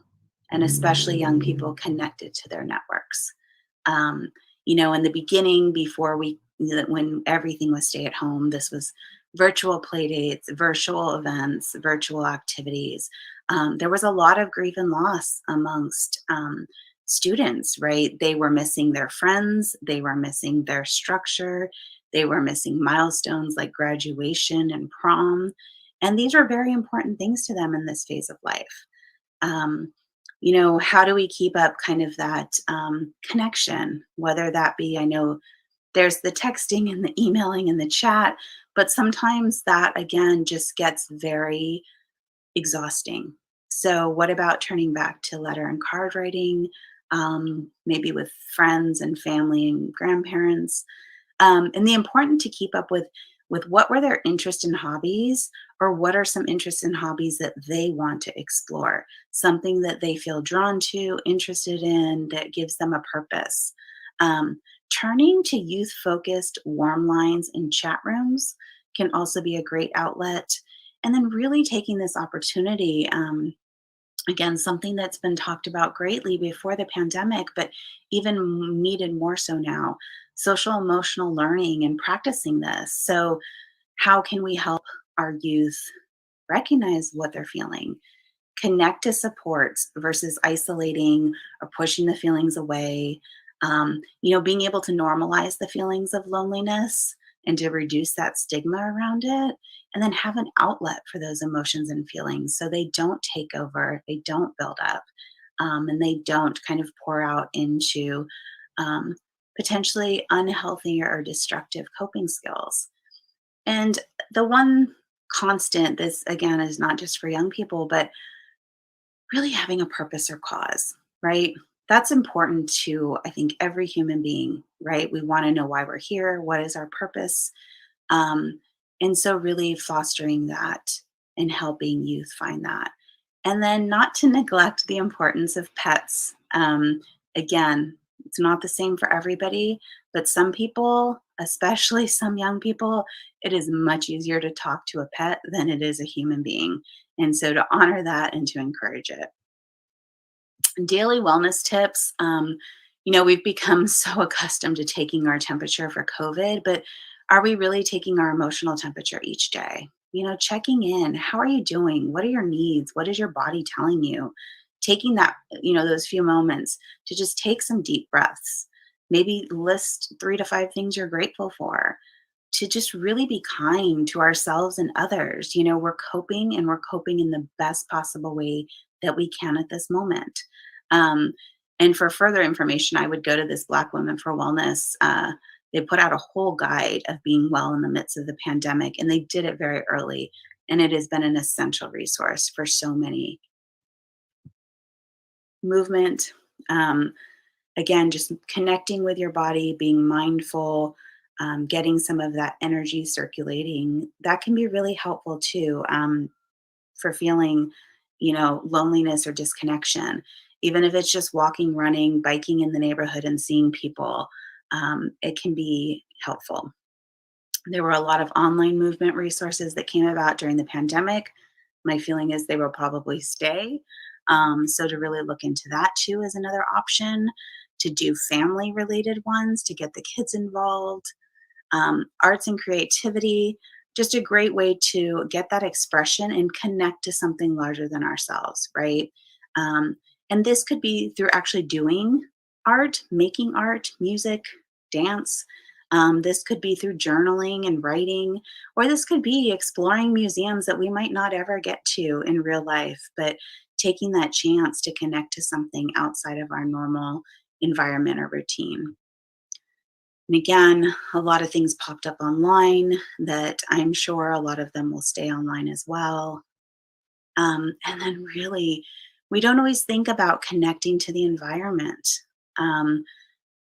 S8: and especially young people, connected to their networks. In the beginning, when everything was stay at home, this was virtual play dates, virtual events, virtual activities. There was a lot of grief and loss amongst students, right? They were missing their friends, they were missing their structure, they were missing milestones like graduation and prom. And these are very important things to them in this phase of life. How do we keep up kind of that connection, whether that be, I know there's the texting and the emailing and the chat, but sometimes that, again, just gets very exhausting. So what about turning back to letter and card writing, maybe with friends and family and grandparents? And the important to keep up with what were their interests and hobbies, or what are some interests and hobbies that they want to explore, something that they feel drawn to, interested in, that gives them a purpose. Turning to youth-focused warm lines in chat rooms can also be a great outlet. And then really taking this opportunity, again, something that's been talked about greatly before the pandemic, but even needed more so now, social emotional learning and practicing this. So how can we help our youth recognize what they're feeling, connect to supports versus isolating or pushing the feelings away? Being able to normalize the feelings of loneliness and to reduce that stigma around it, and then have an outlet for those emotions and feelings so they don't take over, they don't build up, and they don't kind of pour out into potentially unhealthy or destructive coping skills. And the one constant, this again is not just for young people, but really having a purpose or cause, right? That's important to, I think, every human being, right? We want to know why we're here, what is our purpose? And so really fostering that and helping youth find that. And then not to neglect the importance of pets. Again, it's not the same for everybody, but some people, especially some young people, it is much easier to talk to a pet than it is a human being. And so to honor that and to encourage it. Daily wellness tips. We've become so accustomed to taking our temperature for COVID, but are we really taking our emotional temperature each day? Checking in. How are you doing? What are your needs? What is your body telling you? Taking that, those few moments to just take some deep breaths Maybe list 3 to 5 things you're grateful for, to just really be kind to ourselves and others. You know, we're coping, and we're coping in the best possible way that we can at this moment. And for further information, I would go to this Black Women for Wellness. They put out a whole guide of being well in the midst of the pandemic, and they did it very early. And it has been an essential resource for so many. Movement, again, just connecting with your body, being mindful, getting some of that energy circulating, that can be really helpful too, for feeling, you know, loneliness or disconnection. Even if it's just walking, running, biking in the neighborhood and seeing people, it can be helpful. There were a lot of online movement resources that came about during the pandemic. My feeling is they will probably stay. So to really look into that too is another option. To do family related ones, to get the kids involved. Arts and creativity, just a great way to get that expression and connect to something larger than ourselves, right? And this could be through actually doing art, making art, music, dance. This could be through journaling and writing, or this could be exploring museums that we might not ever get to in real life, but taking that chance to connect to something outside of our normal environment or routine. And again, a lot of things popped up online that I'm sure a lot of them will stay online as well. And then really, we don't always think about connecting to the environment.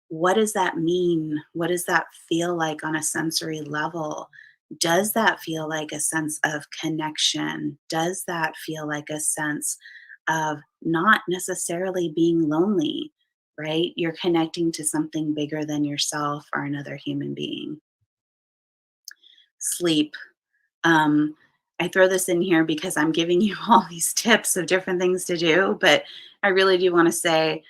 S8: What does that mean? What does that feel like on a sensory level? Does that feel like a sense of connection? Does that feel like a sense of not necessarily being lonely, right? You're connecting to something bigger than yourself or another human being. Sleep. I throw this in here because I'm giving you all these tips of different things to do, but I really do want to say,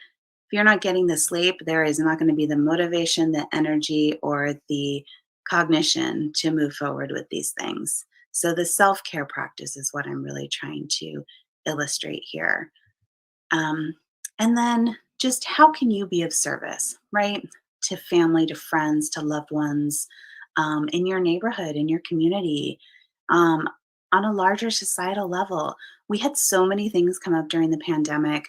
S8: if you're not getting the sleep, there is not going to be the motivation, the energy, or the cognition to move forward with these things. So the self-care practice is what I'm really trying to illustrate here. And then just how can you be of service, right? To family, to friends, to loved ones, in your neighborhood, in your community, on a larger societal level. We had so many things come up during the pandemic,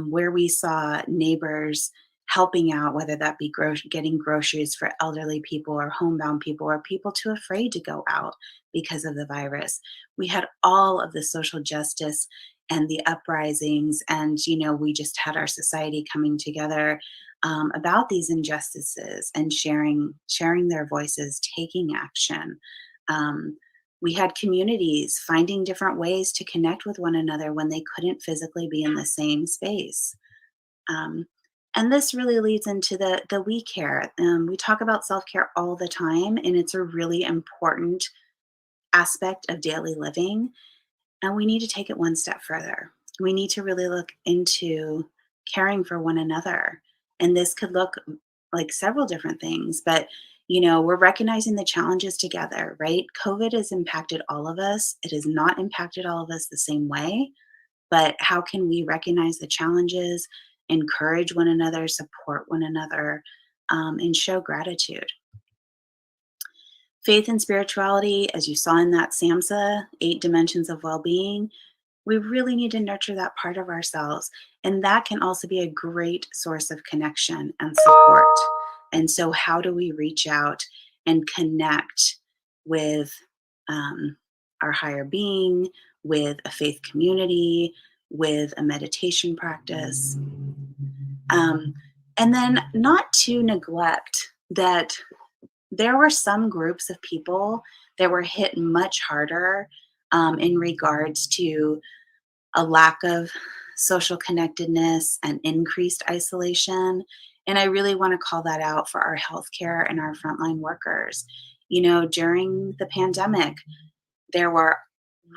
S8: where we saw neighbors helping out, whether that be getting groceries for elderly people or homebound people or people too afraid to go out because of the virus. We had all of the social justice and the uprisings, and we just had our society coming together about these injustices and sharing their voices, taking action. We had communities finding different ways to connect with one another when they couldn't physically be in the same space. And this really leads into the we care. We talk about self-care all the time, and it's a really important aspect of daily living. And we need to take it one step further. We need to really look into caring for one another. And this could look like several different things, but we're recognizing the challenges together, right? COVID has impacted all of us. It has not impacted all of us the same way, but how can we recognize the challenges, encourage one another, support one another, and show gratitude? Faith and spirituality, as you saw in that SAMHSA, 8 dimensions of well-being, we really need to nurture that part of ourselves. And that can also be a great source of connection and support. And so how do we reach out and connect with our higher being, with a faith community, with a meditation practice? And then not to neglect that there were some groups of people that were hit much harder in regards to a lack of social connectedness and increased isolation. And I really want to call that out for our healthcare and our frontline workers. During the pandemic, there were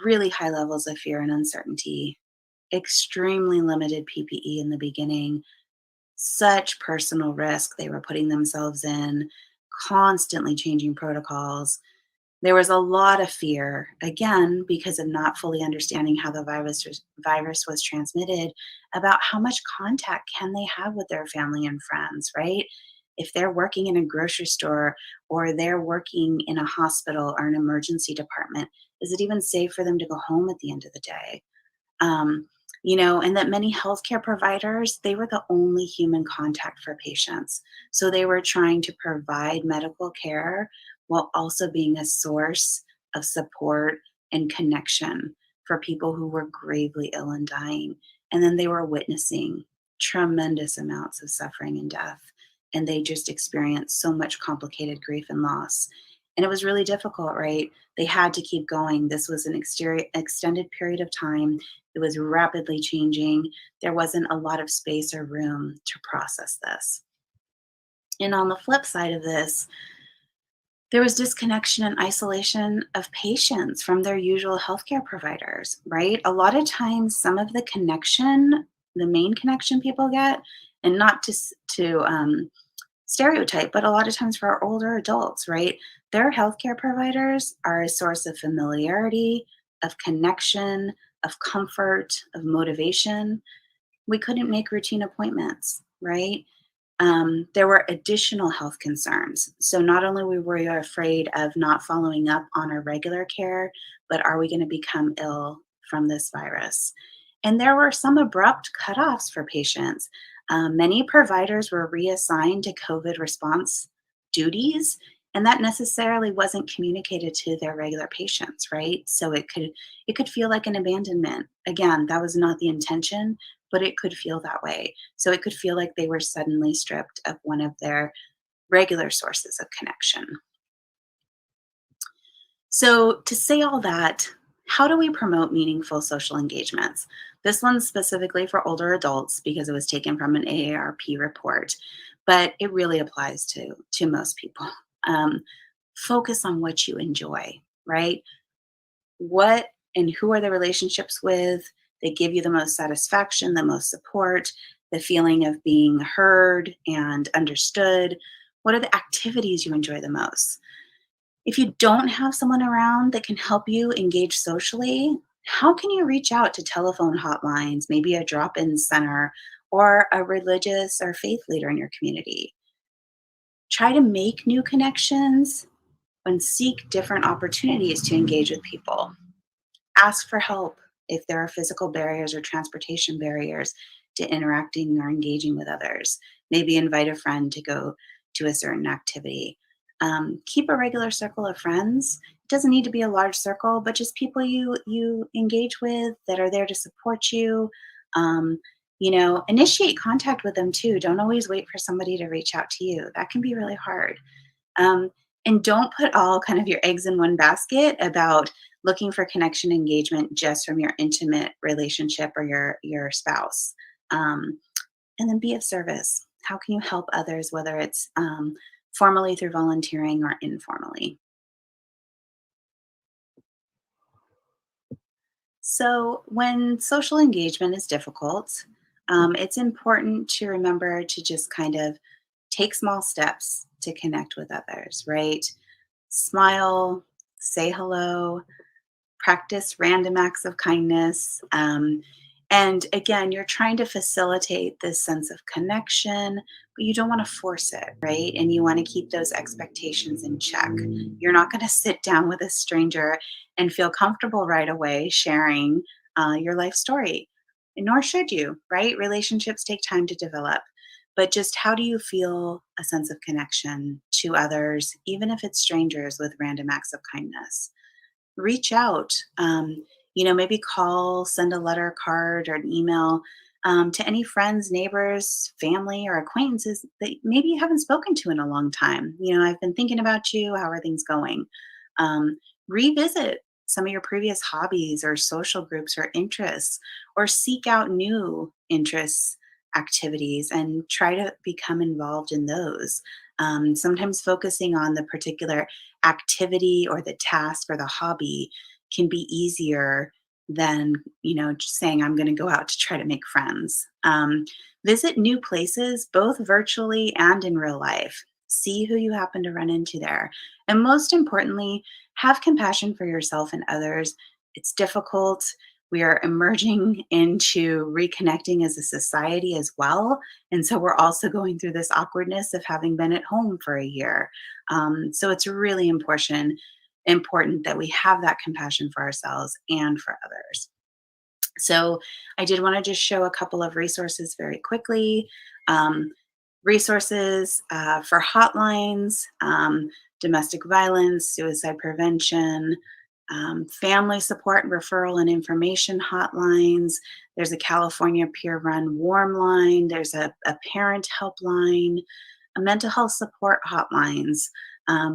S8: really high levels of fear and uncertainty, extremely limited PPE in the beginning, such personal risk they were putting themselves in, constantly changing protocols. There was a lot of fear, again, because of not fully understanding how the virus was transmitted, about how much contact can they have with their family and friends, right? if they're working in a grocery store or they're working in a hospital or an emergency department, is it even safe for them to go home at the end of the day? And that many healthcare providers, they were the only human contact for patients. So they were trying to provide medical care while also being a source of support and connection for people who were gravely ill and dying. And then they were witnessing tremendous amounts of suffering and death. And they just experienced so much complicated grief and loss. And it was really difficult, right? They had to keep going. This was an extended period of time. It was rapidly changing. There wasn't a lot of space or room to process this. And on the flip side of this, there was disconnection and isolation of patients from their usual healthcare providers, right? A lot of times, some of the connection, the main connection people get, and not to stereotype, but a lot of times for our older adults, right? Their healthcare providers are a source of familiarity, of connection, of comfort, of motivation. We couldn't make routine appointments, right? There were additional health concerns. So not only were we afraid of not following up on our regular care, but are we going to become ill from this virus? And there were some abrupt cutoffs for patients. Many providers were reassigned to COVID response duties, and that necessarily wasn't communicated to their regular patients, right? So it could feel like an abandonment. Again, that was not the intention, but it could feel that way. So it could feel like they were suddenly stripped of one of their regular sources of connection. So to say all that, how do we promote meaningful social engagements? This one's specifically for older adults because it was taken from an AARP report, but it really applies to most people. Focus on what you enjoy, right? What and who are the relationships with? They give you the most satisfaction, the most support, the feeling of being heard and understood. What are the activities you enjoy the most? If you don't have someone around that can help you engage socially, how can you reach out to telephone hotlines, maybe a drop-in center, or a religious or faith leader in your community? Try to make new connections and seek different opportunities to engage with people. Ask for help if there are physical barriers or transportation barriers to interacting or engaging with others. Maybe invite a friend to go to a certain activity. Keep a regular circle of friends. It doesn't need to be a large circle, but just people you engage with that are there to support you. Initiate contact with them too. Don't always wait for somebody to reach out to you. That can be really hard. And don't put all kind of your eggs in one basket about looking for connection engagement just from your intimate relationship or your spouse. And then be of service. How can you help others, whether it's formally through volunteering or informally? So when social engagement is difficult, it's important to remember to just kind of take small steps to connect with others, right? Smile, say hello, practice random acts of kindness. And again, you're trying to facilitate this sense of connection, but you don't want to force it, right? And you want to keep those expectations in check. You're not going to sit down with a stranger and feel comfortable right away sharing your life story, nor should you, right? Relationships take time to develop. But just how do you feel a sense of connection to others, even if it's strangers, with random acts of kindness? Reach out, maybe call, send a letter, card, or an email to any friends, neighbors, family, or acquaintances that maybe you haven't spoken to in a long time. I've been thinking about you. How are things going? Revisit some of your previous hobbies or social groups or interests, or seek out new interests, activities, and try to become involved in those. Sometimes focusing on the particular activity or the task or the hobby can be easier than just saying I'm going to go out to try to make friends. Visit new places, both virtually and in real life. See who you happen to run into there. And most importantly, have compassion for yourself and others. It's difficult. We are emerging into reconnecting as a society as well. And so we're also going through this awkwardness of having been at home for a year. So it's really important that we have that compassion for ourselves and for others. So I did want to just show a couple of resources very quickly. Resources for hotlines, domestic violence, suicide prevention, family support, referral and information hotlines. There's a California peer-run warm line. There's a parent helpline, a mental health support hotlines,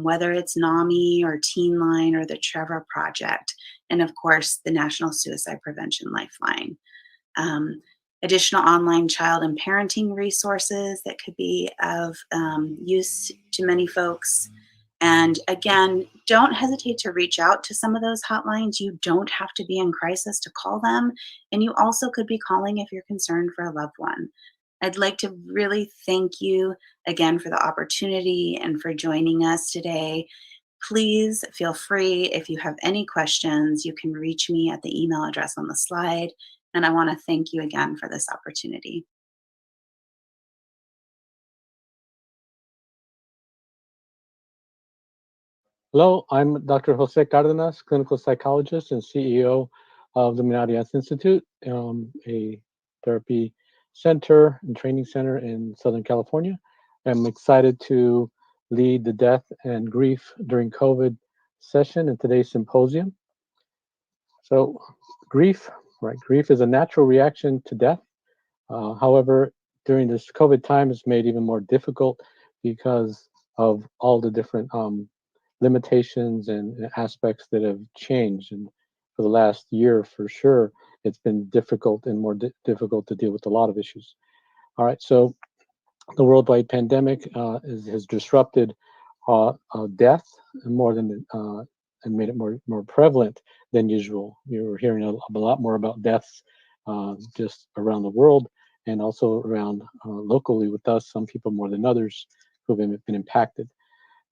S8: whether it's NAMI or Teen Line or the Trevor Project, and of course, the National Suicide Prevention Lifeline. Additional online child and parenting resources that could be of use to many folks. And again, don't hesitate to reach out to some of those hotlines. You don't have to be in crisis to call them. And you also could be calling if you're concerned for a loved one. I'd like to really thank you again for the opportunity and for joining us today. Please feel free, if you have any questions, you can reach me at the email address on the slide. And I want to thank you again for this opportunity.
S9: Hello, I'm Dr. Jose Cardenas, clinical psychologist and CEO of the Minarias Institute, a therapy center and training center in Southern California. I'm excited to lead the death and grief during COVID session in today's symposium. So grief, right? Grief is a natural reaction to death. However, during this COVID time, it's made even more difficult because of all the different limitations and aspects that have changed. And for the last year, for sure, it's been difficult and more difficult to deal with a lot of issues. All right, so the worldwide pandemic has disrupted death more than and made it more prevalent than usual. You're hearing a lot more about deaths just around the world and also around locally with us, some people more than others who've been impacted.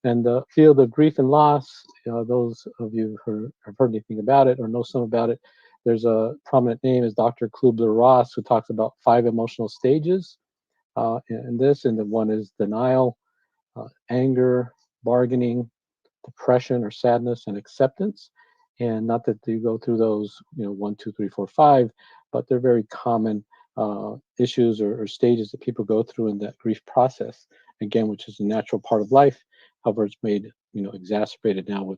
S9: And the field of grief and loss, those of you who have heard anything about it or know some about it, there's a prominent name is Dr. Kubler-Ross, who talks about 5 emotional stages in this, and the one is denial, anger, bargaining, depression or sadness, and acceptance. And not that you go through those, 1, 2, 3, 4, 5, but they're very common issues or stages that people go through in that grief process, again, which is a natural part of life. However, it's made, exacerbated now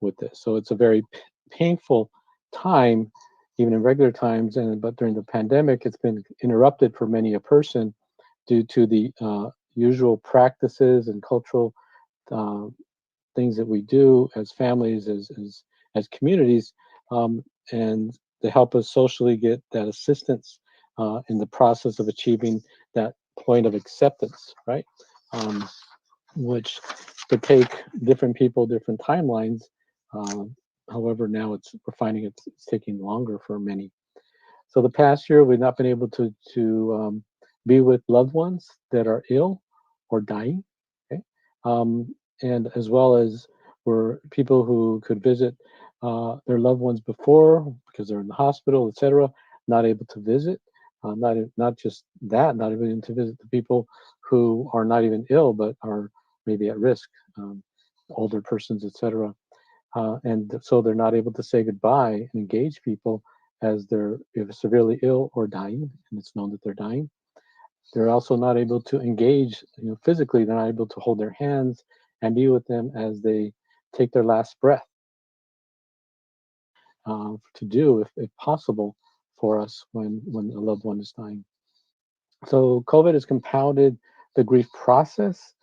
S9: with this. So it's a very painful time, even in regular times, but during the pandemic, it's been interrupted for many a person due to the usual practices and cultural things that we do as families, as communities, and to help us socially get that assistance in the process of achieving that point of acceptance, right? Which could take different people, different timelines. However, now we're finding it's taking longer for many. So the past year, we've not been able to be with loved ones that are ill or dying, okay? And as well as were people who could visit their loved ones before because they're in the hospital, etc., not able to visit. Not just that, not even to visit the people who are not even ill but are maybe at risk, older persons, etc. And so they're not able to say goodbye and engage people as they're severely ill or dying, and it's known that they're dying. They're also not able to engage, physically. They're not able to hold their hands and be with them as they take their last breath. To do, if possible, for us when a loved one is dying. So COVID has compounded the grief process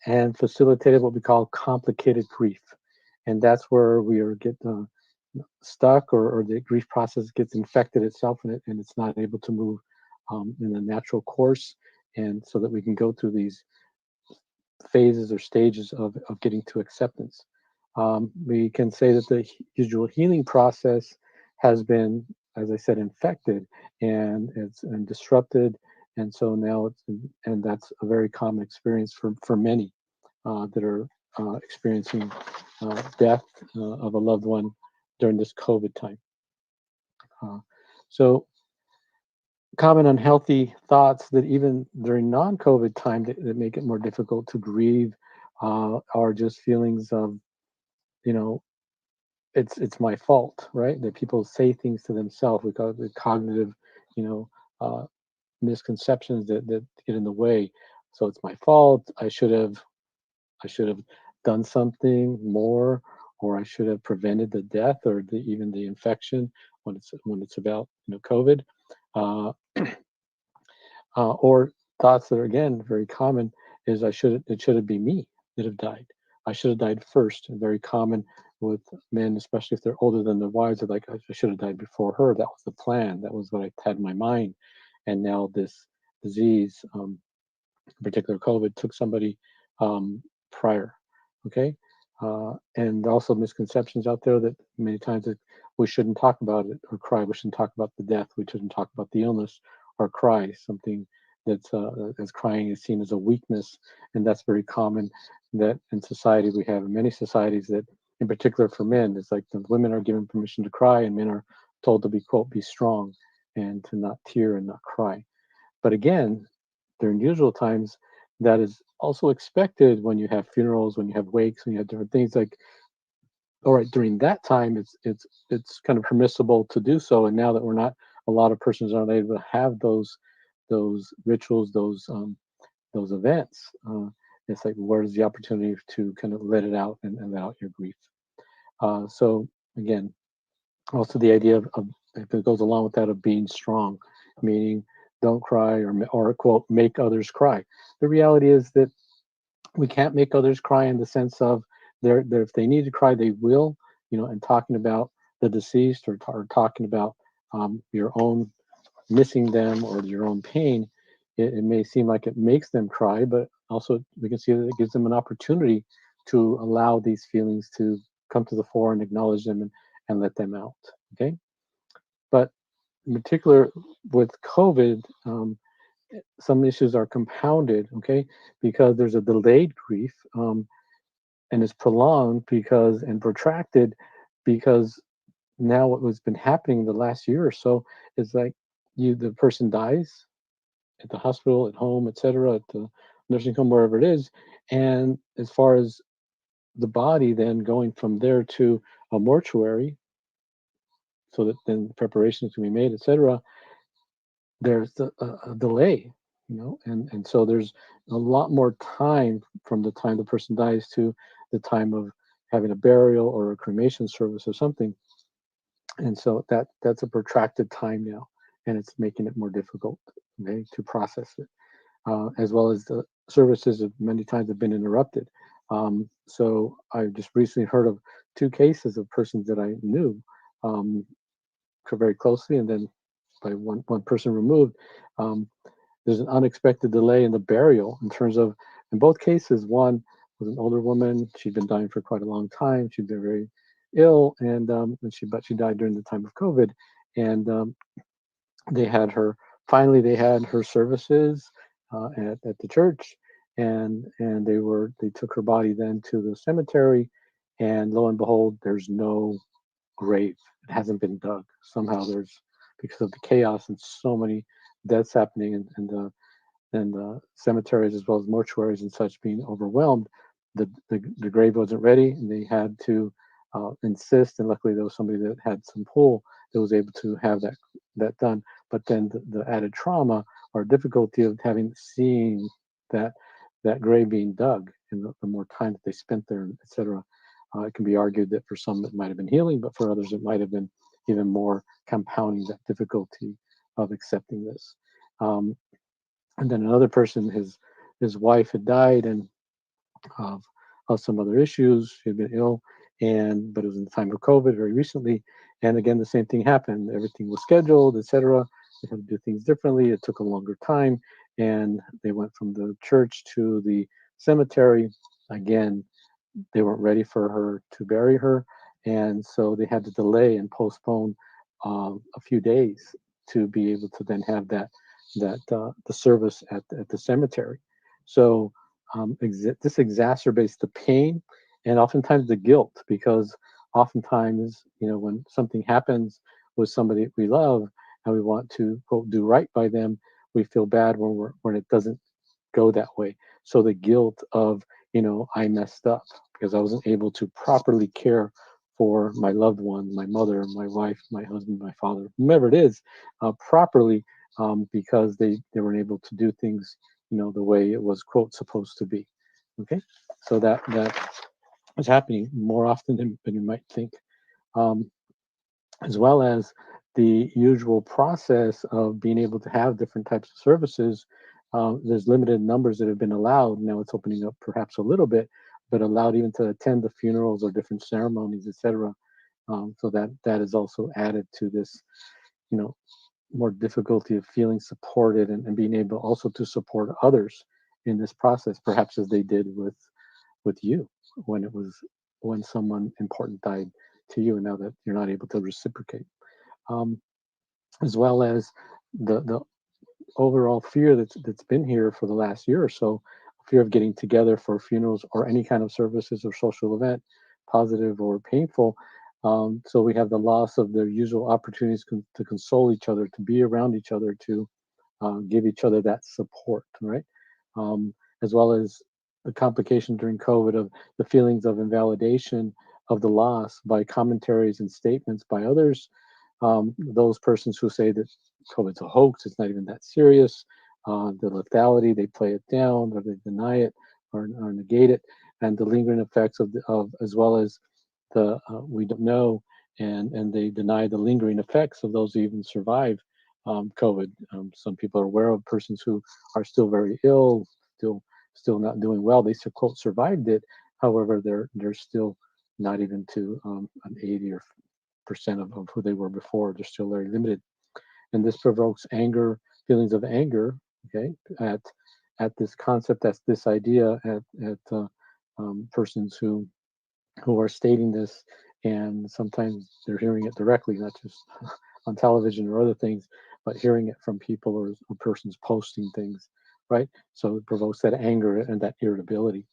S9: and facilitated what we call complicated grief. And that's where we are getting stuck, or the grief process gets infected itself and it's not able to move in a natural course, and so that we can go through these phases or stages of getting to acceptance. We can say that the usual healing process has been, as I said, infected and it's disrupted, and so now and that's a very common experience for many that are experiencing death of a loved one during this COVID time. So common unhealthy thoughts that even during non-COVID time that make it more difficult to grieve are just feelings of, you know, it's my fault, right? That people say things to themselves. We call it the cognitive, you know, misconceptions that get in the way. So it's my fault. I should have done something more, or I should have prevented the death or even the infection when it's about, you know, COVID. Uh, or thoughts that are again very common is it should have been me that have died. I should have died first. And very common with men, especially if they're older than their wives, are like, I should have died before her. That was the plan. That was what I had in my mind. And now this disease, in particular COVID, took somebody prior. Okay. And also misconceptions out there that many times that we shouldn't talk about it or cry. We shouldn't talk about the death. We shouldn't talk about the illness or cry. Something that's crying is seen as a weakness, and that's very common. That in society we have in many societies that, in particular for men, it's like the women are given permission to cry, and men are told to be quote be strong and to not tear and not cry. But again, during usual times, that is also expected when you have funerals, when you have wakes, when you have different things. Like, all right, during that time, it's kind of permissible to do so. And now that we're not, a lot of persons aren't able to have those rituals, those events. It's like, where's the opportunity to kind of let it out and let out your grief? So again, also the idea of if it goes along with that of being strong, meaning don't cry or quote make others cry. The reality is that we can't make others cry in the sense of they're if they need to cry they will, you know. And talking about the deceased or talking about your own missing them or your own pain, it may seem like it makes them cry, but also we can see that it gives them an opportunity to allow these feelings to come to the fore and acknowledge them and let them out. Okay, but in particular with COVID, some issues are compounded, okay, because there's a delayed grief, and it's prolonged because and protracted because now what has been happening the last year or so is like the person dies at the hospital, at home, etc., at the nursing home, wherever it is, and as far as the body then going from there to a mortuary so that then preparations can be made, etc., there's a delay, you know, and so there's a lot more time from the time the person dies to the time of having a burial or a cremation service or something, and so that's a protracted time now, and it's making it more difficult, okay, to process it, as well as the services have many times have been interrupted. So I just recently heard of 2 cases of persons that I knew very closely, and then by one person removed, there's an unexpected delay in the burial in terms of, in both cases, one was an older woman. She'd been dying for quite a long time. She'd been very ill, but she died during the time of COVID, and they had her. Finally, they had her services at the church, and they took her body then to the cemetery, and lo and behold, there's no grave. It hasn't been dug. Somehow there's, because of the chaos and so many deaths happening and the cemeteries as well as mortuaries and such being overwhelmed, the grave wasn't ready, and they had to insist. And luckily, there was somebody that had some pull that was able to have that done. But then the added trauma or difficulty of seeing that grave being dug, and the more time that they spent there, etc. It can be argued that for some it might have been healing, but for others it might have been even more compounding that difficulty of accepting this. And then another person, his wife had died and of some other issues. She had been ill, but it was in the time of COVID very recently. And again, the same thing happened. Everything was scheduled, etc. They had to do things differently. It took a longer time, and they went from the church to the cemetery. Again, they weren't ready for her to bury her, and so they had to delay and postpone a few days to be able to then have the service at the cemetery. So this exacerbates the pain and oftentimes the guilt, because oftentimes, you know, when something happens with somebody we love and we want to quote do right by them, we feel bad when it doesn't go that way. So the guilt of, I messed up because I wasn't able to properly care for my loved one, my mother, my wife, my husband, my father, whomever it is, properly, because they weren't able to do things, the way it was quote supposed to be. Okay, so that is happening more often than you might think, as well as the usual process of being able to have different types of services. There's limited numbers that have been allowed. Now it's opening up perhaps a little bit, but allowed even to attend the funerals or different ceremonies, etc. So that is also added to this, more difficulty of feeling supported and being able also to support others in this process, perhaps as they did with you when someone important died to you, and now that you're not able to reciprocate, as well as the overall fear that's been here for the last year or so, fear of getting together for funerals or any kind of services or social event, positive or painful. So we have the loss of their usual opportunities to console each other, to be around each other, to give each other that support, right? As well as the complication during COVID of the feelings of invalidation of the loss by commentaries and statements by others. Those persons who say that COVID's a hoax, it's not even that serious, the lethality, they play it down or they deny it or negate it, and the lingering effects of as well as the we don't know, and they deny the lingering effects of those who even survive COVID. Some people are aware of persons who are still very ill, still not doing well. They quote survived it. However, they're still not even to an 80% of who they were before. They're still very limited, and this provokes anger, feelings of anger. Okay, at this concept, that's this idea at persons who are stating this, and sometimes they're hearing it directly, not just on television or other things, but hearing it from people or persons posting things, right? So it provokes that anger and that irritability.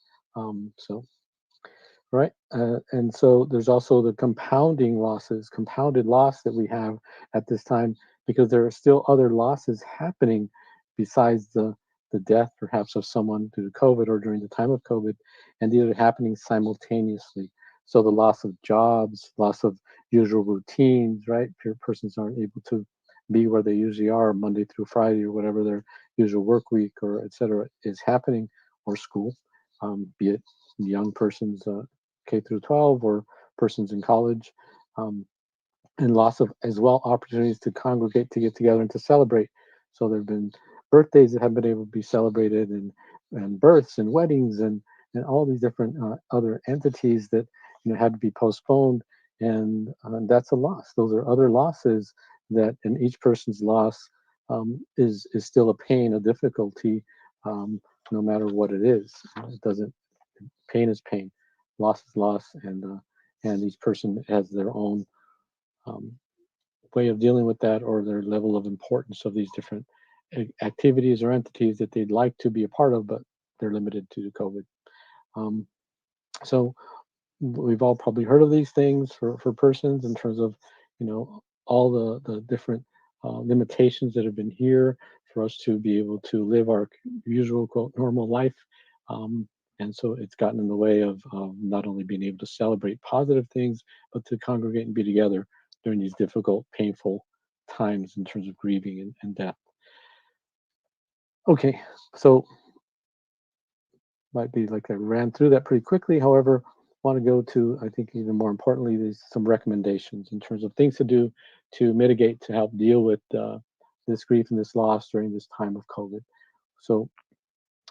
S9: Right, and so there's also the compounded loss that we have at this time, because there are still other losses happening besides the death perhaps of someone due to COVID or during the time of COVID, and these are happening simultaneously. So the loss of jobs, loss of usual routines, right? Persons aren't able to be where they usually are Monday through Friday or whatever their usual work week or et cetera is happening, or school, be it young persons K through 12 or persons in college, and loss of as well opportunities to congregate, to get together and to celebrate. So there have been birthdays that have been able to be celebrated, and births and weddings and all these different other entities that had to be postponed, and that's a loss. Those are other losses that, in each person's loss is still a pain, a difficulty, no matter what it is. It doesn't. Pain is pain, loss is loss, and each person has their own way of dealing with that, or their level of importance of these different activities or entities that they'd like to be a part of, but they're limited to COVID. So we've all probably heard of these things for persons in terms of, all the different limitations that have been here for us to be able to live our usual quote normal life. And so it's gotten in the way of not only being able to celebrate positive things, but to congregate and be together during these difficult, painful times in terms of grieving and death. Okay, so might be like I ran through that pretty quickly. However, I want to go to, I think even more importantly, there's some recommendations in terms of things to do to mitigate, to help deal with this grief and this loss during this time of COVID. So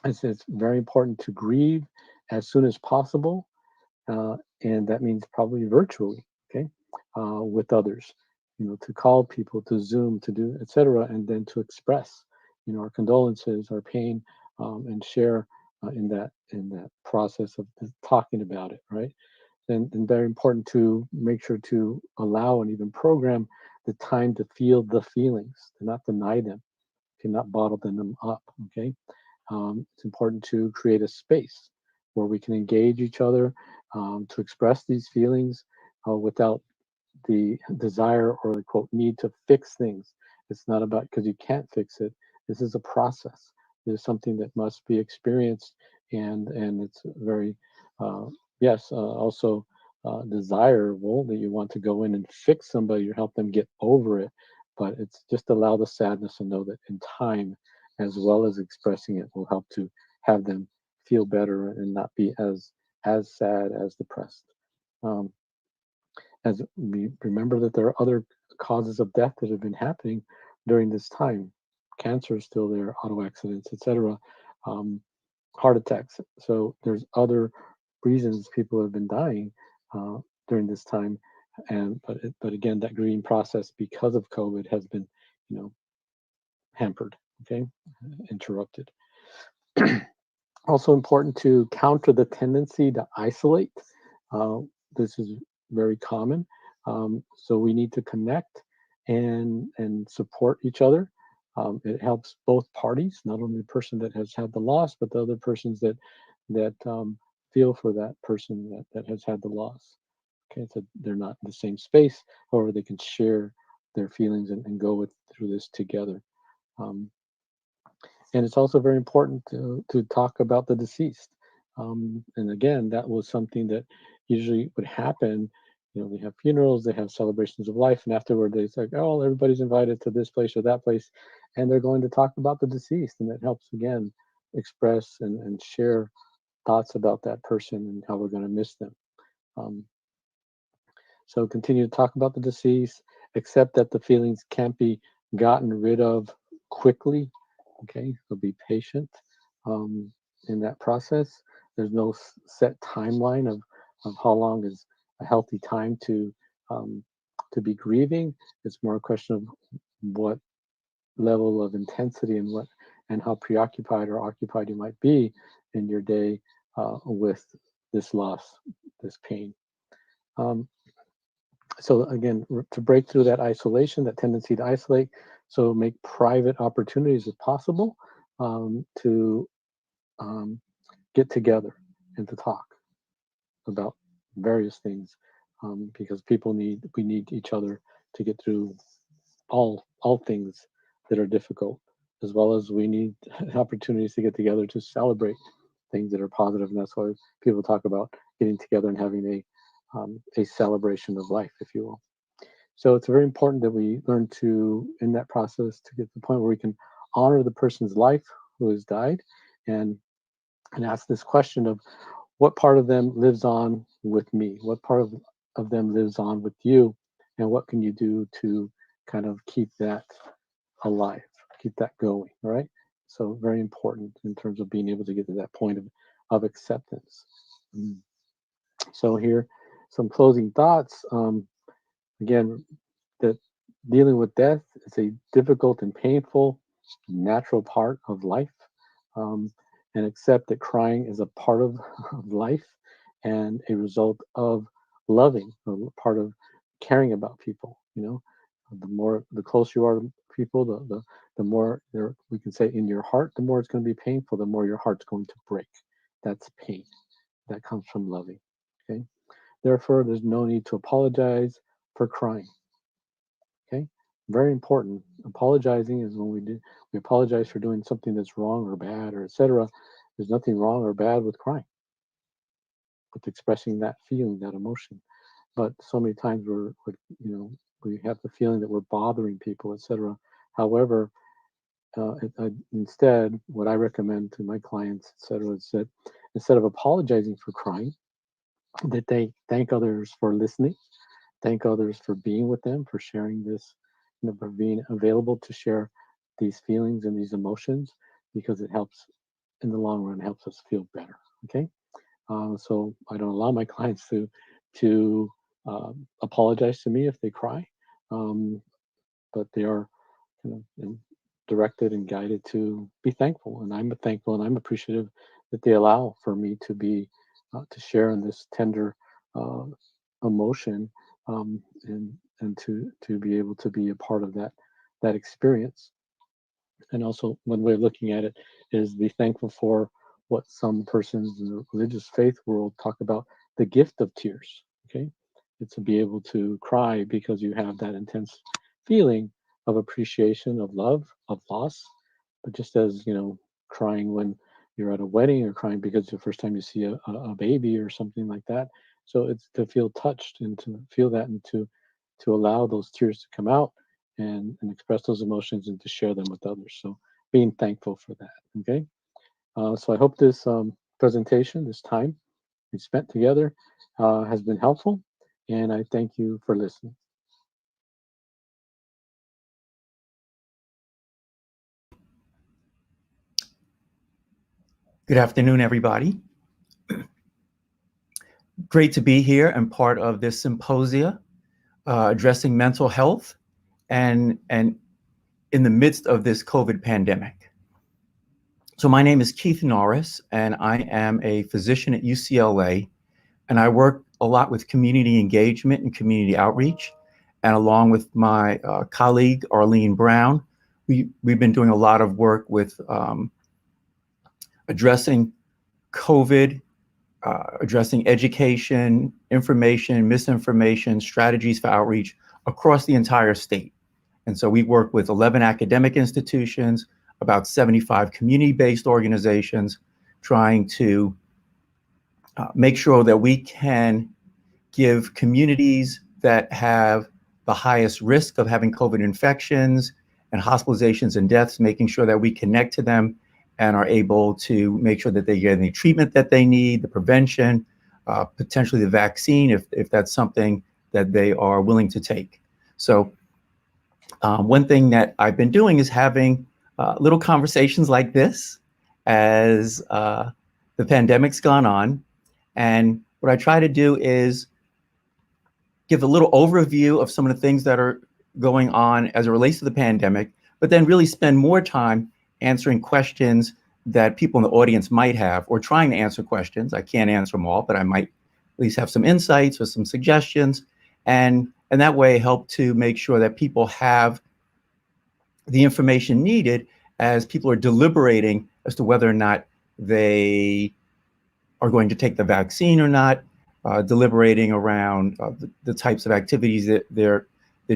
S9: it's very important to grieve as soon as possible, and that means probably virtually, okay, with others, to call people, to Zoom, to do, etc., and then to express, our condolences, our pain, and share in that process of talking about it, right? And very important to make sure to allow and even program the time to feel the feelings, to not deny them, to not bottle them up, okay? It's important to create a space where we can engage each other, to express these feelings without the desire or the quote need to fix things It's not about because you can't fix it. This is a process. There's something that must be experienced, and it's very also desirable that you want to go in and fix somebody or help them get over it. But it's just allow the sadness and know that in time, as well as expressing it, will help to have them feel better and not be as sad, as depressed. As we remember that there are other causes of death that have been happening during this time. Cancer is still there, auto accidents, etc., heart attacks. So there's other reasons people have been dying during this time, but again, that grieving process because of COVID has been, hampered, okay, interrupted. Also important to counter the tendency to isolate. This is very common. So we need to connect and support each other. It helps both parties, not only the person that has had the loss, but the other persons that feel for that person that has had the loss. Okay, so they're not in the same space, however, they can share their feelings and go through this together. And it's also very important to talk about the deceased. And again, that was something that usually would happen. They have funerals, they have celebrations of life, and afterward they say, oh, everybody's invited to this place or that place, and they're going to talk about the deceased. And it helps, again, express and share thoughts about that person and how we're going to miss them. So continue to talk about the deceased, accept that the feelings can't be gotten rid of quickly. Okay, so be patient in that process. There's no set timeline of how long is a healthy time to be grieving. It's more a question of what level of intensity and how preoccupied or occupied you might be in your day with this loss, this pain. So again, to break through that isolation, that tendency to isolate, so make private opportunities if possible to get together and to talk about various things, because we need each other to get through all things that are difficult, as well as we need opportunities to get together to celebrate things that are positive. And that's why people talk about getting together and having a celebration of life, if you will. So it's very important that we learn to, in that process, to get to the point where we can honor the person's life who has died and ask this question of what part of them lives on with me? What part of them lives on with you? And what can you do to kind of keep that alive, keep that going, right? So very important in terms of being able to get to that point of acceptance. So here, some closing thoughts. Again, that dealing with death is a difficult and painful, natural part of life, and accept that crying is a part of life and a result of loving, a part of caring about people. The closer you are to people, the more we can say in your heart, the more it's going to be painful, the more your heart's going to break. That's pain. That comes from loving. Okay. Therefore, there's no need to apologize for crying. Okay, very important. Apologizing is when we apologize for doing something that's wrong or bad or etc. There's nothing wrong or bad with crying, with expressing that feeling, that emotion. But so many times we have the feeling that we're bothering people, etc. However, instead, what I recommend to my clients, etc., is that instead of apologizing for crying, that they thank others for listening, thank others for being with them, for sharing this, for being available to share these feelings and these emotions, because it helps in the long run, helps us feel better. Okay, so I don't allow my clients to apologize to me if they cry, but they are directed and guided to be thankful, and I'm thankful and I'm appreciative that they allow for me to be to share in this tender emotion, and to be able to be a part of that experience. And also, one way of looking at it is be thankful for what some persons in the religious faith world talk about, the gift of tears. Okay, it's to be able to cry because you have that intense feeling, of appreciation, of love, of loss, but just as, crying when you're at a wedding or crying because it's the first time you see a baby or something like that. So it's to feel touched and to feel that and to allow those tears to come out and express those emotions and to share them with others. So being thankful for that. Okay. So I hope this presentation, this time we spent together has been helpful. And I thank you for listening.
S10: Good afternoon, everybody. Great to be here and part of this symposia addressing mental health and in the midst of this COVID pandemic. So my name is Keith Norris, and I am a physician at UCLA, and I work a lot with community engagement and community outreach. And along with my colleague, Arlene Brown, we've been doing a lot of work with addressing COVID, addressing education, information, misinformation, strategies for outreach across the entire state. And so we work with 11 academic institutions, about 75 community-based organizations, trying to make sure that we can give communities that have the highest risk of having COVID infections and hospitalizations and deaths, making sure that we connect to them and are able to make sure that they get any treatment that they need, the prevention, potentially the vaccine, if that's something that they are willing to take. So one thing that I've been doing is having little conversations like this as the pandemic's gone on. And what I try to do is give a little overview of some of the things that are going on as it relates to the pandemic, but then really spend more time answering questions that people in the audience might have, or trying to answer questions. I can't answer them all, but I might at least have some insights or some suggestions, and that way help to make sure that people have the information needed as people are deliberating as to whether or not they are going to take the vaccine or not, deliberating around the types of activities that they're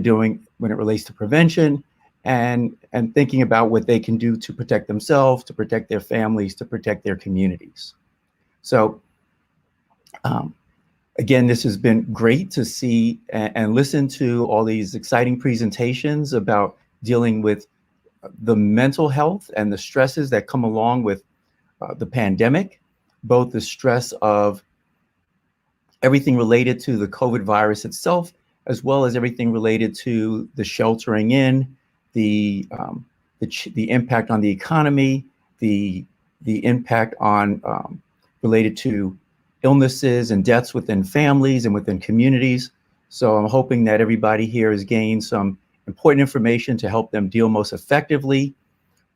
S10: doing when it relates to prevention, and thinking about what they can do to protect themselves, to protect their families, to protect their communities. So again, this has been great to see and listen to all these exciting presentations about dealing with the mental health and the stresses that come along with the pandemic, both the stress of everything related to the COVID virus itself, as well as everything related to the sheltering in, the impact on the economy, the impact on related to illnesses and deaths within families and within communities. So I'm hoping that everybody here has gained some important information to help them deal most effectively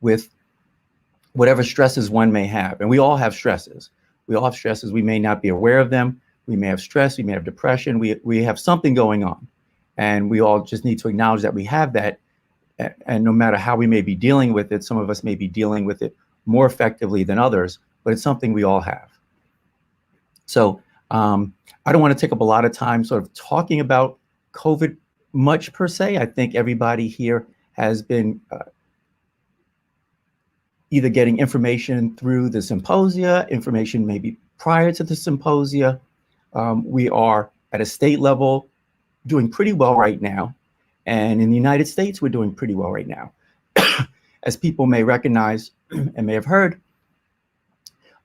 S10: with whatever stresses one may have. And we all have stresses. We all have stresses. We may not be aware of them. We may have stress, we may have depression, we have something going on. And we all just need to acknowledge that we have that. And no matter how we may be dealing with it, some of us may be dealing with it more effectively than others, but it's something we all have. So I don't want to take up a lot of time sort of talking about COVID much per se. I think everybody here has been either getting information through the symposia, information maybe prior to the symposia. We are at a state level doing pretty well right now. And in the United States, we're doing pretty well right now. As people may recognize and may have heard,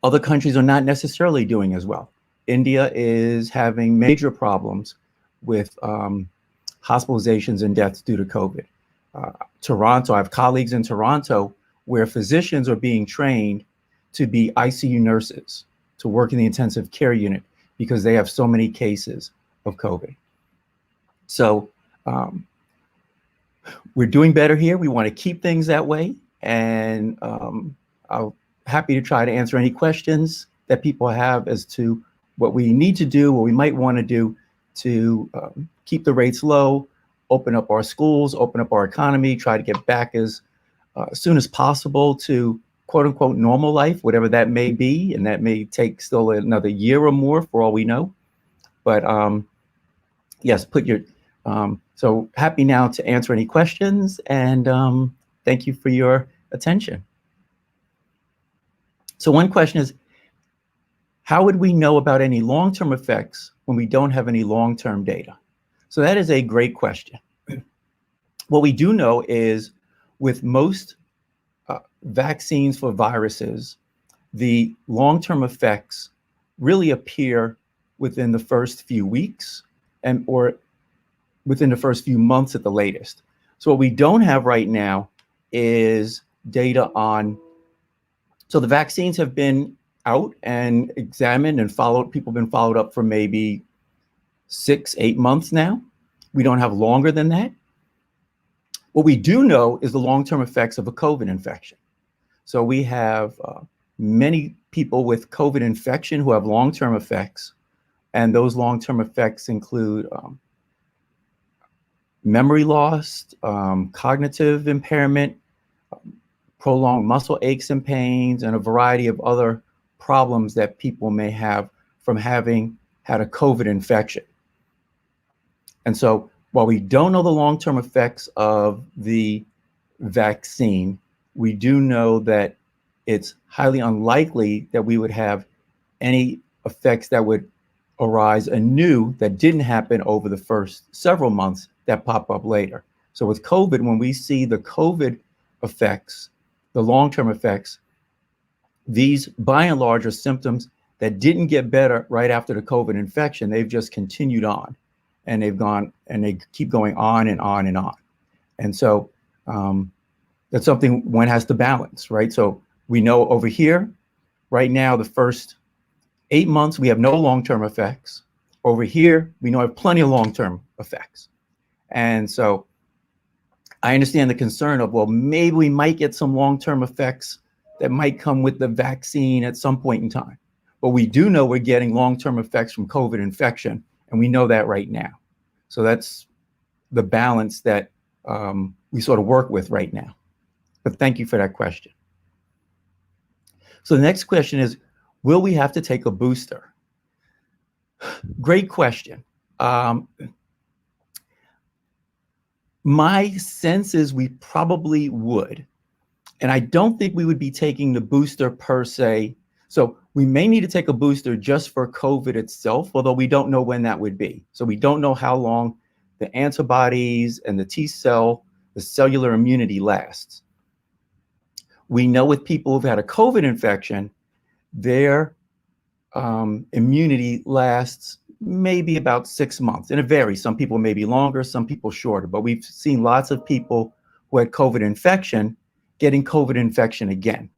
S10: other countries are not necessarily doing as well. India is having major problems with hospitalizations and deaths due to COVID. Toronto, I have colleagues in Toronto where physicians are being trained to be ICU nurses, to work in the intensive care unit, because they have so many cases of COVID. So we're doing better here. We want to keep things that way. And I'm happy to try to answer any questions that people have as to what we need to do, what we might want to do to keep the rates low, open up our schools, open up our economy, try to get back as soon as possible to quote unquote normal life, whatever that may be. And that may take still another year or more for all we know. But yes, put your So happy now to answer any questions, and thank you for your attention. So one question is, how would we know about any long-term effects when we don't have any long-term data? So that is a great question. What we do know is with most vaccines for viruses, the long-term effects really appear within the first few weeks or within the first few months at the latest. So what we don't have right now is data on, so the vaccines have been out and examined and followed, people have been followed up for maybe 6-8 months now. We don't have longer than that. What we do know is the long-term effects of a COVID infection. So we have many people with COVID infection who have long-term effects, and those long-term effects include memory loss, cognitive impairment, prolonged muscle aches and pains, and a variety of other problems that people may have from having had a COVID infection. And so while we don't know the long-term effects of the vaccine, we do know that it's highly unlikely that we would have any effects that would arise anew that didn't happen over the first several months that pop up later. So with COVID, when we see the COVID effects, the long-term effects, these by and large are symptoms that didn't get better right after the COVID infection. They've just continued on, and they've gone and they keep going on and on and on. And so that's something one has to balance, right? So we know over here, right now, the first 8 months, we have no long-term effects. Over here, we know we have plenty of long-term effects. And so I understand the concern of, well, maybe we might get some long-term effects that might come with the vaccine at some point in time. But we do know we're getting long-term effects from COVID infection, and we know that right now. So that's the balance that we sort of work with right now. But thank you for that question. So the next question is, will we have to take a booster? Great question. My sense is we probably would. And I don't think we would be taking the booster per se. So we may need to take a booster just for COVID itself, although we don't know when that would be. So we don't know how long the antibodies and the T cell, the cellular immunity lasts. We know with people who've had a COVID infection, their immunity lasts maybe about 6 months, and it varies. Some people may be longer, some people shorter, but we've seen lots of people who had COVID infection getting COVID infection again,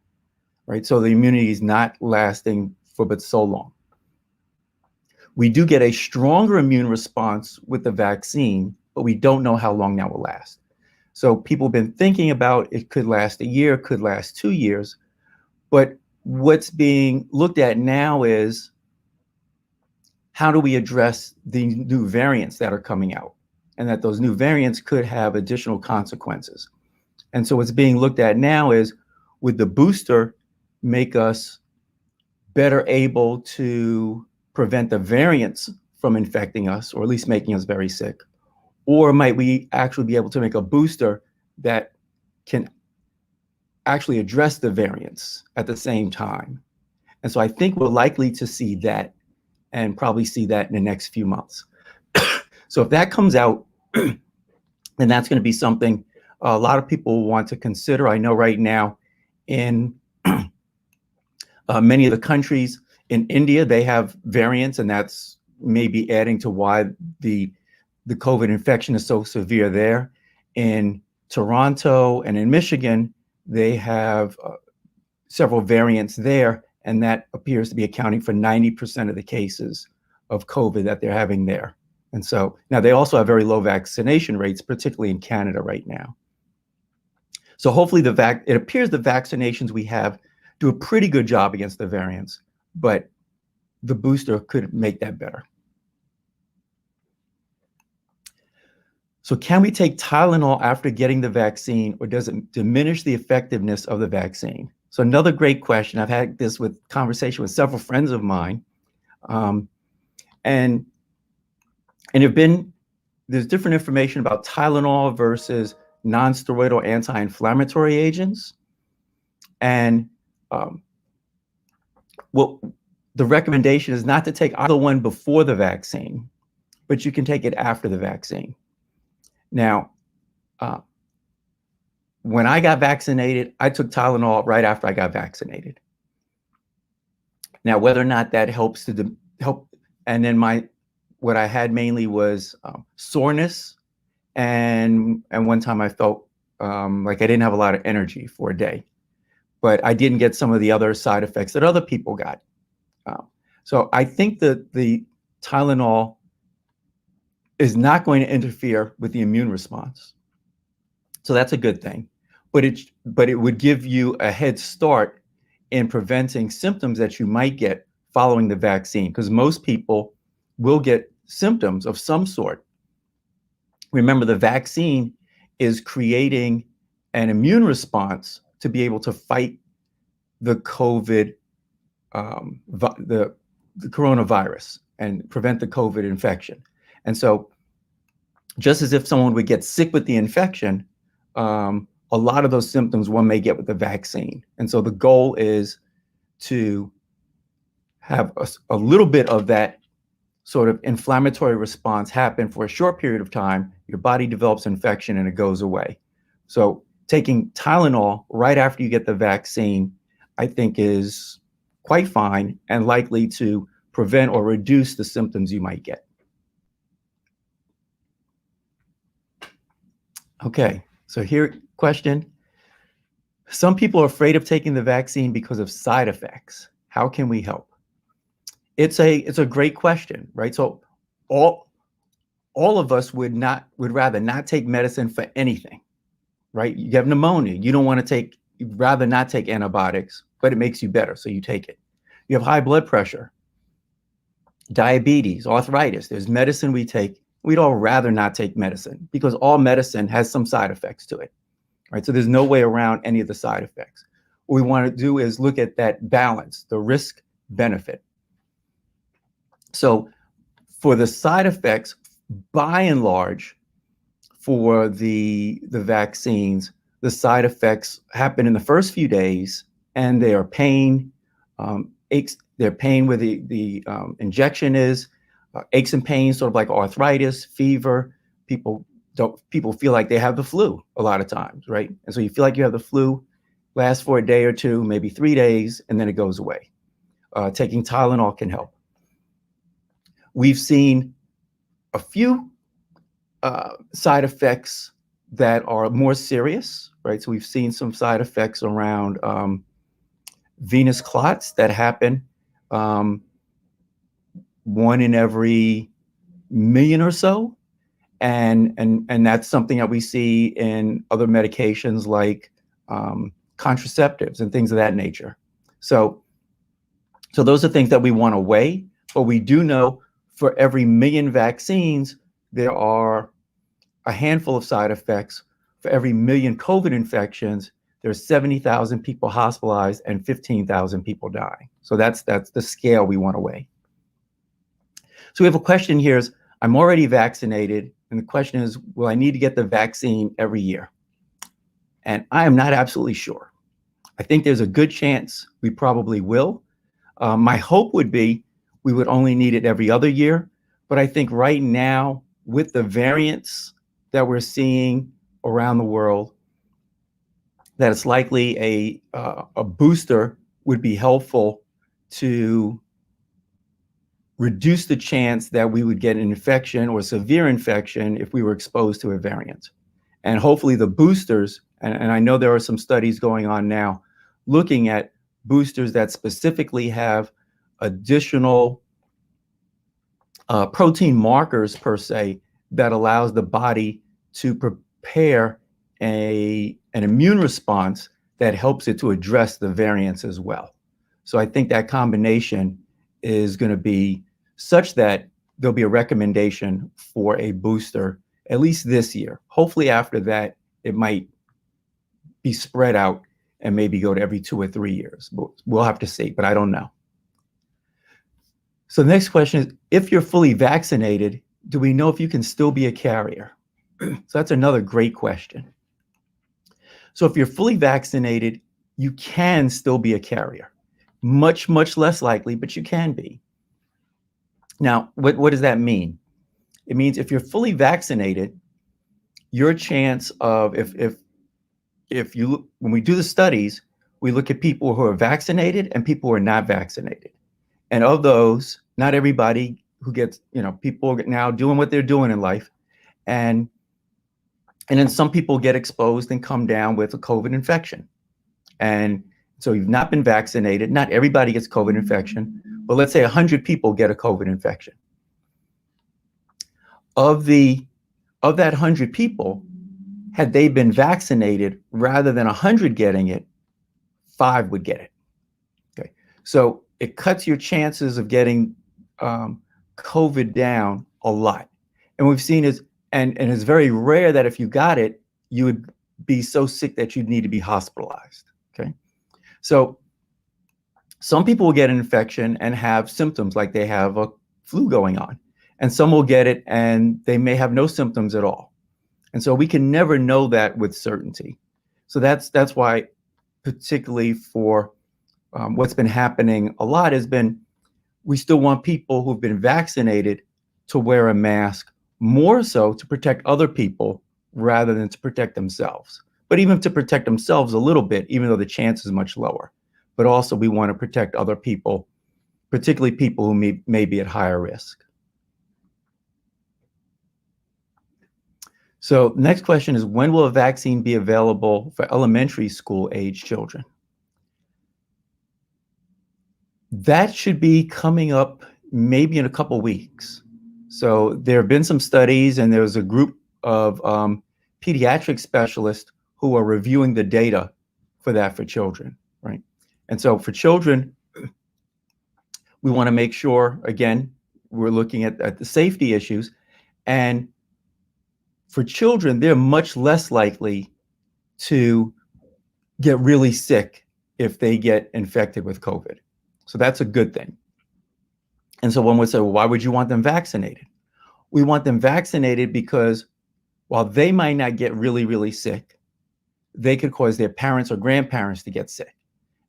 S10: right? So the immunity is not lasting for but so long. We do get a stronger immune response with the vaccine, but we don't know how long that will last. So people have been thinking about it could last a year, could last 2 years, but what's being looked at now is how do we address the new variants that are coming out, and that those new variants could have additional consequences. And so what's being looked at now is, would the booster make us better able to prevent the variants from infecting us, or at least making us very sick? Or might we actually be able to make a booster that can actually address the variants at the same time? And so I think we're likely to see that, and probably see that in the next few months. So if that comes out, then that's going to be something a lot of people want to consider. I know right now in many of the countries, in India, they have variants, and that's maybe adding to why the COVID infection is so severe there. In Toronto and in Michigan, they have several variants there, and that appears to be accounting for 90% of the cases of COVID that they're having there. And so now they also have very low vaccination rates, particularly in Canada right now. So hopefully it appears the vaccinations we have do a pretty good job against the variants, but the booster could make that better. So can we take Tylenol after getting the vaccine, or does it diminish the effectiveness of the vaccine? So another great question. I've had this conversation with several friends of mine, and there have been there's different information about Tylenol versus non-steroidal anti-inflammatory agents. And the recommendation is not to take either one before the vaccine, but you can take it after the vaccine. Now, when I got vaccinated, I took Tylenol right after I got vaccinated. Now, whether or not that helps to help, and then what I had mainly was soreness, and one time I felt like I didn't have a lot of energy for a day, but I didn't get some of the other side effects that other people got. So I think that the Tylenol is not going to interfere with the immune response. So that's a good thing, but it would give you a head start in preventing symptoms that you might get following the vaccine, because most people will get symptoms of some sort. Remember, the vaccine is creating an immune response to be able to fight the COVID, the coronavirus, and prevent the COVID infection. And so just as if someone would get sick with the infection, a lot of those symptoms one may get with the vaccine. And so the goal is to have a little bit of that sort of inflammatory response happen for a short period of time. Your body develops infection and it goes away. So taking Tylenol right after you get the vaccine, I think, is quite fine and likely to prevent or reduce the symptoms you might get. Okay, so here, question. Some people are afraid of taking the vaccine because of side effects. How can we help? It's a great question, right? So all of us would rather not take medicine for anything, right? You have pneumonia, you'd rather not take antibiotics, but it makes you better, so you take it. You have high blood pressure, diabetes, arthritis. There's medicine we take. We'd all rather not take medicine because all medicine has some side effects to it, right? So there's no way around any of the side effects. What we want to do is look at that balance, the risk benefit. So for the side effects, by and large, for the vaccines, the side effects happen in the first few days, and they are pain, aches. They're pain where the injection is, aches and pains, sort of like arthritis, fever. People feel like they have the flu a lot of times, right? And so you feel like you have the flu, lasts for a day or two, maybe 3 days, and then it goes away. Taking Tylenol can help. We've seen a few side effects that are more serious, right? So we've seen some side effects around venous clots that happen 1 in every million or so. And that's something that we see in other medications like contraceptives and things of that nature. So those are things that we want to weigh, but we do know for every 1 million vaccines, there are a handful of side effects. For every 1 million COVID infections, there's 70,000 people hospitalized and 15,000 people dying. So that's the scale we want to weigh. So we have a question here is, I'm already vaccinated, and the question is, will I need to get the vaccine every year? And I am not absolutely sure. I think there's a good chance we probably will. My hope would be we would only need it every other year, but I think right now, with the variants that we're seeing around the world, that it's likely a booster would be helpful to reduce the chance that we would get an infection or severe infection if we were exposed to a variant. And hopefully the boosters, and I know there are some studies going on now looking at boosters that specifically have additional protein markers per se that allows the body to prepare an immune response that helps it to address the variants as well. So I think that combination is going to be such that there'll be a recommendation for a booster at least this year. Hopefully after that, it might be spread out and maybe go to every 2 or 3 years. But we'll have to see, but I don't know. So the next question is, if you're fully vaccinated, do we know if you can still be a carrier? So that's another great question. So if you're fully vaccinated, you can still be a carrier. Much, much less likely, but you can be. Now, what does that mean? It means if you're fully vaccinated, your chance of, if you look, when we do the studies, we look at people who are vaccinated and people who are not vaccinated. And of those, not everybody who gets, people are now doing what they're doing in life. And then some people get exposed and come down with a COVID infection. And so you've not been vaccinated. Not everybody gets COVID infection, but let's say 100 people get a COVID infection. Of that 100 people, had they been vaccinated, rather than 100 getting it, 5 would get it. Okay, so it cuts your chances of getting COVID down a lot. And we've seen is, and it's very rare that if you got it, you would be so sick that you'd need to be hospitalized. Okay, so some people will get an infection and have symptoms like they have a flu going on, and some will get it and they may have no symptoms at all. And so we can never know that with certainty. So that's why, particularly for what's been happening a lot, has been we still want people who've been vaccinated to wear a mask, more so to protect other people rather than to protect themselves. But even to protect themselves a little bit, even though the chance is much lower. But also we want to protect other people, particularly people who may be at higher risk. So next question is, when will a vaccine be available for elementary school age children? That should be coming up maybe in a couple weeks. So there have been some studies, and there was a group of pediatric specialists who are reviewing the data for that for children, right? And so for children, we want to make sure, again, we're looking at the safety issues. And for children, they're much less likely to get really sick if they get infected with COVID. So that's a good thing. And so one would say, well, why would you want them vaccinated? We want them vaccinated because while they might not get really, really sick, they could cause their parents or grandparents to get sick.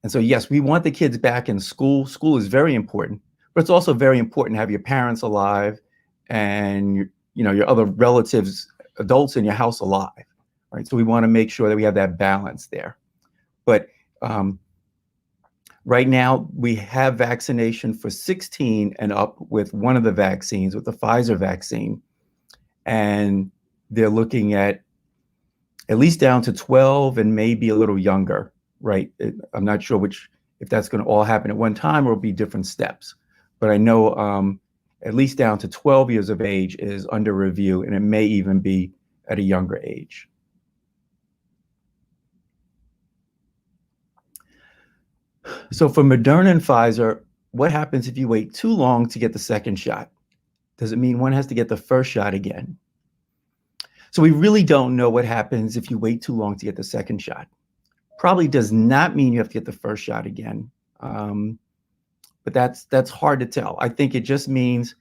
S10: And so, yes, we want the kids back in school. School is very important, but it's also very important to have your parents alive and your other relatives, adults in your house alive, right? So we want to make sure that we have that balance there. But right now we have vaccination for 16 and up with one of the vaccines, with the Pfizer vaccine, and they're looking at least down to 12 and maybe a little younger, right? I'm not sure if that's going to all happen at one time or it'll be different steps, but I know at least down to 12 years of age is under review, and it may even be at a younger age. So for Moderna and Pfizer, what happens if you wait too long to get the second shot? Does it mean one has to get the first shot again? So we really don't know what happens if you wait too long to get the second shot. Probably does not mean you have to get the first shot again. But that's hard to tell. I think it just means,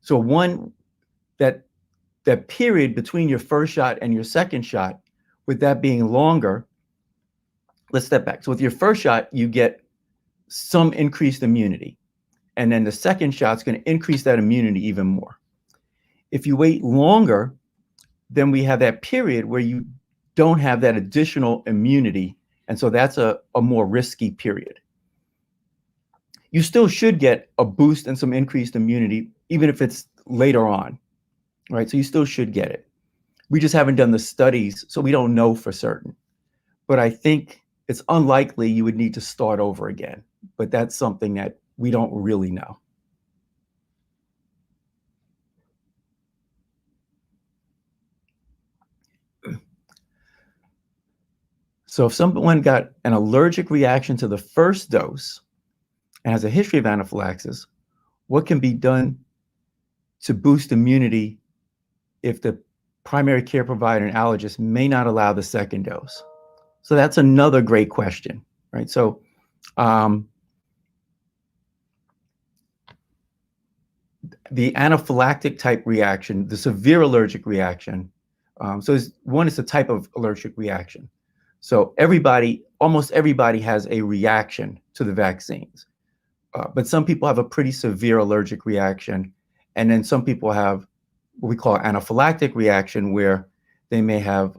S10: so one, that period between your first shot and your second shot, with that being longer, let's step back. So with your first shot, you get some increased immunity. And then the second shot's going to increase that immunity even more. If you wait longer, then we have that period where you don't have that additional immunity. And so that's a more risky period. You still should get a boost and some increased immunity, even if it's later on, right? So you still should get it. We just haven't done the studies, so we don't know for certain. But I think it's unlikely you would need to start over again. But that's something that we don't really know. So if someone got an allergic reaction to the first dose and has a history of anaphylaxis, what can be done to boost immunity if the primary care provider and allergist may not allow the second dose? So that's another great question, right? So the anaphylactic type reaction, the severe allergic reaction. So one is a type of allergic reaction. So almost everybody has a reaction to the vaccines. But some people have a pretty severe allergic reaction. And then some people have what we call anaphylactic reaction, where they may have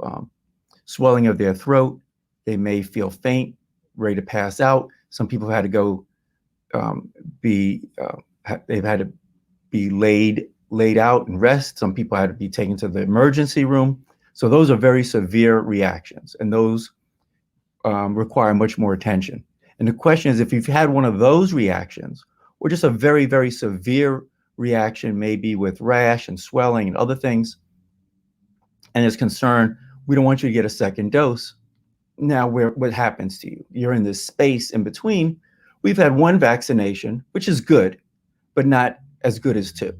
S10: swelling of their throat. They may feel faint, ready to pass out. Some people have had to go they've had to be laid out and rest. Some people had to be taken to the emergency room. So those are very severe reactions, and those require much more attention. And the question is, if you've had one of those reactions, or just a very, very severe reaction, maybe with rash and swelling and other things, and there's concern, we don't want you to get a second dose. Now, what happens to you? You're in this space in between. We've had one vaccination, which is good, but not as good as two.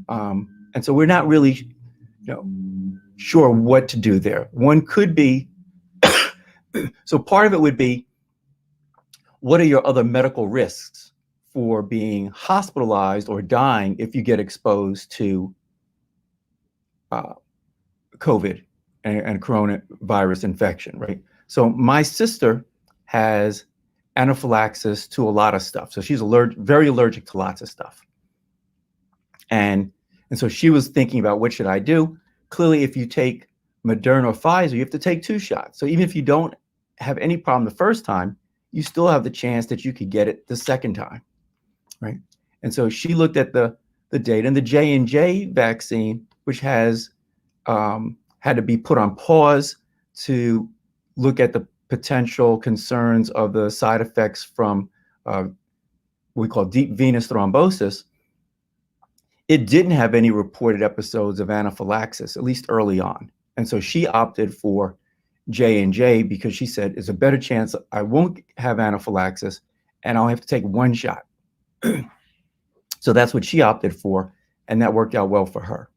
S10: And so we're not really sure what to do there. One could be, so part of it would be, what are your other medical risks for being hospitalized or dying if you get exposed to COVID and coronavirus infection, right? So my sister has anaphylaxis to a lot of stuff. So she's very allergic to lots of stuff. And so she was thinking about, what should I do? Clearly, if you take Moderna or Pfizer, you have to take 2 shots. So even if you don't have any problem the first time, you still have the chance that you could get it the second time, right? And so she looked at the data, and the J&J vaccine, which has had to be put on pause to look at the potential concerns of the side effects from what we call deep venous thrombosis. It didn't have any reported episodes of anaphylaxis, at least early on. And so she opted for J&J because she said it's a better chance I won't have anaphylaxis and I'll have to take 1 shot. So that's what she opted for, and that worked out well for her.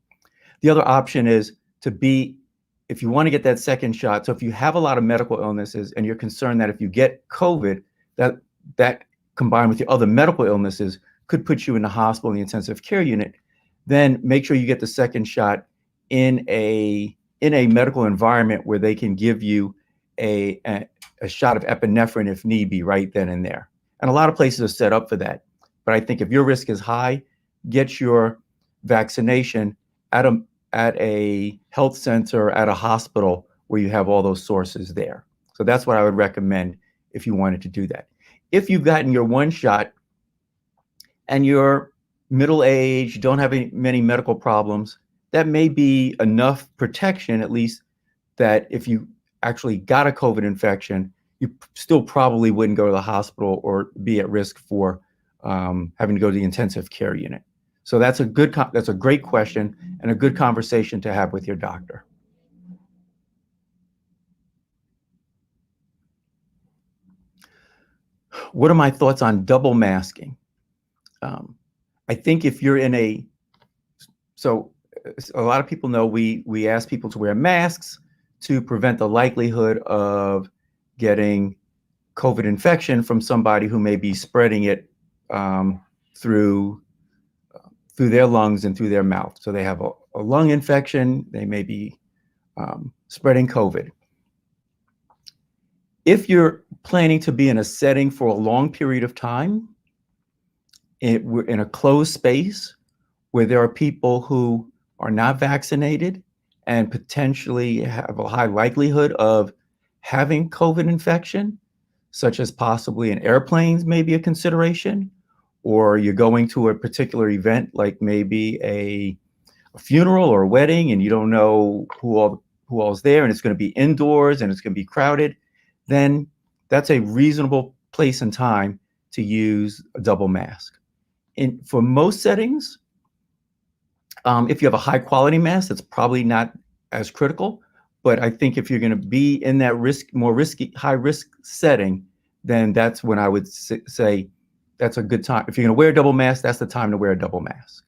S10: The other option is if you want to get that second shot, so if you have a lot of medical illnesses and you're concerned that if you get COVID, that combined with your other medical illnesses could put you in the hospital in the intensive care unit, then make sure you get the second shot in a medical environment where they can give you a shot of epinephrine if need be right then and there. And a lot of places are set up for that. But I think if your risk is high, get your vaccination at a health center, at a hospital where you have all those sources there. So that's what I would recommend if you wanted to do that. If you've gotten your 1 shot and you're middle-aged, don't have many medical problems, that may be enough protection, at least, that if you actually got a COVID infection, you still probably wouldn't go to the hospital or be at risk for having to go to the intensive care unit. So that's a great question and a good conversation to have with your doctor. What are my thoughts on double masking? I think if you're so a lot of people know we ask people to wear masks to prevent the likelihood of getting COVID infection from somebody who may be spreading it through their lungs and through their mouth. So they have a lung infection, they may be spreading COVID. If you're planning to be in a setting for a long period of time, in a closed space where there are people who are not vaccinated and potentially have a high likelihood of having COVID infection, such as possibly in airplanes may be a consideration, or you're going to a particular event like maybe a funeral or a wedding and you don't know who all's there and it's going to be indoors and it's going to be crowded, then that's a reasonable place and time to use a double mask. For most settings, if you have a high quality mask, that's probably not as critical. But I think if you're going to be in that high risk setting, then that's when I would say that's a good time. If you're going to wear a double mask, that's the time to wear a double mask.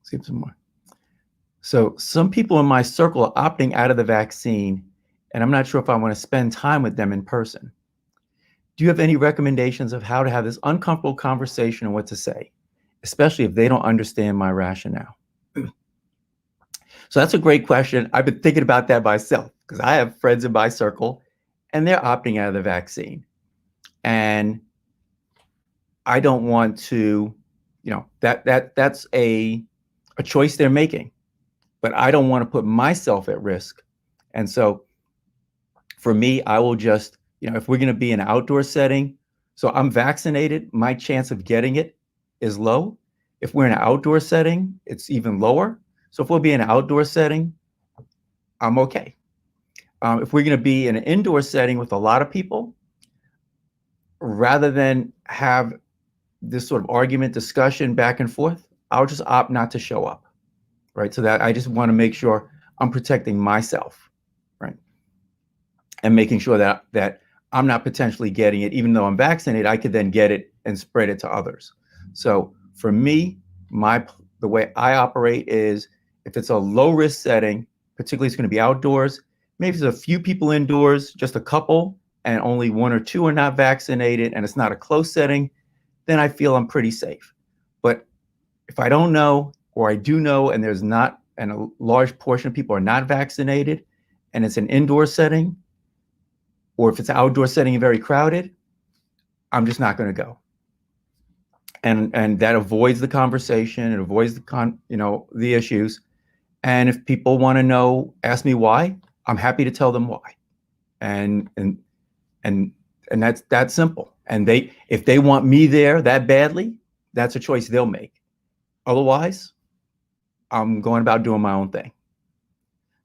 S10: See some more. So some people in my circle are opting out of the vaccine and I'm not sure if I want to spend time with them in person. Do you have any recommendations of how to have this uncomfortable conversation and what to say, especially if they don't understand my rationale? So that's a great question. I've been thinking about that myself because I have friends in my circle and they're opting out of the vaccine. And I don't want to, that's a choice they're making, but I don't want to put myself at risk. And so for me, I will just, if we're going to be in an outdoor setting, so I'm vaccinated, my chance of getting it is low. If we're in an outdoor setting, it's even lower. So if we'll be in an outdoor setting, I'm okay. If we're going to be in an indoor setting with a lot of people, rather than have this sort of argument, discussion back and forth, I'll just opt not to show up, right? So that I just want to make sure I'm protecting myself, right? And making sure that I'm not potentially getting it, even though I'm vaccinated, I could then get it and spread it to others. So for me, the way I operate is if it's a low risk setting, particularly it's going to be outdoors, maybe there's a few people indoors, just a couple, and only one or two are not vaccinated, and it's not a close setting, then I feel I'm pretty safe. But if I don't know, or I do know, and there's not, and a large portion of people are not vaccinated, and it's an indoor setting, or if it's an outdoor setting and very crowded, I'm just not going to go. And that avoids the conversation, it avoids the issues. And if people want to know, ask me why, I'm happy to tell them why. And that's simple. And if they want me there that badly, that's a choice they'll make. Otherwise, I'm going about doing my own thing.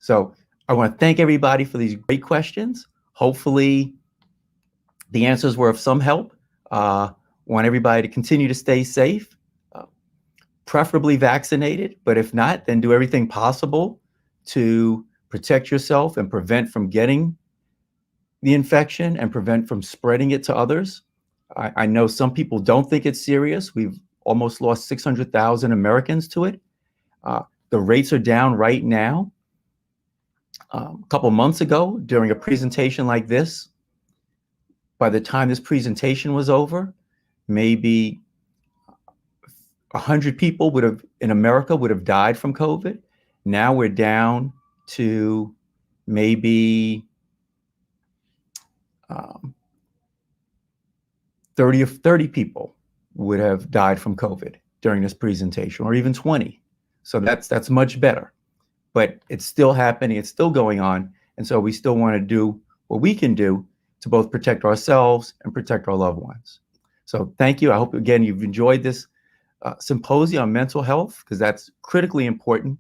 S10: So I want to thank everybody for these great questions. Hopefully the answers were of some help. Want everybody to continue to stay safe, preferably vaccinated, but if not, then do everything possible to protect yourself and prevent from getting the infection and prevent from spreading it to others. I know some people don't think it's serious. We've almost lost 600,000 Americans to it. The rates are down right now. A couple months ago, during a presentation like this, by the time this presentation was over, maybe 100 people in America would have died from COVID. Now we're down to maybe 30 people would have died from COVID during this presentation, or even 20. So that's much better. But it's still happening, it's still going on. And so we still want to do what we can do to both protect ourselves and protect our loved ones. So thank you. I hope, again, you've enjoyed this symposium on mental health, because that's critically important,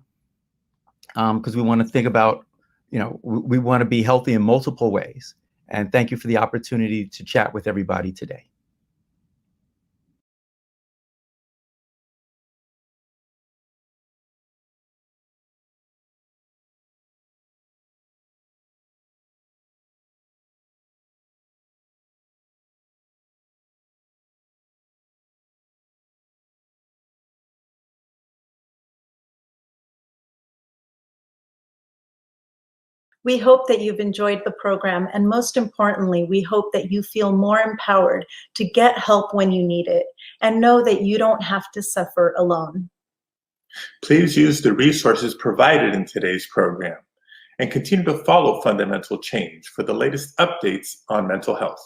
S10: because we want to think about, we want to be healthy in multiple ways. And thank you for the opportunity to chat with everybody today.
S1: We hope that you've enjoyed the program, and most importantly, we hope that you feel more empowered to get help when you need it, and know that you don't have to suffer alone.
S2: Please use the resources provided in today's program and continue to follow Fundamental Change for the latest updates on mental health.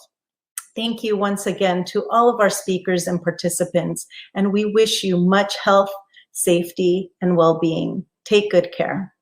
S1: Thank you once again to all of our speakers and participants, and we wish you much health, safety, and well-being. Take good care.